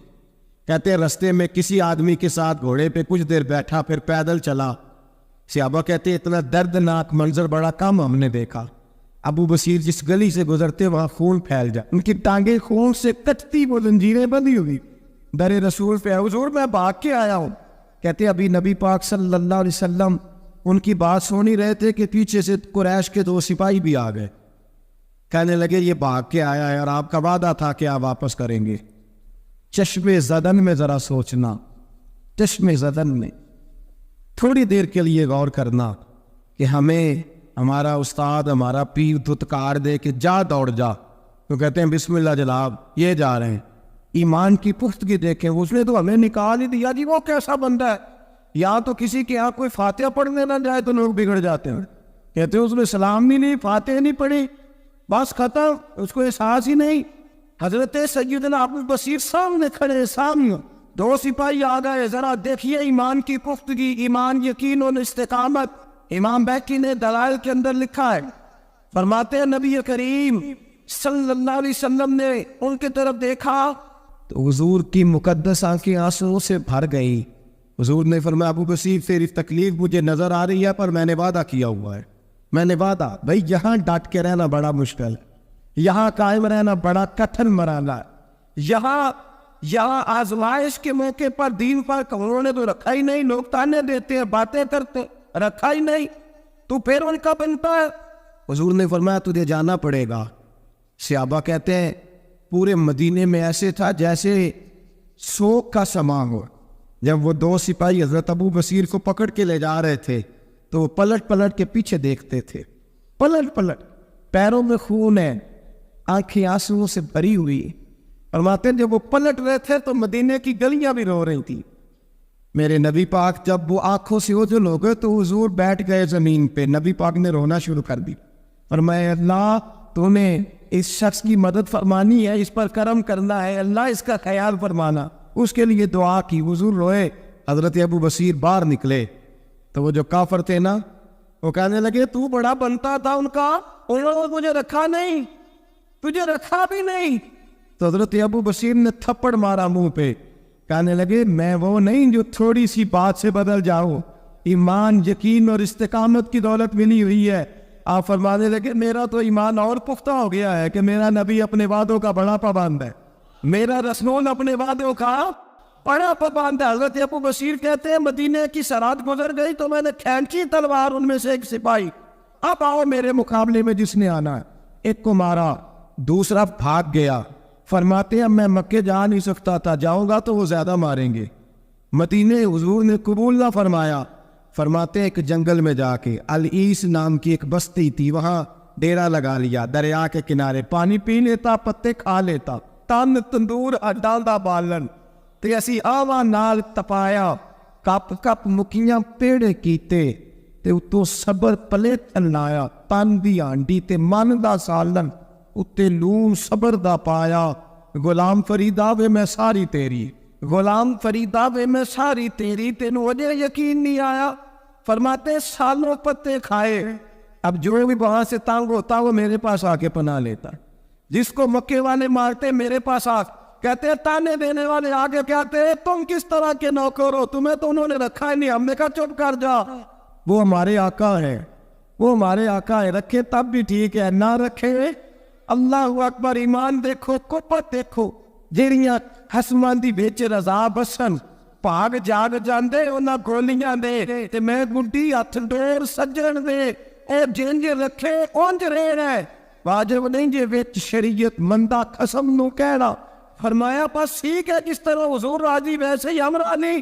کہتے ہیں رستے میں کسی آدمی کے ساتھ گھوڑے پہ کچھ دیر بیٹھا، پھر پیدل چلا۔ صحابہ کہتے ہیں اتنا دردناک منظر بڑا کم ہم نے دیکھا۔ ابو بصیر جس گلی سے گزرتے وہاں خون پھیل جائے، ان کی ٹانگیں خون سے کٹتی، وہ زنجیریں بندھی ہوئی، در رسول پہ حضور میں بھاگ کے آیا ہوں۔ کہتے ابھی نبی پاک صلی اللہ علیہ وسلم ان کی بات سن ہی رہے تھے کہ پیچھے سے قریش کے 2 سپاہی بھی آ گئے، کہنے لگے یہ بھاگ کے آیا ہے اور آپ کا وعدہ تھا کہ آپ واپس کریں گے۔ چشم زدن میں ذرا سوچنا، چشم زدن میں تھوڑی دیر کے لیے غور کرنا کہ ہمیں ہمارا استاد، ہمارا پیر دھتکار دے کہ جا دوڑ جا، تو کہتے ہیں بسم اللہ جناب یہ جا رہے ہیں۔ ایمان کی پختگی دیکھیں، اس نے تو ہمیں نکال ہی دیا جی، وہ کیسا بندہ ہے، یا تو کسی کے یہاں کوئی فاتحہ پڑھنے نہ جائے تو لوگ بگڑ جاتے ہیں، کہتے ہیں اس نے سلام بھی نہیں، فاتحہ نہیں پڑھی، بس ختم، اس کو احساس ہی نہیں۔ حضرت سیدنا ابو بصیر سامنے کھڑے، سامنے 2 سپاہی آ گئے، ذرا دیکھیے ایمان کی پختگی، ایمان، یقین اور استقامت۔ امام بیکی نے دلائل کے اندر لکھا ہے، فرماتے ہیں نبی کریم صلی اللہ علیہ وسلم نے ان کی طرف دیکھا تو حضور کی مقدس آنکھیں آنسوؤں سے بھر گئی۔ حضور نے فرمایا ابو بصیر تیری تکلیف مجھے نظر آ رہی ہے، پر میں نے وعدہ کیا ہوا ہے، میں نے وعدہ، بھائی یہاں ڈٹ کے رہنا بڑا مشکل ہے، یہاں قائم رہنا بڑا کٹھن مرحلہ ہے، یہاں آزمائش کے موقع پر دین پر انہوں نے تو رکھا ہی نہیں، لوگ تانے دیتے ہیں، باتیں کرتے، رکھا ہی نہیں، تو پھر ان کا بنتا ہے۔ حضور نے فرمایا تجھے جانا پڑے گا۔ صحابہ کہتے ہیں پورے مدینے میں ایسے تھا جیسے سوگ کا سما ہو۔ جب وہ 2 سپاہی حضرت ابو بصیر کو پکڑ کے لے جا رہے تھے تو وہ پلٹ پلٹ کے پیچھے دیکھتے تھے، پلٹ پلٹ، پیروں میں خون ہے، آنکھیں آنسوؤں سے بھری ہوئی۔ فرماتے ہیں جب وہ پلٹ رہے تھے تو مدینے کی گلیاں بھی رو رہی تھی۔ میرے نبی پاک جب وہ آنکھوں سے اوجھل ہو گئے تو حضور بیٹھ گئے زمین پہ، نبی پاک نے رونا شروع کر دی، فرمایا اللہ تو نے اس شخص کی مدد فرمانی ہے، اس پر کرم کرنا ہے، اللہ اس کا خیال فرمانا، اس کے لیے دعا کی۔ حضور روئے۔ حضرت ابو بصیر باہر نکلے تو وہ جو کافر تھے نا، وہ کہنے لگے تو بڑا بنتا تھا ان کا، انہوں نے مجھے رکھا نہیں، تجھے رکھا بھی نہیں۔ تو حضرت ابو بصیر نے تھپڑ مارا منہ پہ، کہنے لگے میں وہ نہیں جو تھوڑی سی بات سے بدل جاؤ، ایمان، یقین اور استقامت کی دولت ملی ہوئی ہے۔ آپ فرمانے لگے میرا تو ایمان اور پختہ ہو گیا ہے کہ میرا نبی اپنے وعدوں کا بڑا پابند ہے، میرا رسول اپنے وعدوں کا بڑا پابند ہے۔ حضرت ابو بصیر کہتے ہیں مدینے کی سرحد گزر گئی تو میں نے کھینچی تلوار، ان میں سے ایک سپاہی، اب آؤ میرے مقابلے میں جس نے آنا ہے، ایک کو مارا، دوسرا بھاگ گیا۔ فرماتے ہیں میں مکے جا نہیں سکتا تھا، جاؤں گا تو وہ زیادہ ماریں گے، مدینے حضور نے قبول نہ فرمایا۔ فرماتے ہیں ایک جنگل میں جا کے العیس نام کی ایک بستی تھی، وہاں ڈیرا لگا لیا، دریا کے کنارے، پانی پی لیتا، پتے کھا لیتا، تن تندور ڈالدا بالن تے اسی آواں نال تپایا، کپ کپ مکیاں پیڑے کیتے تے اتوں صبر پلے تھلایا، تن دی ہانڈی تے من دا سالن اتے لون صبر دا پایا، غلام فریدا وے میں ساری تیری، غلام فریدا وے میں ساری تیری، تینوں اجے یقین نہیں آیا۔ فرماتے سالوں پتے کھائے، اب جو بھی وہاں سے تانگ ہوتا وہ میرے پاس آ کے پناہ لیتا، جس کو مکے والے مارتے میرے پاس آ کہتے تانے دینے والے آگے کہتے تم کس طرح کے نوکر ہو، تمہیں تو انہوں نے رکھا ہی نہیں، ہم نے کہا چپ کر جا، وہ ہمارے آقا ہے، وہ ہمارے آقا ہے، رکھے تب بھی ٹھیک ہے، نہ رکھے اللہ اکبر۔ ایمان دیکھو، قوت دیکھو، جیڑیاں ਖਸਮਾਂ ਦੀ ਵਿੱਚ ਰਜ਼ਾ ਬਸਨ ਭਾਗ ਜਾਗ ਜਾਂਦੇ ਉਹਨਾਂ ਗੋਲੀਆਂ ਦੇ ਤੇ ਮੈਂ ਗੁੱਡੀ ਹੱਥ ਡੋਰ ਸੱਜਣ ਦੇ ਉਹ ਜਿੰਜ ਰੱਖੇ ਉਂਝ ਰਹਿਣਾ ਵਾਜਬ ਨਹੀਂ ਜੇ ਵਿੱਚ ਸ਼ਰੀਅਤ ਮੰਦਾ ਖਸਮ ਨੂੰ ਕਹਿਣਾ فرمایا بس ٹھیک ہے جس طرح حضور راضی ویسے ہی ہم راضی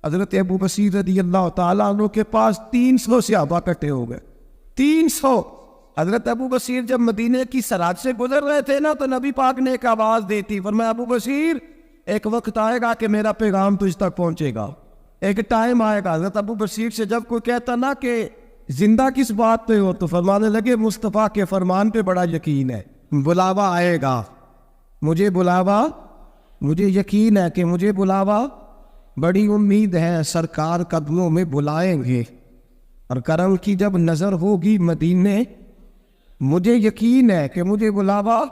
حضرت ابو بصیر رضی اللہ تعالیٰ عنہ کے پاس 300 صحابہ اکٹھے ہو گئے 300 حضرت ابو بصیر جب مدینے کی سرحد سے گزر رہے تھے نا تو نبی پاک نے ایک آواز دی تھی فرمایا ابو بصیر ایک وقت آئے گا کہ میرا پیغام تجھ تک پہنچے گا ایک ٹائم آئے گا حضرت ابو بصیر سے جب کوئی کہتا نا کہ زندہ کس بات پہ ہو تو فرمانے لگے مصطفیٰ کے فرمان پہ بڑا یقین ہے بلاوا آئے گا مجھے بلاوا مجھے یقین ہے کہ مجھے بلاوا بڑی امید ہے سرکار قدموں میں بلائیں گے اور کرم کی جب نظر ہوگی مدینے مجھے یقین ہے کہ مجھے بلاوا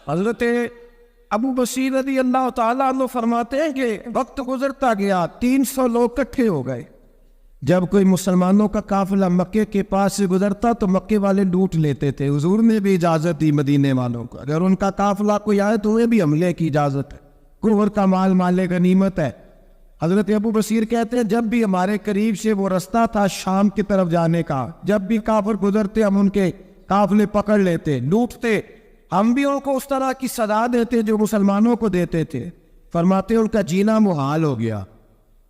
حضرت ابو بصیر رضی اللہ تعالیٰ عنہ فرماتے ہیں کہ وقت گزرتا گیا 300 لوگ اکٹھے ہو گئے جب کوئی مسلمانوں کا قافلہ مکے کے پاس سے گزرتا تو مکے والے لوٹ لیتے تھے حضور نے بھی اجازت دی مدینے والوں کو اگر ان کا قافلہ کوئی آئے تو انہیں بھی حملے کی اجازت ہے کفر کا مال مال غنیمت ہے حضرت ابو بصیر کہتے ہیں جب بھی ہمارے قریب سے وہ رستہ تھا شام کی طرف جانے کا جب بھی کافر گزرتے ہم ان کے قافلے پکڑ لیتے لوٹتے ہم بھی ان کو اس طرح کی سزا دیتے جو مسلمانوں کو دیتے تھے فرماتے ان کا جینا محال ہو گیا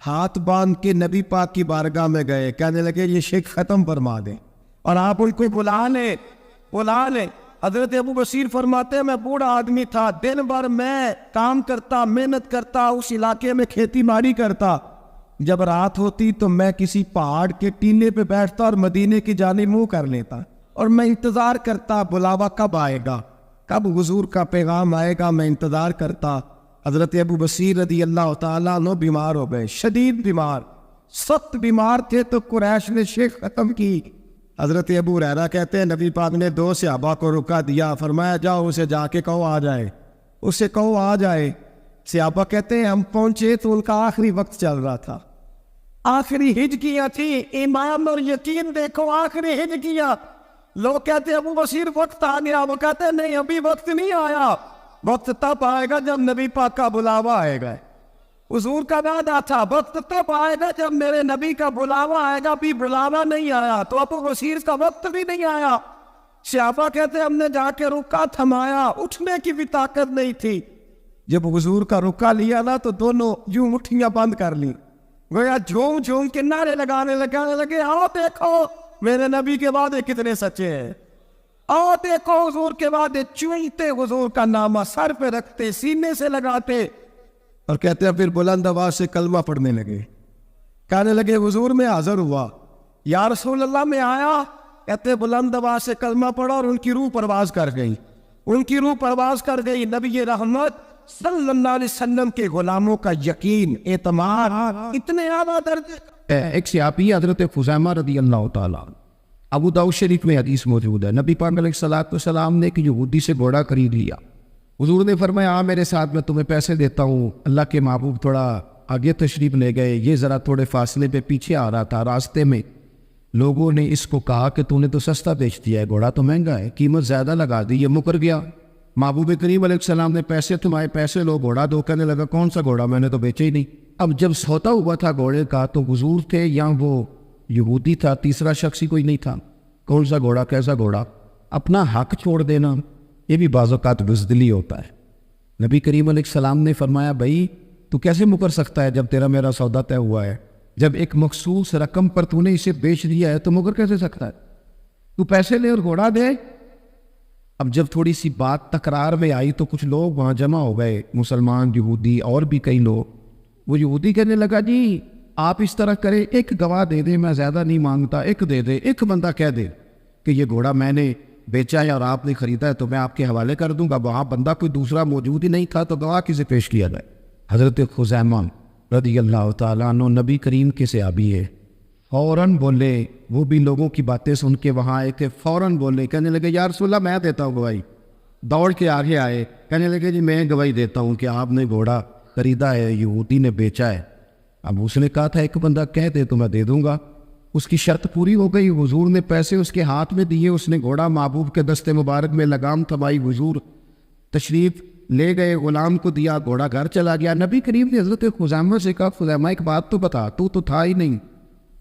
ہاتھ باندھ کے نبی پاک کی بارگاہ میں گئے کہنے لگے یہ شرک ختم فرما دیں اور آپ ان کو بلا لیں حضرت ابو بصیر فرماتے ہیں میں بوڑھا آدمی تھا دن بھر میں کام کرتا محنت کرتا اس علاقے میں کھیتی باڑی کرتا جب رات ہوتی تو میں کسی پہاڑ کے ٹیلے پہ بیٹھتا اور مدینے کی جانب منہ کر لیتا اور میں انتظار کرتا بلاوا کب آئے گا کب حضور کا پیغام آئے گا میں انتظار کرتا حضرت ابو بصیر رضی اللہ تعالیٰ عنہ بیمار ہو گئے شدید بیمار سخت بیمار تھے تو قریش نے شرک ختم کی حضرت ابو ہریرہ کہتے ہیں نبی پاک نے 2 صحابہ کو رکا دیا فرمایا جاؤ اسے جا کے کہو آ جائے اسے کہو آ جائے صحابہ کہتے ہیں ہم پہنچے تو ان کا آخری وقت چل رہا تھا آخری ہجکیاں تھی ایمان اور یقین دیکھو آخری ہجکیاں لوگ کہتے ہیں ابو بصیر وقت آ گیا وہ کہتے ہیں نہیں ابھی وقت نہیں آیا وقت تب آئے گا جب نبی پاک کا بلاوا آئے گا حضور کا وعدہ تھا وقت تب آئے گا جب میرے نبی کا بلاوا آئے گا ابھی بلاوا نہیں آیا تو ابو بصیر کا وقت بھی نہیں آیا صحابہ کہتے ہیں ہم نے جا کے رکا تھمایا اٹھنے کی بھی طاقت نہیں تھی جب حضور کا رکا لیا نا تو دونوں یوں مٹھیاں بند کر لی گویا جھوم جھوم کے نعرے لگانے لگے آؤ دیکھو میرے نبی کے وعدے کتنے سچے ہیں آؤ دیکھو حضور کے وعدے چونتے حضور کا نامہ سر پہ رکھتے سینے سے لگاتے اور کہتے ہیں پھر بلند آواز سے کلمہ پڑھنے لگے کہنے لگے حضور میں حاضر ہوا یا رسول اللہ میں آیا کہتے بلند آواز سے کلمہ پڑھا اور ان کی روح پرواز کر گئی نبی رحمت صلی اللہ علیہ وسلم کے غلاموں کا یقین اعتماد اتنے اعلیٰ درجے ایک صحابی حضرت خزیمہ رضی اللہ تعالیٰ ابو داؤد شریف میں حدیث موجود ہے نبی پاک علیہ السلام نے ایک یہودی سے گھوڑا خرید لیا حضور نے فرمایا آ میرے ساتھ میں تمہیں پیسے دیتا ہوں اللہ کے محبوب تھوڑا آگے تشریف لے گئے یہ ذرا تھوڑے فاصلے پہ پیچھے آ رہا تھا راستے میں لوگوں نے اس کو کہا کہ تو نے تو سستا بیچ دیا ہے گھوڑا تو مہنگا ہے قیمت زیادہ لگا دی یہ مکر گیا محبوب کریم علیہ السلام نے پیسے تمہارے پیسے لو گھوڑا دو کہنے لگا کون سا گھوڑا میں نے تو بیچا ہی نہیں اب جب سوتا ہوا تھا گھوڑے کا تو حضور تھے یا وہ یہودی تھا تیسرا شخص ہی کوئی نہیں تھا کون سا گھوڑا کیسا گھوڑا اپنا حق چھوڑ دینا یہ بھی بعض اوقات بزدلی ہوتا ہے نبی کریم علیہ السلام نے فرمایا بھائی تو کیسے مکر سکتا ہے جب تیرا میرا سودا طے ہوا ہے جب ایک مخصوص رقم پر تو نے اسے بیچ دیا ہے تو مکر کیسے سکتا ہے تو پیسے لے اور گھوڑا دے اب جب تھوڑی سی بات تکرار میں آئی تو کچھ لوگ وہاں جمع ہو گئے مسلمان یہودی اور بھی کئی لوگ وہ یہودی کہنے لگا جی آپ اس طرح کرے ایک گواہ دے دیں میں زیادہ نہیں مانگتا ایک دے دے ایک بندہ کہہ دے کہ یہ گھوڑا میں نے بیچا ہے اور آپ نے خریدا ہے تو میں آپ کے حوالے کر دوں گا وہاں بندہ کوئی دوسرا موجود ہی نہیں تھا تو گواہ کسے پیش کیا جائے حضرت خزیمہ رضی اللہ تعالیٰ عنہ نبی کریم کے صحابی ہے فوراً بولے وہ بھی لوگوں کی باتیں سن کے وہاں آئے تھے فوراً بولے کہنے لگے یا رسول اللہ میں دیتا ہوں گواہی دوڑ کے آگے آئے کہنے لگے جی میں گواہی دیتا ہوں کہ آپ نے گھوڑا خریدا ہے یہودی نے بیچا ہے اب اس نے کہا تھا ایک بندہ کہہ دے تو میں دے دوں گا اس کی شرط پوری ہو گئی حضور نے پیسے اس کے ہاتھ میں دیے اس نے گھوڑا محبوب کے دستے مبارک میں لگام تھمائی حضور تشریف لے گئے، غلام کو دیا، گھوڑا گھر چلا گیا۔ نبی کریم نے حضرت خزیمہ سے کہا خزیمہ ایک بات تو بتا، تو تھا ہی نہیں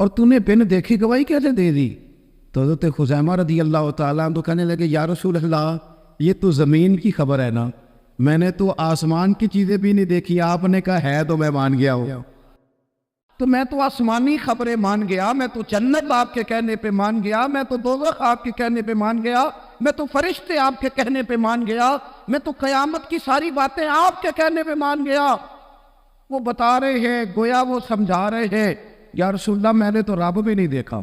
اور تو نے بن دیکھی گواہی کیسے دے دی؟ تو حضرت خزیمہ رضی اللہ تعالیٰ عنہ کہنے لگے یا رسول اللہ یہ تو زمین کی خبر ہے نا، میں نے تو آسمان کی چیزیں بھی نہیں دیکھی، آپ نے کہا ہے تو میں مان گیا ہوں۔ تو میں تو آسمانی خبریں مان گیا، میں تو جنت آپ کے کہنے پہ مان گیا، میں تو دوزخ آپ کے کہنے پہ مان گیا، میں تو فرشتے آپ کے کہنے پہ مان گیا، میں تو قیامت کی ساری باتیں آپ کے کہنے پہ مان گیا۔ وہ بتا رہے ہیں، گویا وہ سمجھا رہے ہیں یا رسول اللہ میں نے تو رب بھی نہیں دیکھا،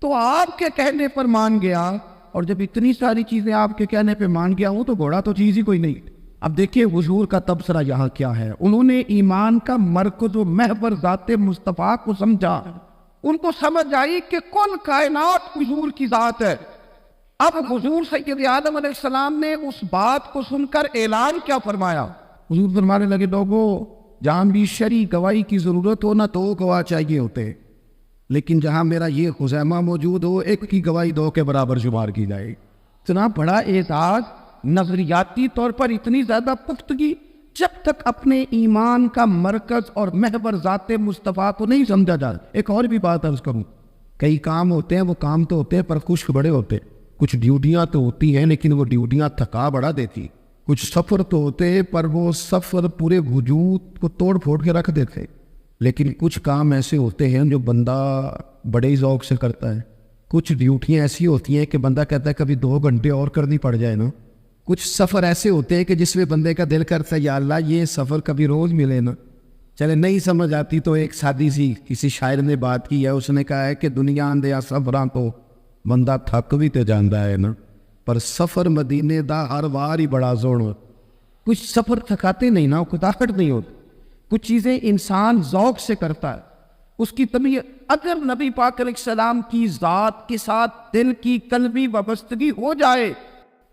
تو آپ کے کہنے پر مان گیا، اور جب اتنی ساری چیزیں آپ کے کہنے پہ مان گیا ہوں تو گھوڑا تو چیز ہی کوئی نہیں۔ اب دیکھیے حضور کا تبصرہ یہاں کیا ہے، انہوں نے ایمان کا مرکز و محور ذات مصطفیٰ کو سمجھا، ان کو سمجھ آئی کہ کل کائنات حضور کی ذات ہے۔ اب حضور سید آدم علیہ السلام نے اس بات کو سن کر اعلان کیا فرمایا؟ حضور فرمانے لگے لوگوں جہاں بھی شرعی گواہی کی ضرورت ہو نہ تو گواہ چاہیے ہوتے، لیکن جہاں میرا یہ خزیمہ موجود ہو ایک کی گواہی دو کے برابر شمار کی جائے۔ اتنا بڑا اعزاز، نظریاتی طور پر اتنی زیادہ پختگی، جب تک اپنے ایمان کا مرکز اور محور ذات مصطفیٰ کو نہیں سمجھا جائے۔ ایک اور بھی بات عرض کروں، کئی کام ہوتے ہیں، وہ کام تو ہوتے ہیں پر خشک بڑے ہوتے ہیں، کچھ ڈیوٹیاں تو ہوتی ہیں لیکن وہ ڈیوٹیاں تھکا بڑا دیتی، کچھ سفر تو ہوتے ہیں پر وہ سفر پورے وجود کو توڑ پھوڑ کے رکھ دیتے، لیکن کچھ کام ایسے ہوتے ہیں جو بندہ بڑے ہی ذوق سے کرتا ہے، کچھ ڈیوٹیاں ایسی ہوتی ہیں کہ بندہ کہتا ہے کبھی 2 گھنٹے اور کرنی پڑ جائے نا، کچھ سفر ایسے ہوتے ہیں کہ جس میں بندے کا دل کرتا ہے یا اللہ یہ سفر کبھی روز ملے نا۔ چلے نہیں سمجھ آتی تو ایک سادی سی کسی شاعر نے بات کی ہے، اس نے کہا ہے کہ دنیا اندیا سفراں تو بندہ تھک بھی تے جاندا ہے نا، پر سفر مدینے دا ہر وار ہی بڑا زون۔ کچھ سفر تھکاتے نہیں نا، کتاہٹ نہیں ہوتی، کچھ چیزیں انسان ذوق سے کرتا ہے، اس کی طبیعت۔ اگر نبی پاک علیہ السلام کی ذات کے ساتھ دل کی قلبی وابستگی ہو جائے،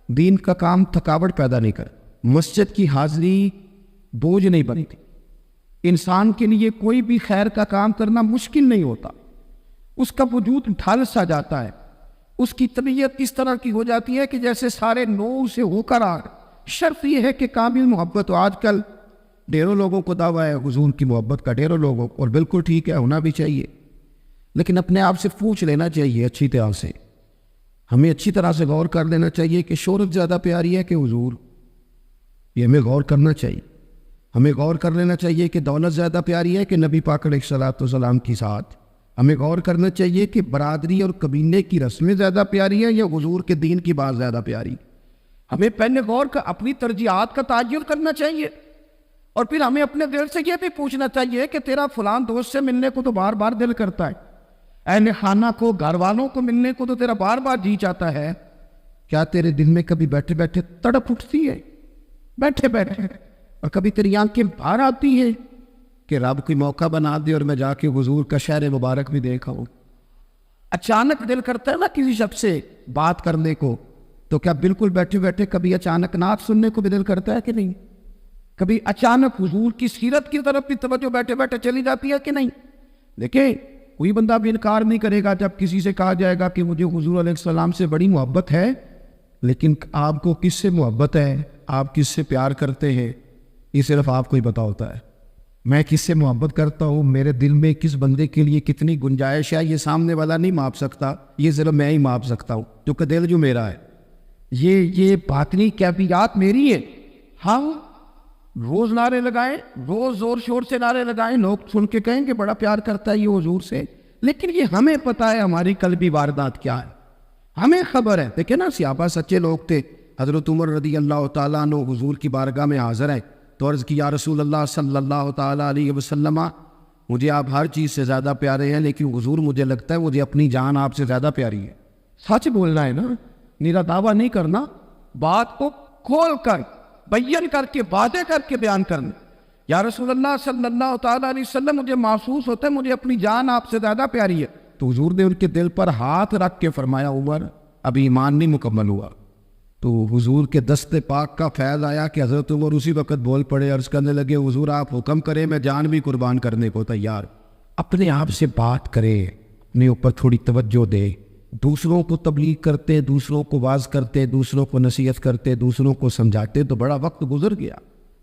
دین کا کام تھکاوٹ پیدا نہیں کر، مسجد کی حاضری بوجھ نہیں بنتی، انسان کے لیے کوئی بھی خیر کا کام کرنا مشکل نہیں ہوتا، اس کا وجود ڈھل سا جاتا ہے، اس کی طبیعت اس طرح کی ہو جاتی ہے کہ جیسے سارے نور سے ہو کر آ رہے۔ شرط یہ ہے کہ کامل محبت ہو۔ آج کل ڈھیروں لوگوں کو دعویٰ ہے حضور کی محبت کا، ڈھیروں لوگوں، اور بالکل ٹھیک ہے، ہونا بھی چاہیے، لیکن اپنے آپ سے پوچھ لینا چاہیے اچھی طرح سے، ہمیں اچھی طرح سے غور کر لینا چاہیے کہ شہرت زیادہ پیاری ہے کہ حضور، یہ ہمیں غور کرنا چاہیے۔ ہمیں غور کر لینا چاہیے کہ دولت زیادہ پیاری ہے کہ نبی پاک علیہ الصلوۃ والسلام کی ساتھ۔ ہمیں غور کرنا چاہیے کہ برادری اور قبیلے کی رسمیں زیادہ پیاری ہیں یا حضور کے دین کی بات زیادہ پیاری۔ ہمیں پہلے غور کر اپنی ترجیحات کا تعین کرنا چاہیے، اور پھر ہمیں اپنے دل سے یہ بھی پوچھنا چاہیے کہ تیرا فلان دوست سے ملنے کو تو بار بار دل کرتا ہے، اہل خانہ کو، گھر والوں کو ملنے کو تو تیرا بار بار جی چاہتا ہے، کیا تیرے دل میں کبھی بیٹھے بیٹھے تڑپ اٹھتی ہے، بیٹھے بیٹھے، اور کبھی تیری آنکھیں باہر آتی ہے کہ رب کوئی موقع بنا دے اور میں جا کے حضور کا شہر مبارک بھی دیکھا ہوں؟ اچانک دل کرتا ہے نا کسی شخص سے بات کرنے کو، تو کیا بالکل بیٹھے بیٹھے کبھی اچانک نعت سننے کو بھی دل کرتا ہے کہ نہیں؟ کبھی اچانک حضور کی سیرت کی طرف بھی توجہ بیٹھے بیٹھے چلی جاتی ہے کہ نہیں؟ دیکھیں کوئی بندہ بھی انکار نہیں کرے گا جب کسی سے کہا جائے گا کہ مجھے حضور علیہ السلام سے بڑی محبت ہے، لیکن آپ کو کس سے محبت ہے، آپ کس سے پیار کرتے ہیں، یہ صرف آپ کو ہی پتا ہوتا ہے۔ میں کس سے محبت کرتا ہوں، میرے دل میں کس بندے کے لیے کتنی گنجائش ہے، یہ سامنے والا نہیں ماپ سکتا، یہ صرف میں ہی ماپ سکتا ہوں، کیونکہ دل جو میرا ہے، یہ باطنی کیفیات میری ہے۔ ہم روز نعرے لگائیں، روز زور شور سے نعرے لگائیں، لوگ سن کے کہیں کہ بڑا پیار کرتا ہے یہ حضور سے، لیکن یہ ہمیں پتا ہے ہماری قلبی واردات کیا ہے، ہمیں خبر ہے۔ دیکھیں نا صحابہ سچے لوگ تھے، حضرت عمر رضی اللہ تعالیٰ عنہ حضور کی بارگاہ میں حاضر ہیں تو عرض کی یا رسول اللہ صلی اللہ تعالیٰ علیہ وسلم، مجھے آپ ہر چیز سے زیادہ پیارے ہیں، لیکن حضور مجھے لگتا ہے مجھے اپنی جان آپ سے زیادہ پیاری ہے۔ سچ بولنا ہے نا، میرا دعویٰ نہیں کرنا، بات کو کھول کر بیان کر کے وعدے کر کے بیان کرنا۔ یا رسول اللہ صلی اللہ تعالیٰ علیہ وسلم مجھے محسوس ہوتا ہے مجھے اپنی جان آپ سے زیادہ پیاری ہے، تو حضور نے ان کے دل پر ہاتھ رکھ کے فرمایا عمر ابھی ایمان نہیں مکمل ہوا۔ تو حضور کے دست پاک کا فیض آیا کہ حضرت عمر اسی وقت بول پڑے، عرض کرنے لگے حضور آپ حکم کریں، میں جان بھی قربان کرنے کو تیار۔ اپنے آپ سے بات کرے، اپنے اوپر تھوڑی توجہ دے، دوسروں کو تبلیغ کرتے، دوسروں کو واعظ کرتے، دوسروں کو نصیحت کرتے، دوسروں کو سمجھاتے، تو بڑا وقت گزر گیا۔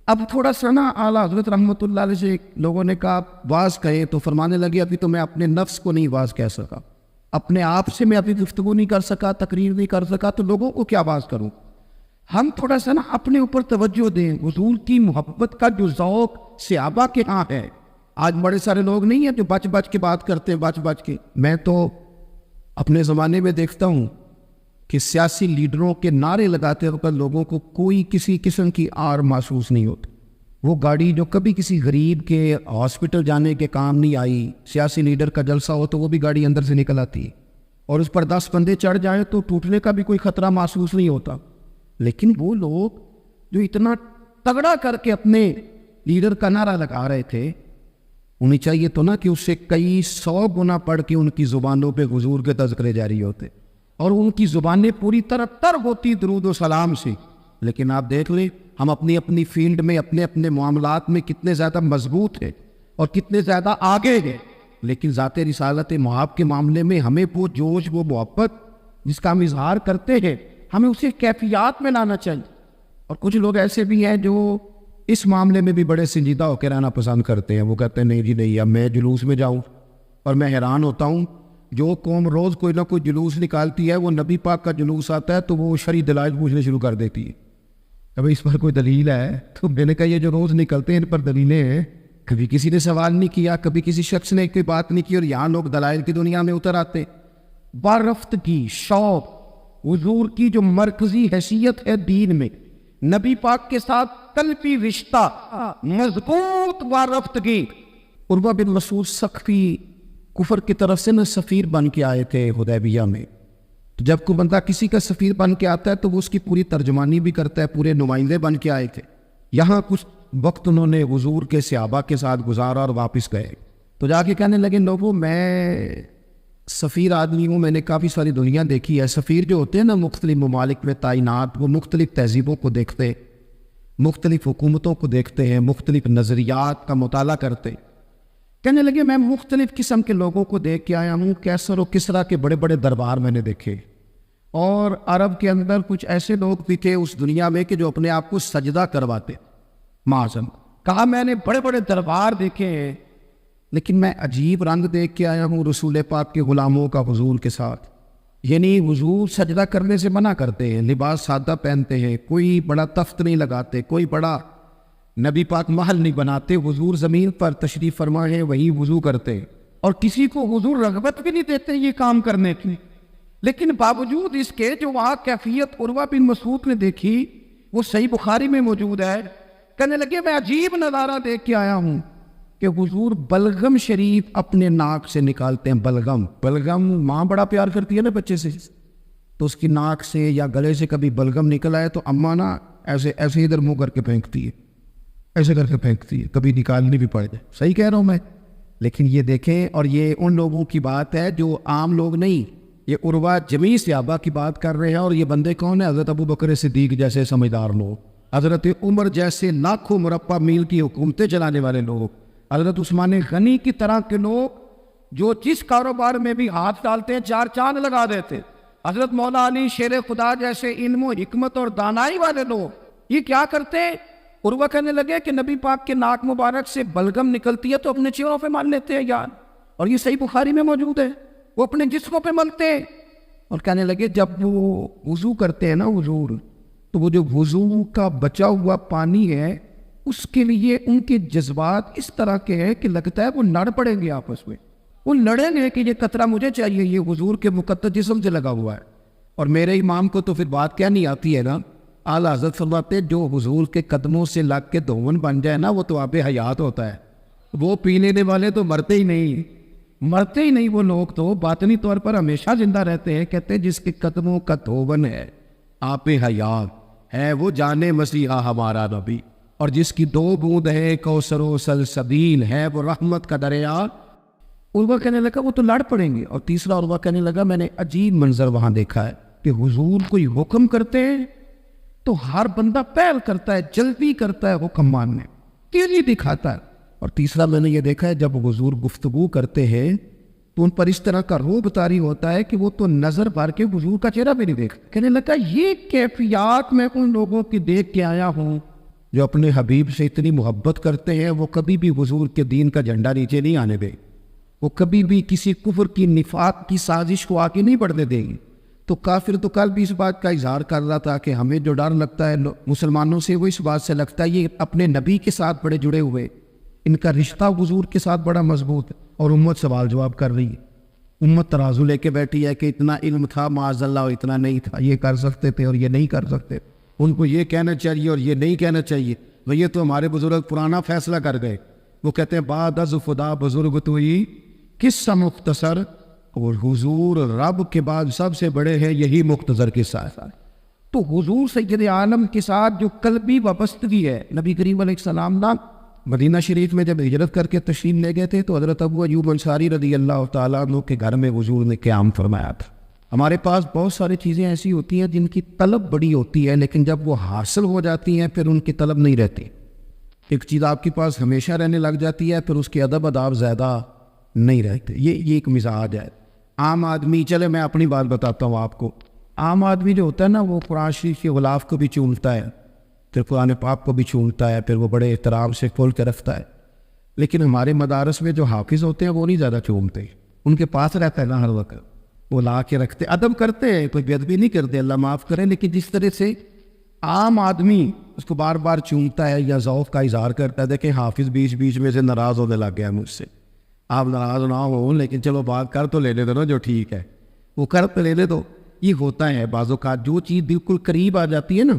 اب تھوڑا سا نا اعلیٰ حضرت رحمۃ اللہ علیہ سے لوگوں نے کہا واعظ کہے، تو فرمانے لگے ابھی تو میں اپنے نفس کو نہیں واعظ کہہ سکا، اپنے آپ سے میں ابھی گفتگو نہیں کر سکا، تقریر نہیں کر سکا، تو لوگوں کو کیا واعظ کروں۔ ہم تھوڑا سا نا اپنے اوپر توجہ دیں، حضور کی محبت کا جو ذوق صحابہ کے ہاں ہے۔ آج بڑے سارے لوگ نہیں ہیں جو بچ بچ کے بات کرتے ہیں، بچ بچ کے۔ میں تو اپنے زمانے میں دیکھتا ہوں کہ سیاسی لیڈروں کے نعرے لگاتے وقت لوگوں کو کوئی کسی قسم کی آر محسوس نہیں ہوتی۔ وہ گاڑی جو کبھی کسی غریب کے ہاسپٹل جانے کے کام نہیں آئی، سیاسی لیڈر کا جلسہ ہو تو وہ بھی گاڑی اندر سے نکل آتی ہے، اور اس پر 10 بندے چڑھ جائیں تو ٹوٹنے کا بھی کوئی خطرہ محسوس نہیں ہوتا۔ لیکن وہ لوگ جو اتنا تگڑا کر کے اپنے لیڈر کا نعرہ لگا رہے تھے، انہیں چاہیے تو نا کہ اس سے کئی 100 گنا پڑھ کے ان کی زبانوں پہ حضور کے تذکرے جاری ہوتے، اور ان کی زبانیں پوری طرح تر ہوتی درود و سلام سے۔ لیکن آپ دیکھ لیں ہم اپنی اپنی فیلڈ میں اپنے اپنے معاملات میں کتنے زیادہ مضبوط ہیں اور کتنے زیادہ آگے ہیں، لیکن ذات رسالت محاب کے معاملے میں ہمیں وہ جوش، وہ محبت جس کا ہم اظہار کرتے ہیں، ہمیں اسے کیفیات میں لانا چاہیے۔ اور کچھ لوگ ایسے بھی ہیں جو اس معاملے میں بھی بڑے سنجیدہ ہو کے رہنا پسند کرتے ہیں۔ وہ کہتے ہیں نہیں جی نہیں، اب میں جلوس میں جاؤں۔ اور میں حیران ہوتا ہوں، جو قوم روز کوئی نہ کوئی جلوس نکالتی ہے، وہ نبی پاک کا جلوس آتا ہے تو وہ شرعی دلائل پوچھنے شروع کر دیتی ہے، ابھی اس پر کوئی دلیل ہے؟ تو میں نے کہا یہ جو روز نکلتے ہیں ان پر دلیلیں ہیں؟ کبھی کسی نے سوال نہیں کیا، کبھی کسی شخص نے کوئی بات نہیں کی، اور یہاں لوگ دلائل کی دنیا میں اتر آتے۔ برفتگی، شوق، حضور کی جو مرکزی حیثیت ہے دین میں، نبی پاک کے ساتھ قلبی رشتہ، مضبوط وارفتگی۔ عروہ بن مسعود ثقفی کفر کی طرف سے سفیر بن کے آئے تھے حدیبیہ میں۔ تو جب کوئی بندہ کسی کا سفیر بن کے آتا ہے تو وہ اس کی پوری ترجمانی بھی کرتا ہے، پورے نمائندے بن کے آئے تھے۔ یہاں کچھ وقت انہوں نے حضور کے صحابہ کے ساتھ گزارا اور واپس گئے، تو جا کے کہنے لگے لوگوں میں سفیر آدمی ہوں، میں نے کافی ساری دنیا دیکھی ہے۔ سفیر جو ہوتے ہیں نا مختلف ممالک میں تعینات، وہ مختلف تہذیبوں کو دیکھتے، مختلف حکومتوں کو دیکھتے ہیں، مختلف نظریات کا مطالعہ کرتے۔ کہنے لگے میں مختلف قسم کے لوگوں کو دیکھ کے آیا ہوں، کیسر و کسرا کے بڑے بڑے دربار میں نے دیکھے، اور عرب کے اندر کچھ ایسے لوگ بھی تھے اس دنیا میں کہ جو اپنے آپ کو سجدہ کرواتے۔ معظم کہا میں نے بڑے بڑے دربار دیکھے ہیں، لیکن میں عجیب رنگ دیکھ کے آیا ہوں رسول پاک کے غلاموں کا حضور کے ساتھ۔ یعنی حضور سجدہ کرنے سے منع کرتے ہیں، لباس سادہ پہنتے ہیں، کوئی بڑا تخت نہیں لگاتے، کوئی بڑا نبی پاک محل نہیں بناتے، حضور زمین پر تشریف فرما ہے وہی وضو کرتے، اور کسی کو حضور رغبت بھی نہیں دیتے یہ کام کرنے کی۔ لیکن باوجود اس کے جو وہاں کیفیت عروہ بن مسعود نے دیکھی وہ صحیح بخاری میں موجود ہے۔ کہنے لگے میں عجیب نظارہ دیکھ کے آیا ہوں کہ حضور بلغم شریف اپنے ناک سے نکالتے ہیں۔ بلغم ماں بڑا پیار کرتی ہے نا بچے سے، تو اس کی ناک سے یا گلے سے کبھی بلغم نکل آئے تو اماں نا ایسے ایسے ادھر منہ کر کے پھینکتی ہے، ایسے کر کے پھینکتی ہے، کبھی نکالنی بھی پڑ جائے۔ صحیح کہہ رہا ہوں میں؟ لیکن یہ دیکھیں، اور یہ ان لوگوں کی بات ہے جو عام لوگ نہیں، یہ عروہ جمیع صحابہ کی بات کر رہے ہیں۔ اور یہ بندے کون ہیں؟ حضرت ابو بکر صدیق جیسے سمجھدار لوگ، حضرت عمر جیسے لاکھوں مربع میل کی حکومتیں چلانے والے لوگ، حضرت عثمان غنی کی طرح کے لوگ جو جس کاروبار میں بھی ہاتھ ڈالتے ہیں 4 چاند لگا دیتے، حضرت مولا علی شیر خدا جیسے علم و حکمت اور دانائی والے لوگ، یہ کیا کرتے ہیں؟ عروہ کہنے لگے کہ نبی پاک کے ناک مبارک سے بلغم نکلتی ہے تو اپنے چہروں پہ مان لیتے ہیں یار، اور یہ صحیح بخاری میں موجود ہے، وہ اپنے جسموں پہ ملتے ہیں۔ اور کہنے لگے جب وہ وضو کرتے ہیں نا حضور، تو وہ جو وضو کا بچا ہوا پانی ہے اس کے لیے ان کے جذبات اس طرح کے ہیں کہ لگتا ہے وہ لڑ پڑیں گے آپس میں، وہ لڑیں گے کہ یہ قطرہ مجھے چاہیے، یہ حضور کے مقدس جسم سے لگا ہوا ہے۔ اور میرے امام کو تو پھر بات کیا نہیں آتی ہے نا، اعلیٰ حضرت فرماتے جو حضور کے قدموں سے لگ کے دھون بن جائے نا وہ تو آب حیات ہوتا ہے، وہ پی لینے والے تو مرتے ہی نہیں، وہ لوگ تو باطنی طور پر ہمیشہ زندہ رہتے ہیں۔ کہتے ہیں جس کے قدموں کا دھون ہے آب حیات ہے، وہ جانے مسیحا ہمارا نبی، اور جس کی 2 بوند ہے کوثر و سلسبیل ہے، وہ رحمت کا دریا۔ عروہ کہنے لگا وہ تو لڑ پڑیں گے۔ اور تیسرا عروہ کہنے لگا میں نے عجیب منظر وہاں دیکھا ہے کہ حضور کوئی حکم کرتے ہیں تو ہر بندہ پہل کرتا ہے، جلدی کرتا ہے حکم ماننے، تیزی دکھاتا ہے۔ اور تیسرا میں نے یہ دیکھا ہے جب حضور گفتگو کرتے ہیں تو ان پر اس طرح کا روب طاری ہوتا ہے کہ وہ تو نظر بھر کے حضور کا چہرہ بھی نہیں دیکھ. کہنے لگا یہ کیفیات میں ان لوگوں کی دیکھ کے آیا ہوں جو اپنے حبیب سے اتنی محبت کرتے ہیں. وہ کبھی بھی حضور کے دین کا جھنڈا نیچے نہیں آنے دیں. وہ کبھی بھی کسی کفر کی نفاق کی سازش کو آگے نہیں بڑھنے دیں گے. تو کافر تو کل بھی اس بات کا اظہار کر رہا تھا کہ ہمیں جو ڈر لگتا ہے مسلمانوں سے وہ اس بات سے لگتا ہے یہ اپنے نبی کے ساتھ بڑے جڑے ہوئے, ان کا رشتہ حضور کے ساتھ بڑا مضبوط ہے. اور امت سوال جواب کر رہی ہے. امت ترازو لے کے بیٹھی ہے کہ اتنا علم تھا معاذ اللہ اور اتنا نہیں تھا, یہ کر سکتے تھے اور یہ نہیں کر سکتے. ان کو یہ کہنا چاہیے اور یہ نہیں کہنا چاہیے. وہ یہ تو ہمارے بزرگ پرانا فیصلہ کر گئے. وہ کہتے ہیں بعد از خدا بزرگ تو ہی قصہ مختصر, اور حضور رب کے بعد سب سے بڑے ہیں, یہی مختصر قصہ ہے. تو حضور سید عالم کے ساتھ جو قلبی وابستگی ہے, نبی کریم علیہ السلام نا مدینہ شریف میں جب ہجرت کر کے تشریف لے گئے تھے تو حضرت ابو ایوب انصاری رضی اللہ تعالیٰ عنہ کے گھر میں حضور نے قیام فرمایا تھا. ہمارے پاس بہت ساری چیزیں ایسی ہوتی ہیں جن کی طلب بڑی ہوتی ہے, لیکن جب وہ حاصل ہو جاتی ہیں پھر ان کی طلب نہیں رہتی. ایک چیز آپ کے پاس ہمیشہ رہنے لگ جاتی ہے, پھر اس کے ادب اداب زیادہ نہیں رہتے. یہ ایک مزاج ہے. عام آدمی, چلے میں اپنی بات بتاتا ہوں آپ کو, عام آدمی جو ہوتا ہے نا وہ قرآن شریف کے غلاف کو بھی چونتا ہے, پھر قرآن پاک کو بھی چونتا ہے, پھر وہ بڑے احترام سے کھول کے رکھتا ہے. لیکن ہمارے مدارس میں جو حافظ ہوتے ہیں وہ نہیں زیادہ چومتے, ان کے پاس رہتا ہے نا ہر وقت, وہ لا کے رکھتے, ادب کرتے ہیں, کوئی بے ادبی نہیں کرتے, اللہ معاف کرے. لیکن جس طرح سے عام آدمی اس کو بار بار چومتا ہے یا ذوق کا اظہار کرتا ہے, دیکھیں حافظ بیچ بیچ میں سے ناراض ہونے لگ گیا مجھ سے. آپ ناراض نہ ہو لیکن چلو بات کر تو لینے دو نا, جو ٹھیک ہے وہ کر تو لینے دو. یہ ہوتا ہے بعض اوقات, جو چیز بالکل قریب آ جاتی ہے نا,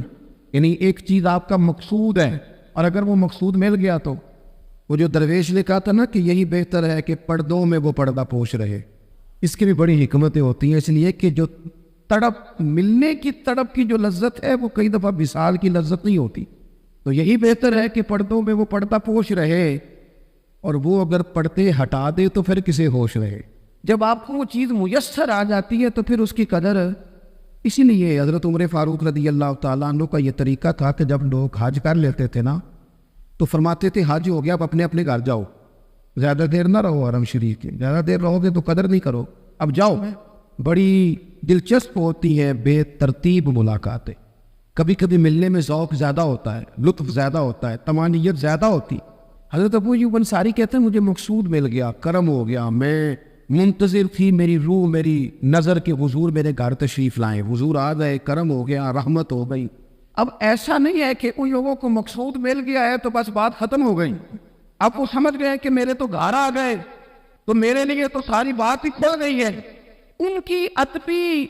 یعنی ایک چیز آپ کا مقصود ہے اور اگر وہ مقصود مل گیا تو وہ جو درویش نے کہا تھا نا کہ یہی بہتر ہے کہ پردوں میں وہ پردہ پوش رہے, اس کی بھی بڑی حکمتیں ہوتی ہیں. اس لیے کہ جو تڑپ, ملنے کی تڑپ کی جو لذت ہے وہ کئی دفعہ وصال کی لذت نہیں ہوتی. تو یہی بہتر ہے کہ پردوں میں وہ پردہ پوش رہے, اور وہ اگر پردے ہٹا دے تو پھر کسے ہوش رہے. جب آپ کو وہ چیز میسر آ جاتی ہے تو پھر اس کی قدر. اسی لیے حضرت عمر فاروق رضی اللہ تعالیٰ عنہ کا یہ طریقہ تھا کہ جب لوگ حج کر لیتے تھے نا تو فرماتے تھے حج ہو گیا, اب اپنے اپنے گھر جاؤ, زیادہ دیر نہ رہو حرم شریف کے, زیادہ دیر رہو گے تو قدر نہیں کرو, اب جاؤ. بڑی دلچسپ ہوتی ہے بے ترتیب ملاقاتیں. کبھی کبھی ملنے میں ذوق زیادہ ہوتا ہے, لطف زیادہ ہوتا ہے, طمانینت زیادہ ہوتی. حضرت ابو ایوب انصاری کہتے ہیں مجھے مقصود مل گیا, کرم ہو گیا, میں منتظر تھی, میری روح میری نظر کے حضور میرے گھر تشریف لائیں, حضور آ گئے, کرم ہو گیا, رحمت ہو گئی. اب ایسا نہیں ہے کہ ان لوگوں کو مقصود مل گیا ہے تو بس بات ختم ہو گئی. اب وہ سمجھ گئے کہ میرے تو گھر آ گئے تو میرے لیے تو ساری بات ہی کھل گئی ہے. ان کی ادبی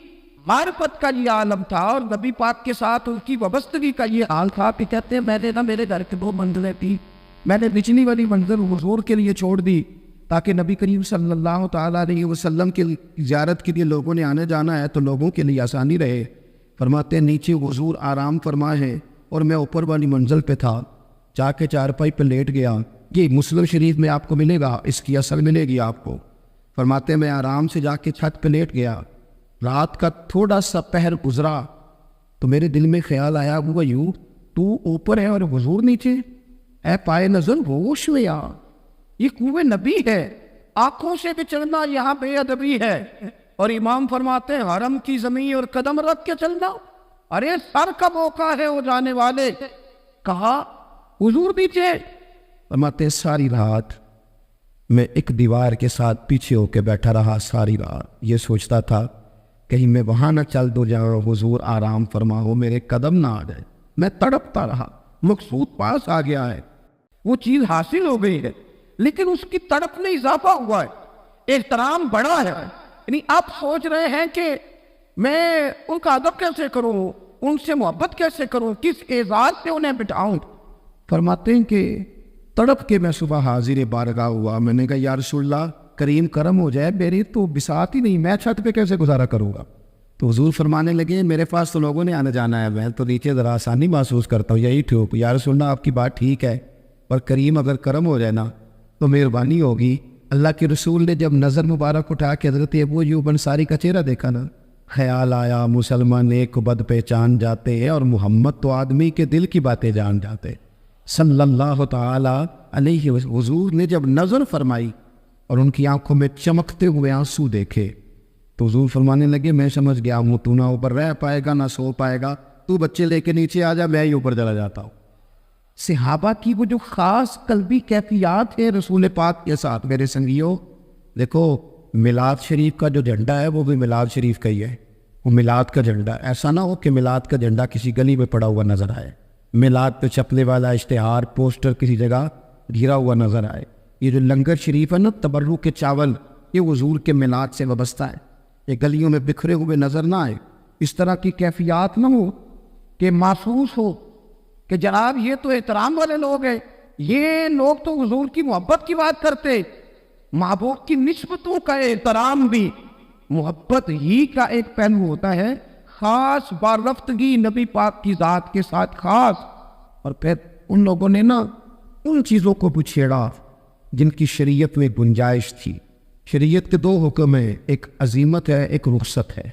معرفت کا یہ عالم تھا اور نبی پاک کے ساتھ ان کی وابستگی کا یہ حال تھا کہ کہتے ہیں میں نے نا میرے گھر کے 2 منزلیں تھی, میں نے نچلی والی منزل حضور کے لیے چھوڑ دی تاکہ نبی کریم صلی اللہ تعالیٰ علیہ وسلم کی زیارت کے لیے لوگوں نے آنے جانا ہے تو لوگوں کے لیے آسانی رہے. فرماتے ہیں نیچے حضور آرام فرمائے ہیں اور میں اوپر والی منزل پہ تھا, جا کے چارپائی پہ لیٹ گیا. یہ مسلم شریف میں آپ کو ملے گا, اس کی اصل ملے گی آپ کو. فرماتے ہیں میں آرام سے جا کے چھت پہ لیٹ گیا, رات کا تھوڑا سا پہر گزرا تو میرے دل میں خیال آیا وہ یوں تو اوپر ہے اور حضور نیچے, اے پائے نظر ہوش میں آ, یہ کنویں نبی ہے, آنکھوں سے بچڑنا یہاں بے ادبی ہے. اور امام فرماتے ہیں حرم کی زمین اور قدم رکھ کے چلنا, ارے سر کا موقع ہے وہ جانے والے. کہا حضور نیچے. فرماتے ہیں ساری رات میں ایک دیوار کے ساتھ پیچھے ہو کے بیٹھا رہا, ساری رات یہ سوچتا تھا کہیں میں وہاں نہ چل دو جاؤں, حضور آرام فرماؤ, میرے قدم نہ آ جائے. میں تڑپتا رہا, مقصود پاس آ گیا ہے, وہ چیز حاصل ہو گئی ہے, لیکن اس کی تڑپ میں اضافہ ہوا ہے, احترام بڑا ہے. یعنی آپ سوچ رہے ہیں کہ میں ان کا ادب کیسے کروں, ان سے محبت کیسے کروں, کس اعزاز سے انہیں بٹھاؤں. فرماتے ہیں کہ تڑپ کے میں صبح حاضر بارگاہ ہوا. میں نے کہا یا رسول اللہ کریم کرم ہو جائے, میری تو بساط ہی نہیں, میں چھت پہ کیسے گزارا کروں گا. تو حضور فرمانے لگے میرے پاس تو لوگوں نے آنے جانا ہے, میں تو نیچے ذرا آسانی محسوس کرتا ہوں, یہی ٹھیک. یا رسول اللہ آپ کی بات ٹھیک ہے, پر کریم اگر کرم ہو جائے نا تو مہربانی ہوگی. اللہ کے رسول نے جب نظر مبارک اٹھا کے حضرت ابو ایوب انصاری کا چہرہ دیکھا نا, خیال آیا مسلمان ایک کو بد پہچان جاتے ہیں اور محمد تو آدمی کے دل کی باتیں جان جاتے صلی اللہ تعالی علیہ وسلم. حضور نے جب نظر فرمائی اور ان کی آنکھوں میں چمکتے ہوئے آنسو دیکھے تو حضور فرمانے لگے میں سمجھ گیا ہوں تو نہ اوپر رہ پائے گا نہ سو پائے گا، تو بچے لے کے نیچے آ جا، میں ہی اوپر چلا جاتا ہوں۔ صحابہ کی وہ جو خاص قلبی کیفیات ہے رسول پاک کے ساتھ، میرے سنگیوں دیکھو میلاد شریف کا جو جھنڈا ہے وہ بھی میلاد شریف کا ہی ہے، وہ میلاد کا جھنڈا، ایسا نہ ہو کہ میلاد کا جھنڈا کسی گلی میں پڑا ہوا نظر آئے، میلاد پہ چھپنے والا اشتہار پوسٹر کسی جگہ گھرا ہوا نظر آئے۔ یہ جو لنگر شریف ہے نا، تبرک کے چاول، یہ حضور کے میلاد سے وابستہ ہے، یہ گلیوں میں بکھرے ہوئے نظر نہ آئے، اس طرح کی کیفیات نہ ہو کہ محسوس ہو کہ جناب یہ تو احترام والے لوگ ہیں، یہ لوگ تو حضور کی محبت کی بات کرتے۔ محبوب کی نسبتوں کا احترام بھی محبت ہی کا ایک پہلو ہوتا ہے، خاص بارفتگی نبی پاک کی ذات کے ساتھ خاص۔ اور پھر ان لوگوں نے نا ان چیزوں کو بھی چھیڑا جن کی شریعت میں گنجائش تھی۔ شریعت کے دو حکم ہیں، ایک عزیمت ہے، ایک رخصت ہے۔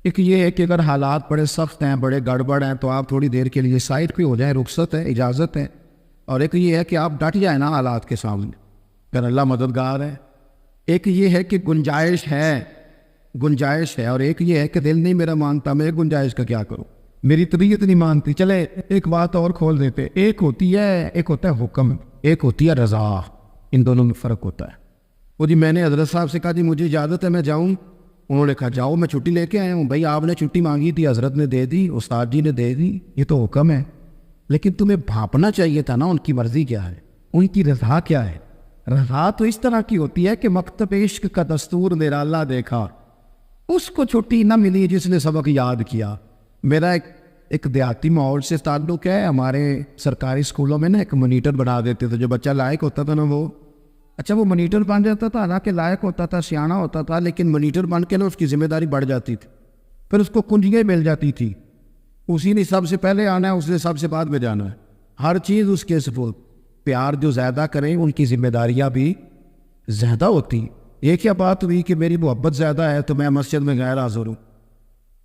ایک یہ ہے کہ اگر حالات بڑے سخت ہیں، بڑے گڑبڑ ہیں، تو آپ تھوڑی دیر کے لیے سائڈ پہ ہو جائیں، رخصت ہے، اجازت ہے۔ اور ایک یہ ہے کہ آپ ڈٹ جائیں نا حالات کے سامنے، پھر اللہ مددگار ہے۔ ایک یہ ہے کہ گنجائش ہے، اور ایک یہ ہے کہ دل نہیں میرا مانتا، میں گنجائش کا کیا کروں، میری طبیعت نہیں مانتی۔ چلے ایک بات اور کھول دیتے، ایک ہوتا ہے حکم، ایک ہوتی ہے رضا، ان دونوں میں فرق ہوتا ہے۔ وہ جی میں نے حضرت صاحب سے کہا جی مجھے اجازت ہے میں جاؤں، انہوں نے کہا جاؤ میں چھٹی لے کے آیا ہوں۔ بھائی آپ نے چھٹی مانگی تھی، حضرت نے دے دی، استاد جی نے دے دی، یہ تو حکم ہے، لیکن تمہیں بھانپنا چاہیے تھا نا ان کی مرضی کیا ہے، ان کی رضا کیا ہے۔ رضا تو اس طرح کی ہوتی ہے کہ مکتب عشق کا دستور نرالا دیکھا، اس کو چھٹی نہ ملی جس نے سبق یاد کیا۔ میرا ایک دیہاتی ماحول سے تعلق ہے، ہمارے سرکاری اسکولوں میں نا ایک مانیٹر بنا دیتے تھے، جو بچہ لائق ہوتا تھا نا وہ مانیٹر بن جاتا تھا، حالانکہ لائق ہوتا تھا، سیانا ہوتا تھا، لیکن مانیٹر بن کے نا اس کی ذمہ داری بڑھ جاتی تھی، پھر اس کو کنجیاں مل جاتی تھی، اسی نے سب سے پہلے آنا ہے، اس نے سب سے بعد میں جانا ہے، ہر چیز اس کے سپورٹ۔ پیار جو زیادہ کریں ان کی ذمہ داریاں بھی زیادہ ہوتی۔ یہ کیا بات ہوئی کہ میری محبت زیادہ ہے تو میں مسجد میں غیر حاضر ہوں،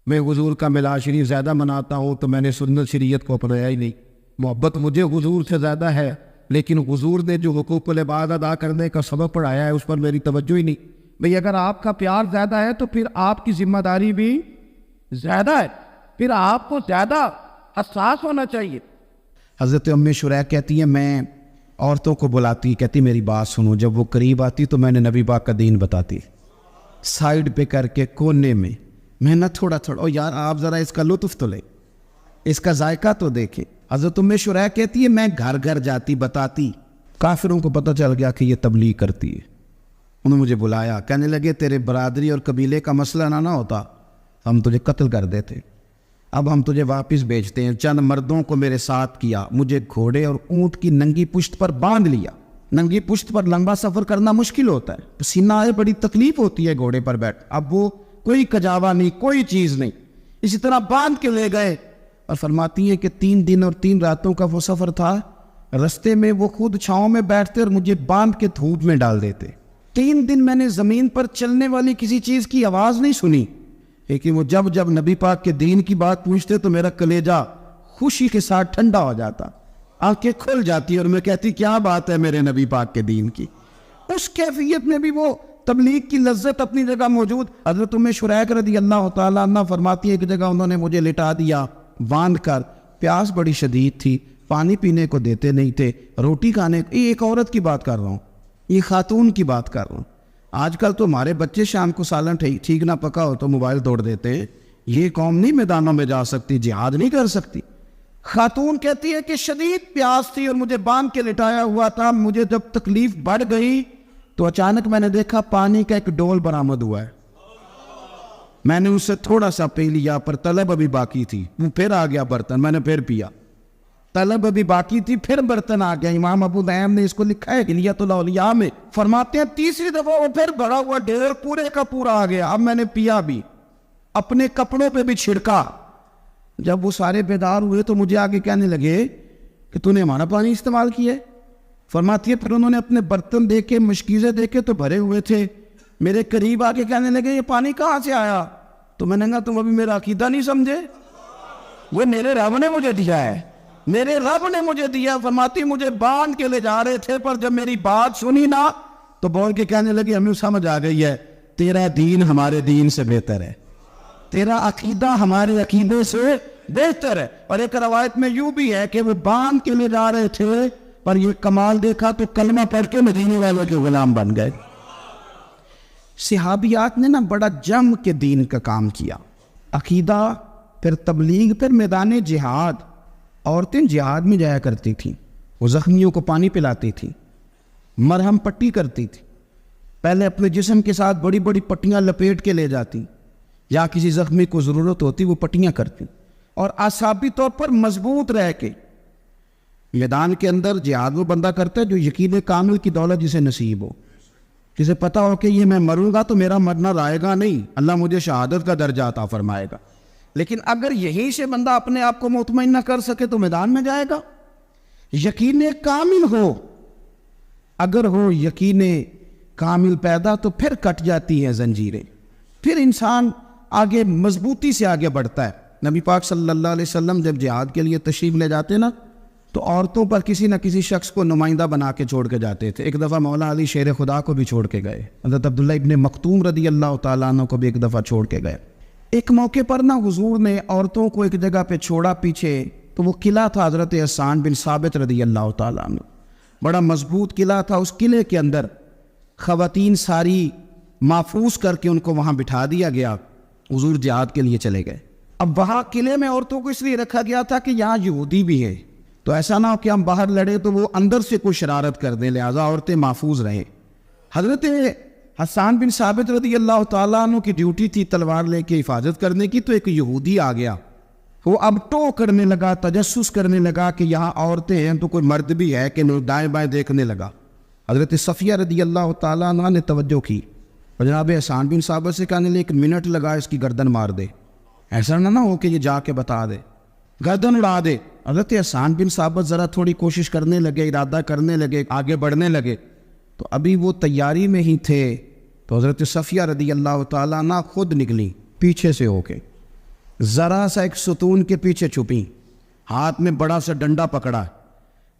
میں حضور کا میلاد شریف زیادہ مناتا ہوں تو میں نے سنت شریعت کو اپنایا ہی نہیں۔ محبت مجھے حضور سے زیادہ ہے، لیکن حضور نے جو حقوق العباد ادا کرنے کا سبق پڑھایا ہے اس پر میری توجہ ہی نہیں۔ بھئی اگر آپ کا پیار زیادہ ہے تو پھر آپ کی ذمہ داری بھی زیادہ ہے، پھر آپ کو زیادہ حساس ہونا چاہیے۔ حضرت ام شریح کہتی ہیں میں عورتوں کو بلاتی، کہتی میری بات سنو، جب وہ قریب آتی تو میں نے نبی پاک کا دین بتاتی، سائڈ پہ کر کے کونے میں نہ تھوڑا او یار آپ ذرا اس کا لطف تو لیں، اس کا ذائقہ تو دیکھیں۔ حضرت ام شریح کہتی ہے میں گھر گھر جاتی بتاتی، کافروں کو پتہ چل گیا کہ یہ تبلیغ کرتی ہے، انہوں نے مجھے بلایا، کہنے لگے تیرے برادری اور قبیلے کا مسئلہ نہ ہوتا ہم تجھے قتل کر دیتے، اب ہم تجھے واپس بھیجتے ہیں۔ چند مردوں کو میرے ساتھ کیا، مجھے گھوڑے اور اونٹ کی ننگی پشت پر باندھ لیا۔ ننگی پشت پر لمبا سفر کرنا مشکل ہوتا ہے، پسینہ آئے بڑی تکلیف ہوتی ہے گھوڑے پر بیٹھ، اب وہ کوئی کجاوا نہیں، کوئی چیز نہیں، اسی طرح باندھ کے لے گئے۔ اور فرماتی ہیں کہ 3 دن اور 3 راتوں کا وہ سفر تھا، رستے میں وہ خود چھاؤں میں بیٹھتے اور مجھے باندھ کے دھوپ میں ڈال دیتے۔ 3 دن میں نے زمین پر چلنے والی کسی چیز کی آواز نہیں سنی، لیکن وہ جب نبی پاک کے دین کی بات پوچھتے تو میرا کلیجہ خوشی کے ساتھ ٹھنڈا ہو جاتا، آنکھیں کھل جاتی اور میں کہتی کیا بات ہے میرے نبی پاک کے دین کی۔ اس کیفیت میں بھی وہ تبلیغ کی لذت اپنی جگہ موجود۔ حضرت ام شریح رضی اللہ تعالیٰ عنہ فرماتی ہے ایک جگہ انہوں نے مجھے لٹا دیا باندھ کر، پیاس بڑی شدید تھی، پانی پینے کو دیتے نہیں تھے، روٹی کھانے، یہ ایک عورت کی بات کر رہا ہوں، یہ خاتون کی بات کر رہا ہوں۔ آج کل تو ہمارے بچے شام کو سالن ٹھیک نہ پکا ہو تو موبائل توڑ دیتے ہیں، یہ قوم نہیں میدانوں میں جا سکتی، جہاد نہیں کر سکتی۔ خاتون کہتی ہے کہ شدید پیاس تھی اور مجھے باندھ کے لٹایا ہوا تھا، مجھے جب تکلیف بڑھ گئی تو اچانک میں نے دیکھا پانی کا ایک ڈول برآمد ہوا ہے، میں نے اس سے تھوڑا سا پی لیا، پر طلب ابھی باقی تھی، وہ پھر آ گیا برتن، میں نے پھر پیا، طلب ابھی باقی تھی، پھر برتن آ گیا۔ امام ابو نعیم نے اس کو لکھا ہے حلیۃ الاولیاء میں، فرماتے ہیں تیسری دفعہ وہ پھر بھرا ہوا ڈھیر پورے کا پورا آ گیا، اب میں نے پیا بھی، اپنے کپڑوں پہ بھی چھڑکا۔ جب وہ سارے بیدار ہوئے تو مجھے آگے کہنے لگے کہ تو نے ہمارا پانی استعمال کیا ہے۔ فرماتی ہے پھر انہوں نے اپنے برتن دیکھے، مشکیزیں دیکھے تو بھرے ہوئے تھے، میرے قریب آ کے کہنے لگے یہ پانی کہاں سے آیا؟ تو میں نے کہا تم ابھی میرا عقیدہ نہیں سمجھے، وہ میرے رب نے مجھے دیا ہے، میرے رب نے مجھے دیا۔ فرماتی مجھے باندھ کے لے جا رہے تھے، پر جب میری بات سنی نا تو بول کے کہنے لگی ہمیں سمجھ آ گئی ہے تیرا دین ہمارے دین سے بہتر ہے, تیرا عقیدہ ہمارے عقیدے سے بہتر ہے. اور ایک روایت میں یوں بھی ہے کہ وہ باندھ کے لیے جا رہے تھے پر یہ کمال دیکھا تو کلمہ پڑھ کے مدینے والوں کے غلام بن گئے. صحابیات نے نا بڑا جم کے دین کا کام کیا, عقیدہ, پھر تبلیغ, پھر میدان جہاد. عورتیں جہاد میں جایا کرتی تھیں, وہ زخمیوں کو پانی پلاتی تھیں, مرہم پٹی کرتی تھی, پہلے اپنے جسم کے ساتھ بڑی بڑی پٹیاں لپیٹ کے لے جاتی, یا کسی زخمی کو ضرورت ہوتی وہ پٹیاں کرتی, اور اعصابی طور پر مضبوط رہ کے میدان کے اندر جہاد وہ بندہ کرتا ہے جو یقین کامل کی دولت جسے نصیب ہو, جسے پتہ ہو کہ یہ میں مروں گا تو میرا مرنا رائے گا نہیں, اللہ مجھے شہادت کا درجہ عطا فرمائے گا. لیکن اگر یہیں سے بندہ اپنے آپ کو مطمئن نہ کر سکے تو میدان میں جائے گا. یقین کامل ہو, اگر ہو یقین کامل پیدا تو پھر کٹ جاتی ہیں زنجیریں, پھر انسان آگے مضبوطی سے آگے بڑھتا ہے. نبی پاک صلی اللہ علیہ وسلم جب جہاد کے لیے تشریف لے جاتے نا تو عورتوں پر کسی نہ کسی شخص کو نمائندہ بنا کے چھوڑ کے جاتے تھے. ایک دفعہ مولا علی شیر خدا کو بھی چھوڑ کے گئے, حضرت عبداللہ ابن مکتوم رضی اللہ تعالیٰ عنہ کو بھی ایک دفعہ چھوڑ کے گئے. ایک موقع پر نا حضور نے عورتوں کو ایک جگہ پہ چھوڑا پیچھے, تو وہ قلعہ تھا حضرت حسان بن ثابت رضی اللہ تعالیٰ عنہ, بڑا مضبوط قلعہ تھا. اس قلعے کے اندر خواتین ساری محفوظ کر کے ان کو وہاں بٹھا دیا گیا, حضور جہاد کے لیے چلے گئے. اب وہاں قلعے میں عورتوں کو اس لیے رکھا گیا تھا کہ یہاں یہودی بھی ہے, تو ایسا نہ ہو کہ ہم باہر لڑے تو وہ اندر سے کوئی شرارت کر دیں, لہٰذا عورتیں محفوظ رہیں. حضرت حسان بن ثابت رضی اللہ تعالیٰ عنہ کی ڈیوٹی تھی تلوار لے کے حفاظت کرنے کی, تو ایک یہودی آ گیا, وہ اب ٹو کرنے لگا, تجسس کرنے لگا کہ یہاں عورتیں ہیں تو کوئی مرد بھی ہے کہ دائیں بائیں دیکھنے لگا. حضرت صفیہ رضی اللہ تعالیٰ عنہ نے توجہ کی, جناب حسان بن ثابت سے کہنے لے 1 منٹ لگا اس کی گردن مار دے, ایسا نہ ہو کہ یہ جا کے بتا دے, گردن اڑا دے. حضرت حسان بن ثابت ذرا تھوڑی کوشش کرنے لگے, ارادہ کرنے لگے, آگے بڑھنے لگے, تو ابھی وہ تیاری میں ہی تھے تو حضرت صفیہ رضی اللہ تعالیٰ عنہ خود نکلی پیچھے سے ہو کے, ذرا سا ایک ستون کے پیچھے چھپی, ہاتھ میں بڑا سا ڈنڈا پکڑا,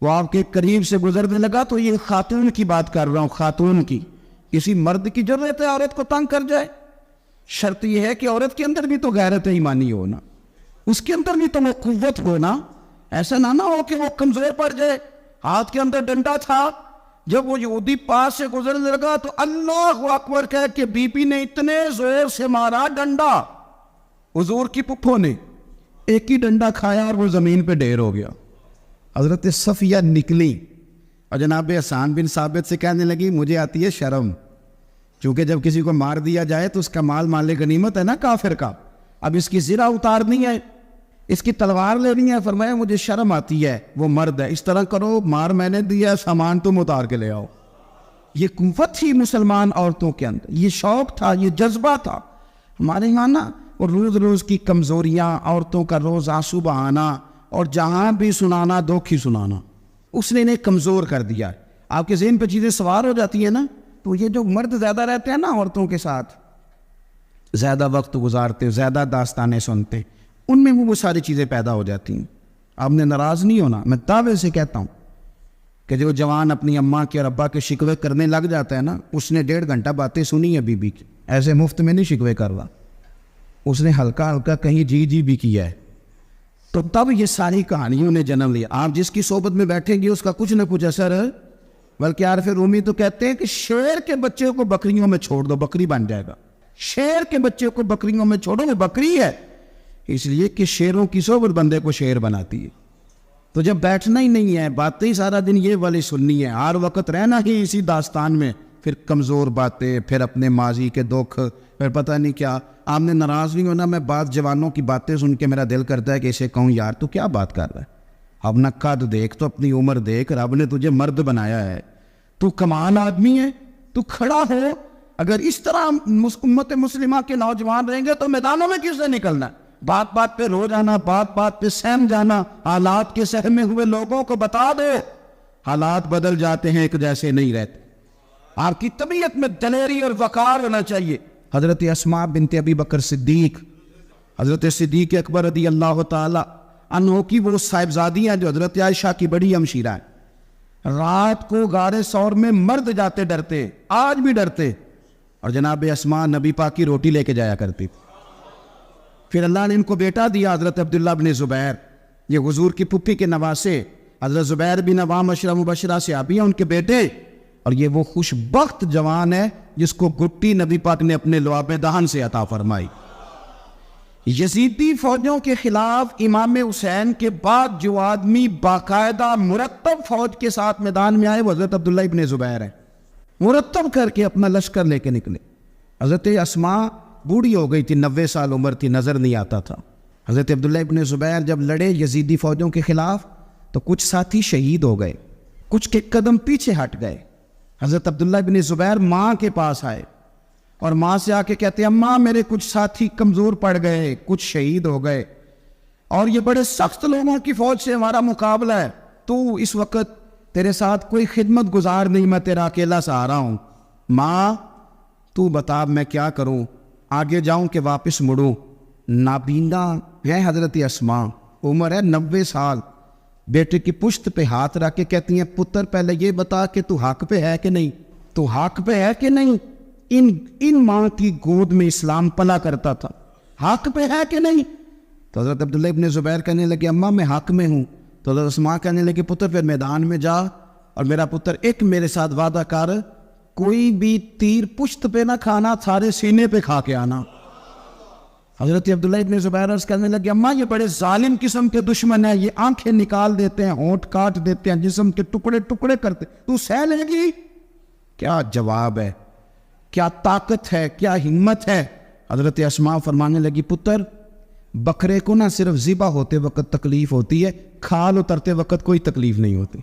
وہ آپ کے قریب سے گزرنے لگا. تو یہ خاتون کی بات کر رہا ہوں, خاتون کی, کسی مرد کی ضرورت ہے عورت کو تنگ کر جائے؟ شرط یہ ہے کہ عورت کے اندر بھی تو غیرت ایمانی ہو نا, اس کے اندر بھی تو وہ قوت ہو نا, ایسا نہ ہو کہ وہ کمزور پڑ جائے. ہاتھ کے اندر ڈنڈا تھا, جب وہ یہودی پاس سے گزرنے لگا تو اللہ اکبر کہہ کے بی بی نے اتنے زور سے مارا ڈنڈا, حضور کی پپھو نے ایک ہی ڈنڈا کھایا اور وہ زمین پہ ڈھیر ہو گیا. حضرت صفیہ نکلی اور جناب حسان بن ثابت سے کہنے لگی مجھے آتی ہے شرم, چونکہ جب کسی کو مار دیا جائے تو اس کا مال مال غنیمت ہے نا کافر کا, اب اس کی زرہ اتارنی ہے, اس کی تلوار لینی ہے. فرمایا مجھے شرم آتی ہے, وہ مرد ہے, اس طرح کرو مار میں نے دیا, سامان تم اتار کے لے آؤ. یہ قوت تھی مسلمان عورتوں کے اندر, یہ شوق تھا, یہ جذبہ تھا. ہمارے یہاں نا اور روز روز کی کمزوریاں, عورتوں کا روز آنسو بہانا اور جہاں بھی سنانا دکھ ہی سنانا, اس نے انہیں کمزور کر دیا. آپ کے ذہن پہ چیزیں سوار ہو جاتی ہیں نا, تو یہ جو مرد زیادہ رہتے ہیں نا عورتوں کے ساتھ, زیادہ وقت گزارتے, زیادہ داستانیں سنتے, ان میں وہ ساری چیزیں پیدا ہو جاتی ہیں. آپ نے ناراض نہیں ہونا, میں دعوے سے کہتا ہوں کہ جو جوان اپنی اماں کے اور ابا کے شکوے کرنے لگ جاتا ہے نا, اس نے 1.5 گھنٹہ باتیں سنی ہے بی بی کی, ایسے مفت میں نہیں شکوے کر رہا, اس نے ہلکا ہلکا کہیں جی بھی کیا ہے. تو تب یہ ساری کہانیوں نے جنم لیا. آپ جس کی صحبت میں بیٹھیں گے اس کا کچھ نہ کچھ اثر ہے. بلکہ عارف رومی تو کہتے ہیں کہ شیر کے بچے کو بکریوں میں چھوڑ دو, بکری بن جائے گا. شیر کے بچے کو بکریوں میں چھوڑو, وہ بکری ہے, اس لیے کہ شیروں کی صحبت بندے کو شیر بناتی ہے. تو جب بیٹھنا ہی نہیں ہے, باتیں ہی سارا دن یہ والی سننی ہے, ہر وقت رہنا ہی اسی داستان میں, پھر کمزور باتیں, پھر اپنے ماضی کے دکھ, پھر پتہ نہیں کیا. آپ نے ناراض نہیں ہونا, میں بعض جوانوں کی باتیں سن کے میرا دل کرتا ہے کہ اسے کہوں یار تو کیا بات کر رہا ہے, اپنا قد دیکھ, تو اپنی عمر دیکھ, رب نے تجھے مرد بنایا ہے, تو کمال آدمی ہے, تو کھڑا ہو. اگر اس طرح امت مسلمہ کے نوجوان رہیں گے تو میدانوں میں کس سے نکلنا ہے؟ بات بات پہ رو جانا, بات بات پہ سہم جانا, حالات کے سہمے ہوئے لوگوں کو بتا دو, حالات بدل جاتے ہیں, ایک جیسے نہیں رہتے. آپ کی طبیعت میں دلیری اور وقار ہونا چاہیے. حضرت اسماء بنت ابی بکر صدیق, حضرت صدیق اکبر رضی اللہ تعالی عنہ کی وہ صاحبزادی ہیں جو حضرت عائشہ کی بڑی ہمشیرہ ہیں. رات کو غار ثور میں مرد جاتے ڈرتے، آج بھی ڈرتے، اور جناب اسماء نبی پاک کی روٹی لے کے جایا کرتی تھی۔ پھر اللہ نے ان کو بیٹا دیا، حضرت عبداللہ بن زبیر، یہ حضور کی پھپھی کے نواسے، حضرت زبیر بن عوام عشرہ مبشرہ صحابی ہیں ان کے بیٹے، اور یہ وہ خوش بخت جوان ہے جس کو گٹی نبی پاک نے اپنے لعاب دہن سے عطا فرمائی۔ یزیدی فوجوں کے خلاف امام حسین کے بعد جو آدمی باقاعدہ مرتب فوج کے ساتھ میدان میں آئے وہ حضرت عبداللہ ابن زبیر ہے۔ مرتب کر کے اپنا لشکر لے کے نکلے۔ حضرت اسماء بوڑھی ہو گئی تھی، 90 سال عمر تھی، نظر نہیں آتا تھا۔ حضرت عبداللہ ابن زبیر جب لڑے یزیدی فوجوں کے خلاف تو کچھ ساتھی شہید ہو گئے، کچھ کے قدم پیچھے ہٹ گئے۔ حضرت عبداللہ ابن زبیر ماں کے پاس آئے اور ماں سے آ کے کہتے ہیں اماں میرے کچھ ساتھی کمزور پڑ گئے، کچھ شہید ہو گئے، اور یہ بڑے سخت لوگوں کی فوج سے ہمارا مقابلہ ہے، تو اس وقت تیرے ساتھ کوئی خدمت گزار نہیں، میں تیرا اکیلا سہارا ہوں، ماں تو بتا میں کیا کروں، آگے جاؤں کہ واپس مڑوں؟ نابینا ہے حضرت اسماء، عمر ہے 90 سال، بیٹے کی پشت پہ ہاتھ رکھ کے کہتی ہیں پتر پہلے یہ بتا کہ تو حق پہ ہے کہ نہیں، تو حق پہ ہے کہ نہیں؟ ان ماں کی گود میں اسلام پلا کرتا تھا، حق پہ ہے کہ نہیں؟ تو حضرت عبداللہ ابن زبیر کہنے لگے اماں میں حق میں ہوں۔ تو حضرت اسماء کہنے لگے پتر پھر میدان میں جا، اور میرا پتر ایک میرے ساتھ وعدہ کر، کوئی بھی تیر پشت پہ نہ کھانا، سارے سینے پہ کھا کے آنا۔ حضرت عبداللہ ابن زبیر عرض کرنے لگے اماں یہ بڑے ظالم قسم کے دشمن ہیں، یہ آنکھیں نکال دیتے ہیں، ہونٹ کاٹ دیتے ہیں، جسم کے ٹکڑے ٹکڑے کرتے، تو سہ لے گی؟ کیا جواب ہے، کیا طاقت ہے، کیا ہمت ہے؟ حضرت اسماء فرمانے لگی پتر بکرے کو نہ صرف ذبح ہوتے وقت تکلیف ہوتی ہے، کھال اترتے وقت کوئی تکلیف نہیں ہوتی،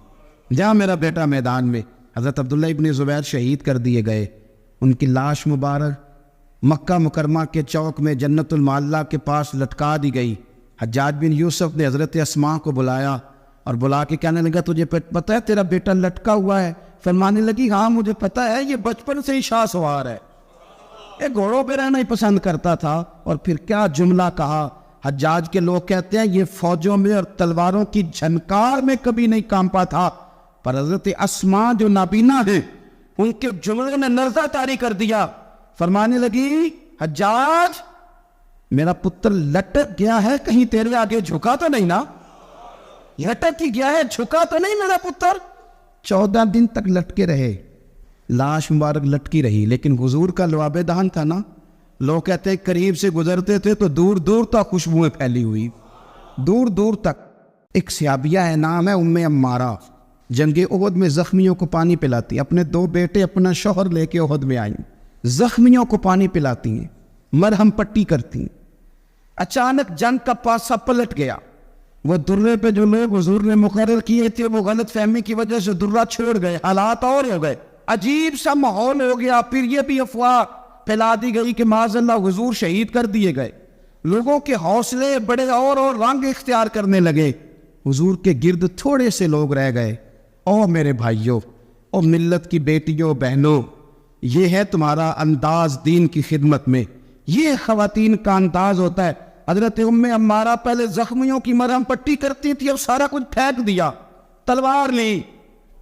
جا میرا بیٹا میدان میں۔ حضرت عبداللہ ابن زبیر شہید کر دیے گئے، ان کی لاش مبارک مکہ مکرمہ کے چوک میں جنت المعلیٰ کے پاس لٹکا دی گئی۔ حجاج بن یوسف نے حضرت اسماء کو بلایا اور بلا کے کہنے لگا تجھے پتہ ہے تیرا بیٹا لٹکا ہوا ہے؟ فرمانے لگی ہاں مجھے پتہ ہے، یہ بچپن سے ہی شاہ سوار ہے، یہ گھوڑوں پہ رہنا ہی پسند کرتا تھا۔ اور پھر کیا جملہ کہا، حجاج کے لوگ کہتے ہیں یہ فوجوں میں اور تلواروں کی جھنکار میں کبھی نہیں کانپا تھا، پر حضرت اسماء جو نابینا ہیں ان کے جملوں نے لرزہ طاری کر دیا۔ فرمانے لگی حجاج میرا پتر لٹک گیا ہے، کہیں تیرے آگے جھکا تو نہیں نا؟ لٹک ہی گیا ہے، جھکا تو نہیں میرا پتر؟ 14 دن تک لٹکے رہے، لاش مبارک لٹکی رہی، لیکن حضور کا لعاب دہن تھا نا، لوگ کہتے ہیں قریب سے گزرتے تھے تو دور دور تک خوشبوئیں پھیلی ہوئی، دور دور تک۔ ایک صحابیہ ہے نام ہے ام عمارہ، جنگ احد میں زخمیوں کو پانی پلاتی، اپنے 2 بیٹے اپنا شوہر لے کے احد میں آئیں، زخمیوں کو پانی پلاتی ہیں، مرہم پٹی کرتی ہیں۔ اچانک جنگ کا پاسہ پلٹ گیا، وہ درے پہ جو لوگ حضور نے مقرر کیے تھے وہ غلط فہمی کی وجہ سے درہ چھوڑ گئے، حالات اور ہو گئے، عجیب سا ماحول ہو گیا۔ پھر یہ بھی افواہ پھیلا دی گئی کہ معاذ اللہ حضور شہید کر دیے گئے، لوگوں کے حوصلے بڑے اور رنگ اختیار کرنے لگے، حضور کے گرد تھوڑے سے لوگ رہ گئے۔ او میرے بھائیوں، او ملت کی بیٹیوں بہنوں، یہ ہے تمہارا انداز دین کی خدمت میں، یہ خواتین کا انداز ہوتا ہے۔ حضرت ام عمارہ پہلے زخمیوں کی مرہم پٹی کرتی تھی، اب سارا کچھ پھینک دیا، تلوار لی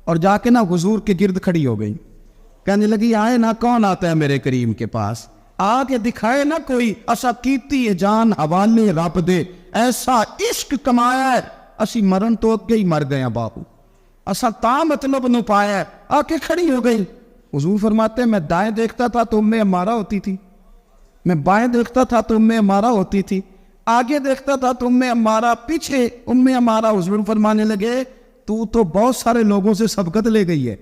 اور جا کے نا حضور کے گرد کھڑی ہو گئی، کہنے لگی آئے نا کون آتا ہے میرے کریم کے پاس، آ کے دکھائے نا کوئی، اسا کیتی جان حوالے رب دے، ایسا عشق کمایا ہے اسی مرن تو اگے ہی مر گئے بابو، اسا تا مطلب نو پایا ہے، آ کے کھڑی ہو گئی۔ حضور فرماتے ہیں میں دائیں دیکھتا تھا تو ام عمارہ ہوتی تھی، میں بائیں دیکھتا تھا تو ام عمارہ ہوتی تھی، آگے دیکھتا تھا تو ام عمارہ، پیچھے ام عمارہ۔ حضور فرمانے لگے تو بہت سارے لوگوں سے سبقت لے گئی ہے،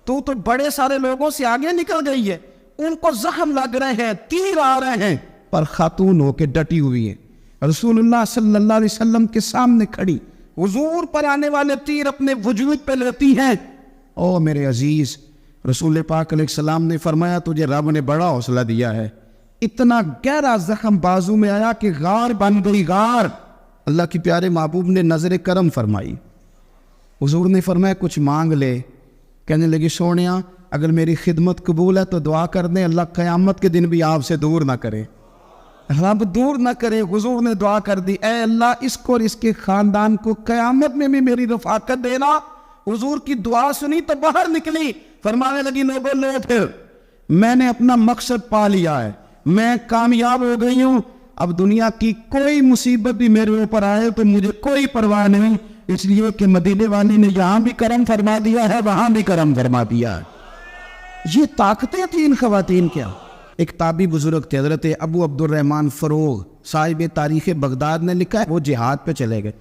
تو بڑے سارے لوگوں سے آگے نکل گئی ہے، ان کو زخم لگ رہے ہیں، تیر آ رہے ہیں، پر خاتون ہو کے ڈٹی ہوئی ہے، رسول اللہ صلی اللہ علیہ وسلم کے سامنے کھڑی، حضور پر آنے والے تیر اپنے وجود پہ لیتی ہیں۔ او میرے عزیز، رسول پاک علیہ السلام نے فرمایا تجھے رب نے بڑا حوصلہ دیا ہے، اتنا گہرا زخم بازو میں آیا کہ غار بن گئی، غار۔ اللہ کی پیارے محبوب نے نظر کرم فرمائی، حضور نے فرمایا کچھ مانگ لے، کہنے لگی سونیا اگر میری خدمت قبول ہے تو دعا کر دیں اللہ قیامت کے دن بھی آپ سے دور نہ کرے، رب دور نہ کرے۔ حضور نے دعا کر دی، اے اللہ اس کو اور اس کے خاندان کو قیامت میں بھی میری رفاقت دینا، حضور کی دعا سنی تو باہر نکلی، فرمانے لگی لوگوں لو پھر میں نے اپنا مقصد پا لیا ہے، میں کامیاب ہو گئی ہوں، اب دنیا کی کوئی مصیبت بھی میرے اوپر آئے تو مجھے کوئی پرواہ نہیں، اس لیے کہ مدینے والی نے یہاں بھی کرم فرما دیا ہے، وہاں بھی کرم فرما دیا ہے۔ یہ طاقتیں تھیں ان خواتین کیا۔ ایک تابعی بزرگ تھے حضرت ابو عبد الرحمن فروغ، صاحب تاریخ بغداد نے لکھا ہے وہ جہاد پہ چلے گئے،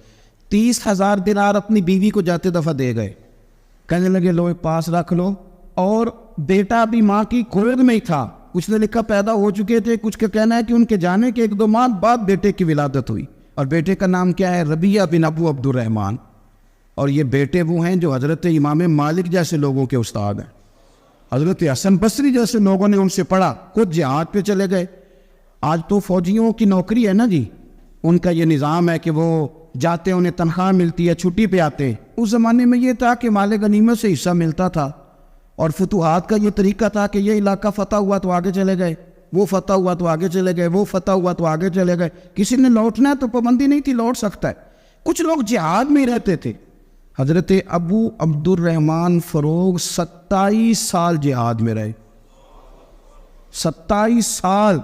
30,000 دینار اپنی بیوی کو جاتے دفعہ دے گئے، کہنے لگے لو پاس رکھ لو، اور بیٹا بھی ماں کی گود میں ہی تھا، کچھ نے لکھا پیدا ہو چکے تھے، کچھ کا کہنا ہے کہ ان کے جانے کے 1-2 ماہ بعد بیٹے کی ولادت ہوئی، اور بیٹے کا نام کیا ہے؟ ربیہ بن ابو عبد الرحمن، اور یہ بیٹے وہ ہیں جو حضرت امام مالک جیسے لوگوں کے استاد ہیں، حضرت حسن بصری جیسے لوگوں نے ان سے پڑھا، خود جہاد پہ چلے گئے۔ آج تو فوجیوں کی نوکری ہے نا جی، ان کا یہ نظام ہے کہ وہ جاتے انہیں تنخواہ ملتی ہے، چھٹی پہ آتے ہیں، اس زمانے میں یہ تھا کہ مال غنیمت سے حصہ ملتا تھا، اور فتوحات کا یہ طریقہ تھا کہ یہ علاقہ فتح ہوا تو آگے چلے گئے، وہ فتح ہوا تو آگے چلے گئے، وہ فتح ہوا تو آگے چلے گئے، کسی نے لوٹنا ہے تو پابندی نہیں تھی، لوٹ سکتا ہے۔ کچھ لوگ جہاد میں رہتے تھے۔ حضرت ابو عبد الرحمن فروغ 27 سال جہاد میں رہے، 27 سال۔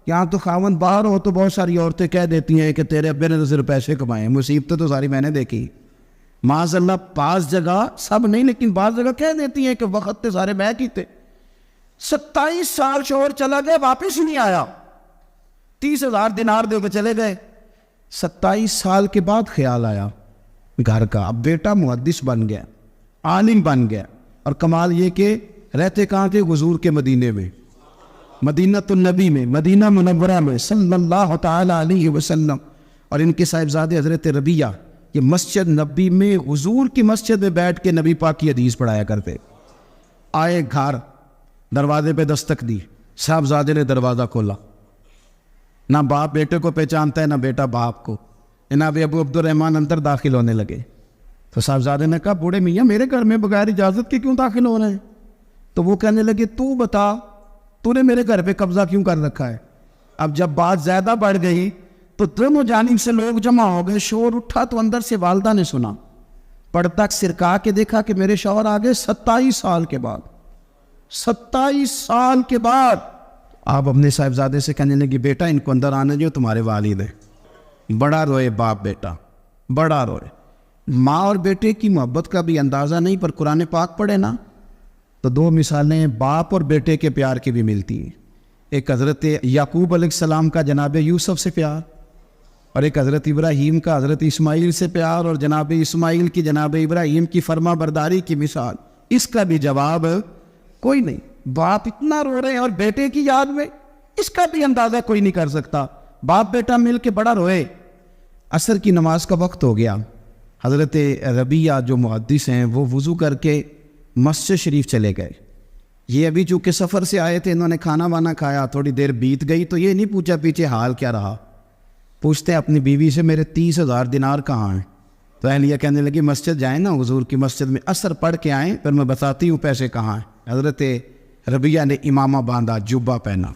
یہاں تو خاوند باہر ہو تو بہت ساری عورتیں کہہ دیتی ہیں کہ تیرے ابے نے تو صرف پیسے کمائے، مصیبتیں تو ساری میں نے دیکھی، معاذ اللہ، بعض جگہ، سب نہیں لیکن بعض جگہ کہہ دیتی ہیں کہ وقت تے سارے میں کیتے۔ 27 سال شوہر چلا گیا، واپس ہی نہیں آیا، 30,000 دینار دے کے چلے گئے۔ 27 سال کے بعد خیال آیا گھر کا، اب بیٹا محدث بن گیا، عالم بن گیا، اور کمال یہ کہ رہتے کہاں تھے؟ حضور کے مدینے میں، مدینہ النبی میں، مدینہ منورہ میں صلی اللہ تعالی علیہ وسلم۔ اور ان کے صاحبزادے حضرت ربیہ یہ مسجد نبی میں، حضور کی مسجد میں بیٹھ کے نبی پاک کی حدیث پڑھایا کرتے۔ آئے گھر، دروازے پہ دستک دی، صاحبزادے نے دروازہ کھولا، نہ باپ بیٹے کو پہچانتا ہے نہ بیٹا باپ کو۔ جناب ابو عبد الرحمن اندر داخل ہونے لگے تو صاحبزادے نے کہا بوڑھے میاں میرے گھر میں بغیر اجازت کے کیوں داخل ہو رہے ہیں؟ تو وہ کہنے لگے تو بتا، تو نے میرے گھر پہ قبضہ کیوں کر رکھا ہے؟ اب جب بات زیادہ بڑھ گئی تو دونوں جانب سے لوگ جمع ہو گئے، شور اٹھا تو اندر سے والدہ نے سنا، پردہ سرکا کے دیکھا کہ میرے شوہر آ گئے 27 سال کے بعد، 27 سال کے بعد۔ آپ اپنے صاحبزادے سے کہنے لگے بیٹا ان کو اندر آنے جو تمہارے والد ہیں۔ بڑا روئے باپ بیٹا، بڑا روئے۔ ماں اور بیٹے کی محبت کا بھی اندازہ نہیں، پر قرآن پاک پڑھے نا تو 2 مثالیں باپ اور بیٹے کے پیار کی بھی ملتی ہیں۔ ایک حضرت یعقوب علیہ السلام کا جناب یوسف سے پیار، اور ایک حضرت ابراہیم کا حضرت اسماعیل سے پیار، اور جناب اسماعیل کی جناب ابراہیم کی فرما برداری کی مثال، اس کا بھی جواب کوئی نہیں۔ باپ اتنا رو رہے ہیں اور بیٹے کی یاد میں، اس کا بھی اندازہ کوئی نہیں کر سکتا۔ باپ بیٹا مل کے بڑا روئے۔ عصر کی نماز کا وقت ہو گیا، حضرت ربیہ جو محدث ہیں وہ وضو کر کے مسجد شریف چلے گئے۔ یہ ابھی چونکہ سفر سے آئے تھے، انہوں نے کھانا وانا کھایا، تھوڑی دیر بیت گئی تو یہ نہیں پوچھا پیچھے حال کیا رہا، پوچھتے اپنی بیوی سے میرے 30,000 دینار کہاں ہیں؟ تو اہلیہ کہنے لگی مسجد جائیں نا، حضور کی مسجد میں عصر پڑھ کے آئیں، پھر میں بتاتی ہوں پیسے کہاں ہیں۔ حضرت ربیہ نے امامہ باندھا، جبہ پہنا،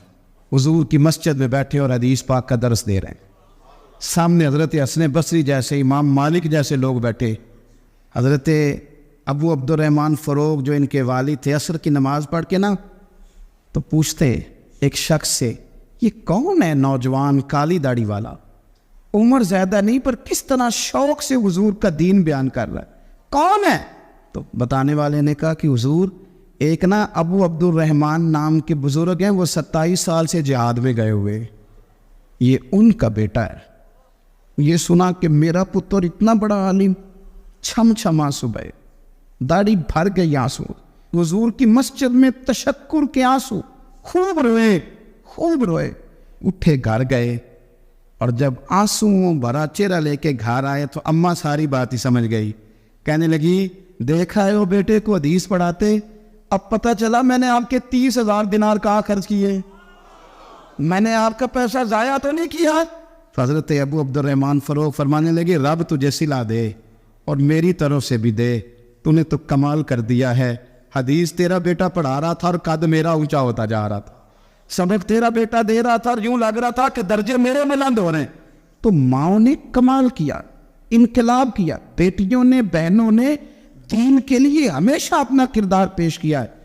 حضور کی مسجد میں بیٹھے اور حدیث پاک کا درس دے رہے ہیں۔ سامنے حضرت حسن بصری جیسے، امام مالک جیسے لوگ بیٹھے۔ حضرت ابو عبد الرحمن فروغ جو ان کے والد تھے، عصر کی نماز پڑھ کے نا تو پوچھتے ایک شخص سے یہ کون ہے نوجوان کالی داڑھی والا، عمر زیادہ نہیں پر کس طرح شوق سے حضور کا دین بیان کر رہا ہے، کون ہے؟ تو بتانے والے نے کہا کہ حضور ایک نا ابو عبد الرحمن نام کے بزرگ ہیں، وہ 27 سال سے جہاد میں گئے ہوئے، یہ ان کا بیٹا ہے۔ یہ سنا کہ میرا پتر اتنا بڑا عالم، چھم چھم آنسو بہے، داڑھی بھر گئی آنسو، حضور کی مسجد میں تشکر کے آنسو، خوب روئے، خوب روئے۔ اٹھے گھر گئے، اور جب آنسوؤں بھرا چہرہ لے کے گھر آئے تو اماں ساری بات ہی سمجھ گئی، کہنے لگی دیکھا ہے وہ بیٹے کو حدیث پڑھاتے، اب پتہ چلا میں نے آپ کے 30,000 دینار کہاں خرچ کیے، میں نے آپ کا پیسہ ضائع تو نہیں کیا۔ حضرت ابو عبد الرحمن فروغ فرمانے لگے رب تجھے صلہ دے اور میری طرف سے بھی دے، تو نے تو کمال کر دیا ہے، حدیث تیرا بیٹا پڑھا رہا تھا اور قد میرا اونچا ہوتا جا رہا تھا، سبق تیرا بیٹا دے رہا تھا اور یوں لگ رہا تھا کہ درجے میرے بلند ہو رہے ہیں۔ تو ماؤں نے کمال کیا، انقلاب کیا، بیٹیوں نے، بہنوں نے دین کے لیے ہمیشہ اپنا کردار پیش کیا ہے.